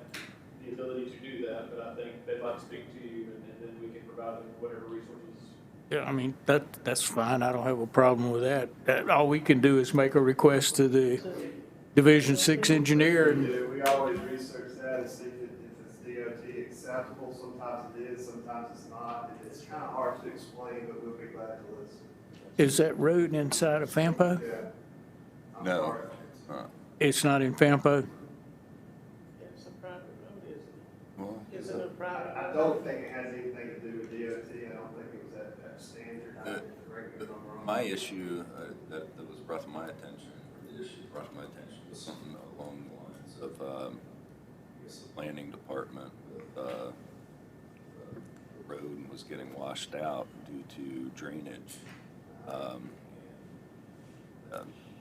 the ability to do that, but I think they'd like to speak to you, and then we can provide them whatever resources. Yeah, I mean, that's fine. I don't have a problem with that. All we can do is make a request to the Division 6 engineer and We always research that and see if it's DOT acceptable. Sometimes it is, sometimes it's not. It's kind of hard to explain, but we'll be glad to listen. is that road inside of Fampo? Yeah. No, it's not. It's not in Fampo? It's a private road, isn't it? Well, Isn't it a private? I don't think it has anything to do with DOT. I don't think it was that standard. Correct me if I'm wrong. my issue that was brought to my attention, or the issue brought to my attention, was something along the lines of, I guess the planning department with, the road was getting washed out due to drainage.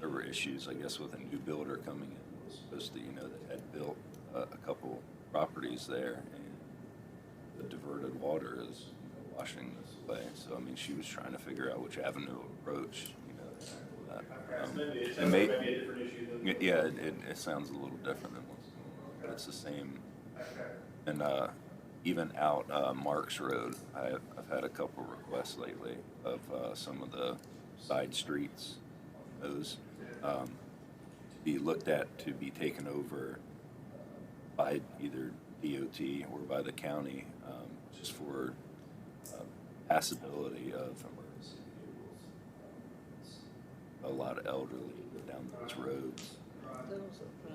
There were issues, I guess, with a new builder coming in, was supposed to, that had built a couple properties there, and the diverted water is washing this away. So, I mean, she was trying to figure out which avenue to approach, Maybe it it sounds may- like maybe a different issue than. yeah, it sounds a little different than what's going on, but it's the same. And even out Marks Road, I've had a couple requests lately of some of the side streets, those to be looked at, to be taken over by either DOT or by the county, just for passability of emergency vehicles. A lot of elderly go down those roads.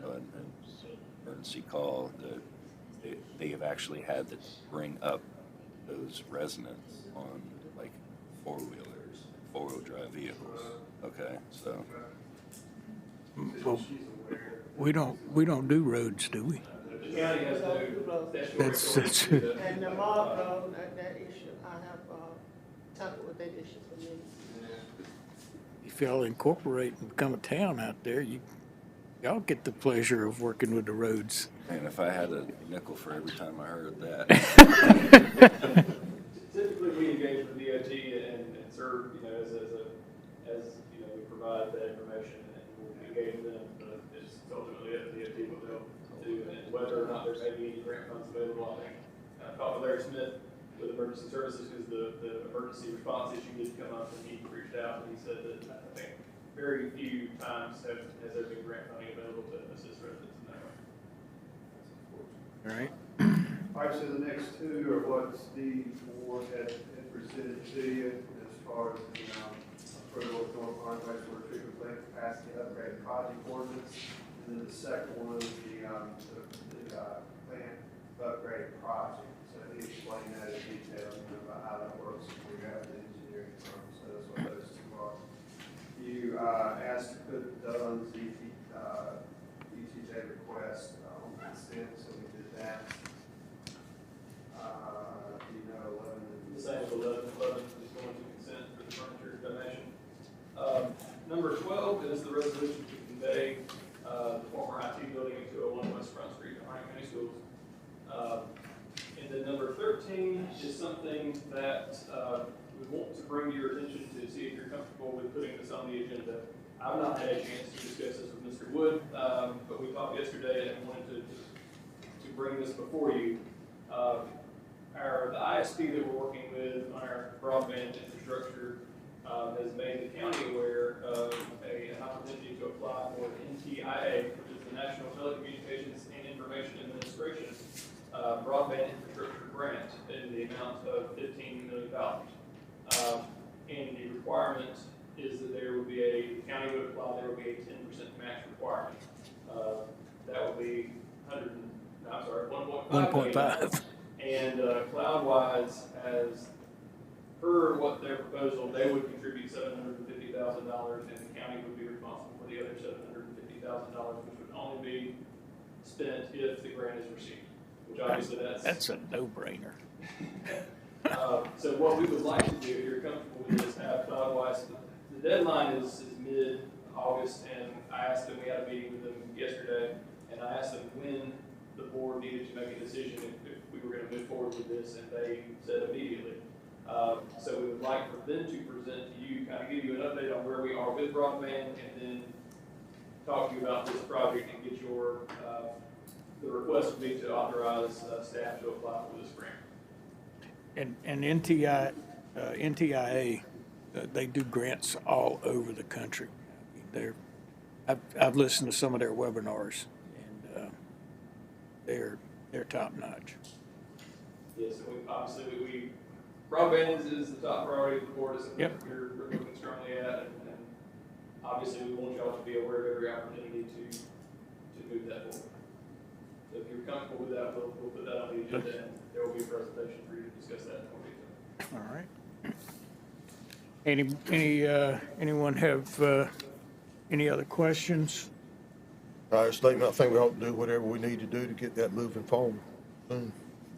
An emergency call that they have actually had to bring up those residents on like four-wheelers, four-wheel drive vehicles. Okay, so. Well, we don't do roads, do we? The county has to. That's And the Mark Road, that issue, I have, tackled with that issue for many. if y'all incorporate and become a town out there, y'all get the pleasure of working with the roads. And if I had a nickel for every time I heard that. Typically, we engage with DOT and serve, as we provide that information and we'll engage with them, but it's ultimately up to DOT what they'll do, and whether or not there may be any grant funds available. I think I talked with Larry Smith with Emergency Services, because the emergency response issue did come up, and he reached out and he said that I think very few times has there been grant funding available to assist residents in that way. All right. All right, so the next two are what Steve Ward had presented to you as far as the approval of North Arm wastewater treatment plant capacity upgrade project ordinance. And then the second one is the plant upgrade project. So he explained that in detail, about how that works. We have the engineering firm, so that's what those two are. You asked to put Doug's ETJ request on consent, so we did that. The same as 11 is going to consent for the furniture donation. Number 12 is the resolution to convey the former IT building at 201 West Front Street to Harnett County Schools. And then number 13 is something that we want to bring to your attention to see if you're comfortable with putting this on the agenda. I've not had a chance to discuss this with Mr. Wood, but we talked yesterday and wanted to bring this before you. The ISP that we're working with on our broadband infrastructure has made the county aware of an opportunity to apply for NTIA, which is the National Telecommunications and Information Administration broadband infrastructure grant in the amount of $15 million. And the requirement is that there would be the county would apply, there would be a 10% match requirement. That would be 1.5. And Cloudwise, as per what their proposal, they would contribute $750,000 $750,000, and the county would be responsible for the other $750,000, which would only be spent if the grant is received, which obviously That's a no-brainer. So what we would like to do, if you're comfortable with this, have finalized, the deadline is mid-August, and I asked them, we had a meeting with them yesterday, and I asked them when the board needed to make a decision if we were gonna move forward with this, and they said immediately. So we would like for them to present to you, kind of give you an update on where we are with broadband, and then talk to you about this project and get your, the request would be to authorize staff to apply for this grant. And NTIA, they do grants all over the country. I mean, I've listened to some of their webinars, and they're top notch. Yes, and obviously, broadband is the top priority of the board, is something Yep. that we're looking strongly at, and obviously, we want y'all to be aware of every opportunity to move that forward. So if you're comfortable with that, we'll put that on the agenda, and there will be a presentation for you to discuss that in more detail. All right. Anyone have any other questions? Statement, I think we ought to do whatever we need to do to get that moving forward soon.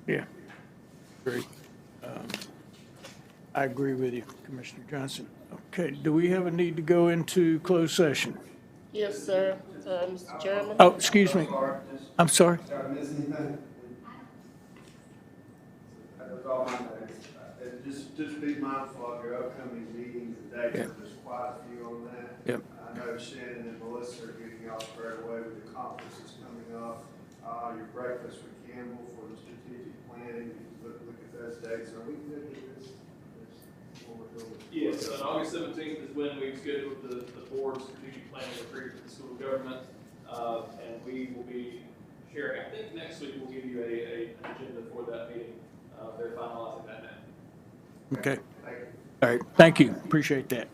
Yeah, great. I agree with you, Commissioner Johnson. Okay, do we have a need to go into closed session? Yes, sir, Mr. Chairman. Oh, excuse me. I'm sorry. Did I miss anything? That was all my notes. And just be mindful of your upcoming meetings and dates. Yeah. There's quite a few on that. Yep. I know Shannon and Melissa are getting y'all squared away with the conferences coming up. Your breakfast with Campbell for the strategic planning. Look at those dates. Are we good with this? What we're doing? Yes, on August 17th is when we've scheduled the board's strategic planning retreat with the school government, and we will be sharing, I think next week we'll give you an agenda for that meeting. They're finalizing that now. Okay. Thank you. All right, thank you. Appreciate that.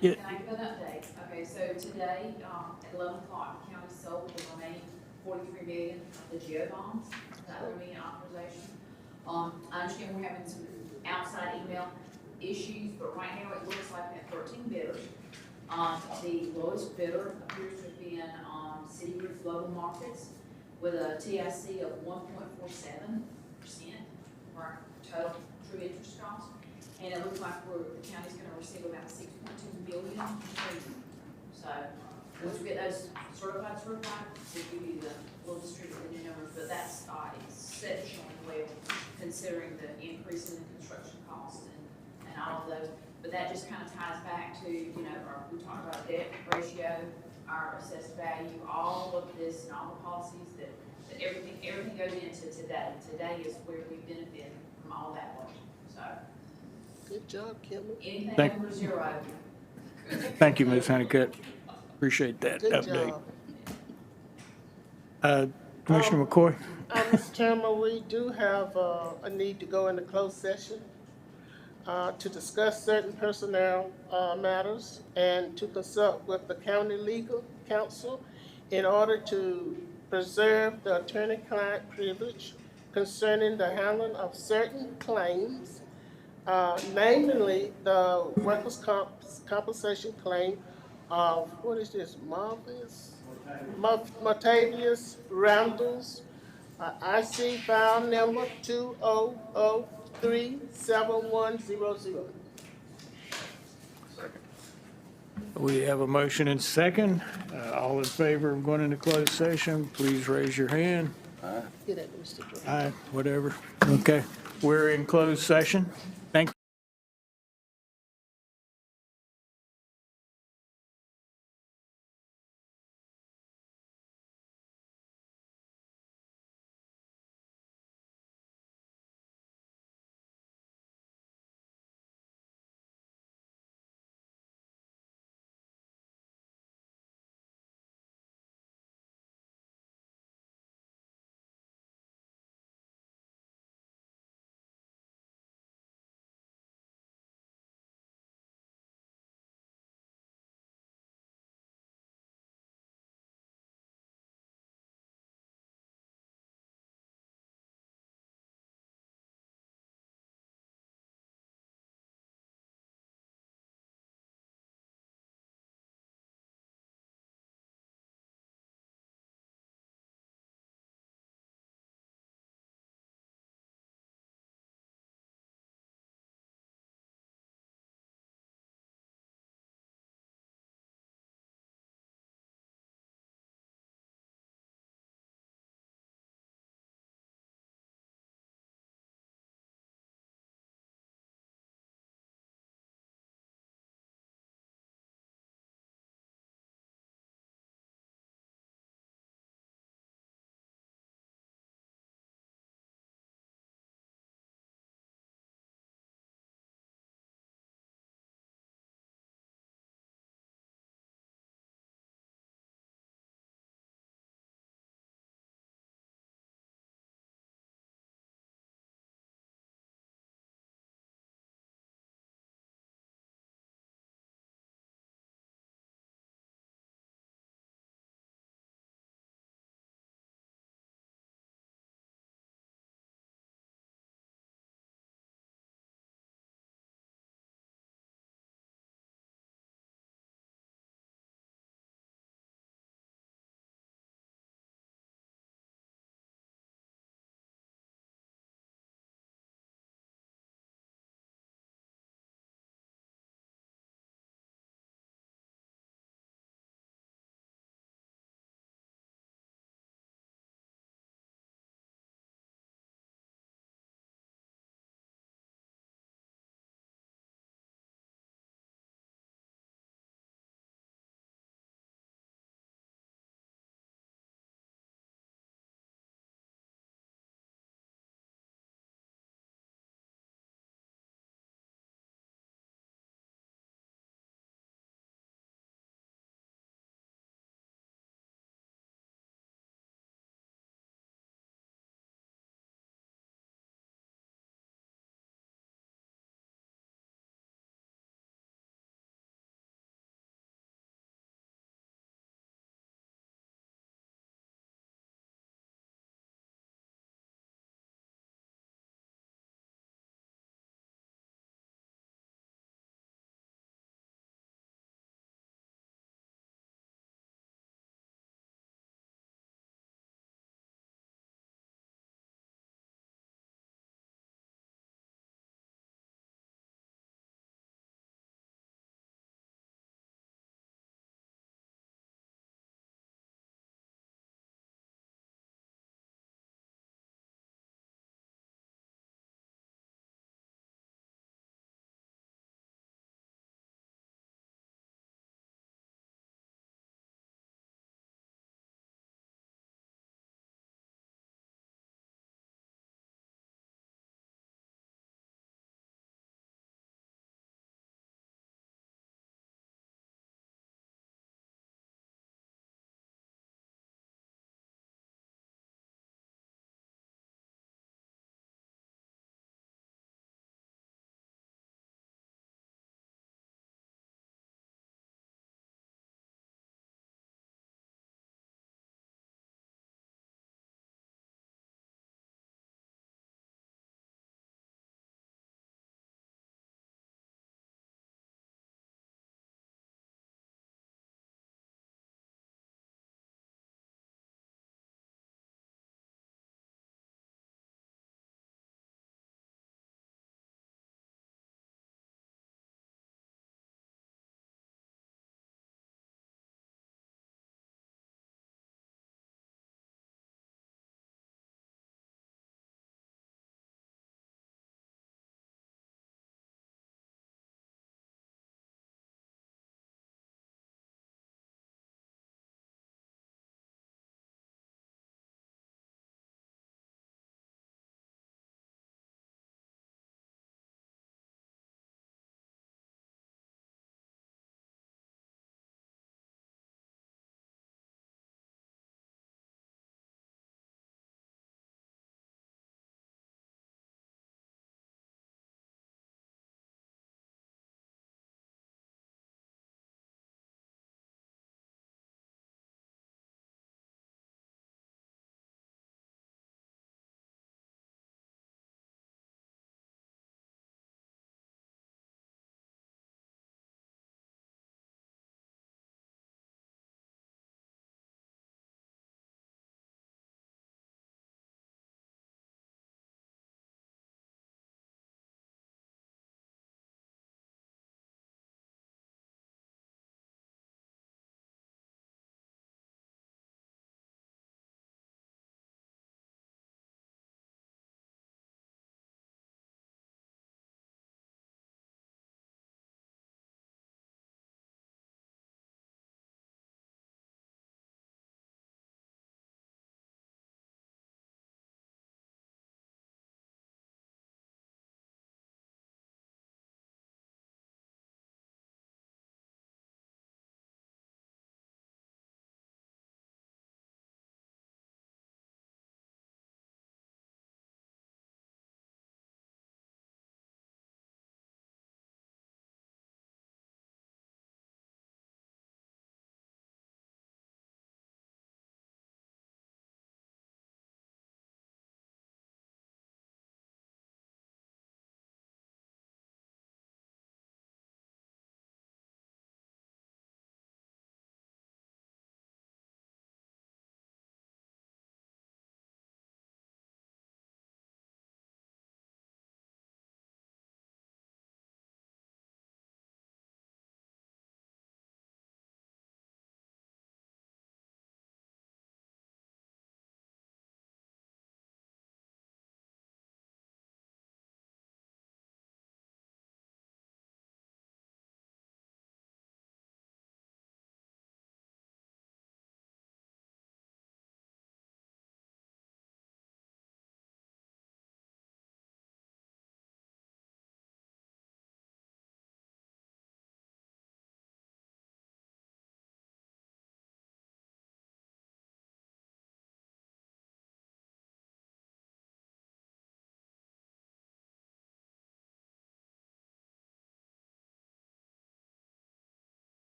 Yeah. Can I give an update? Okay, so today, at 11 o'clock, the county sold the remaining 43 million of the GEO bonds, that remaining authorization. I understand we're having some outside email issues, but right now it looks like we have 13 bidders. The lowest bidder appears to have been, City Roof Global Markets with a TIC of 1.47% for our total true interest cost. And it looks like the county's gonna receive about 6.2 million in premium. So, once we get those certified, we'll give you we'll distribute the new numbers, but that's, exceptionally well, considering the increase in the construction costs and all of those. But that just kind of ties back to, we talked about debt ratio, our assessed value, all of this and all the policies that everything goes into today. Today is where we benefit from all that work, so. Good job, Kimberly. Anything over zero. Thank you, Ms. Honeycutt. Appreciate that Good update. job. Commissioner McCoy? Mr. Chairman, we do have a need to go into closed session to discuss certain personnel matters and to consult with the county legal counsel in order to preserve the attorney-client privilege concerning the handling of certain claims, namely the workers' compensation claim of, what is this, Martavius Randall's, IC file number 2003700. We have a motion and second. All in favor of going into closed session, please raise your hand. Get that, Mr. Jordan. Aye, whatever. Okay, we're in closed session. Thank you.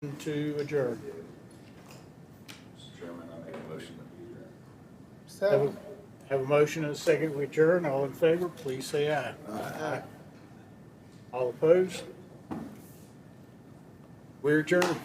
To adjourn. Mr. Chairman, I make a motion that we adjourn. Second. Have a motion and a second. We adjourn. All in favor, please say aye. Aye. All opposed? We're adjourned.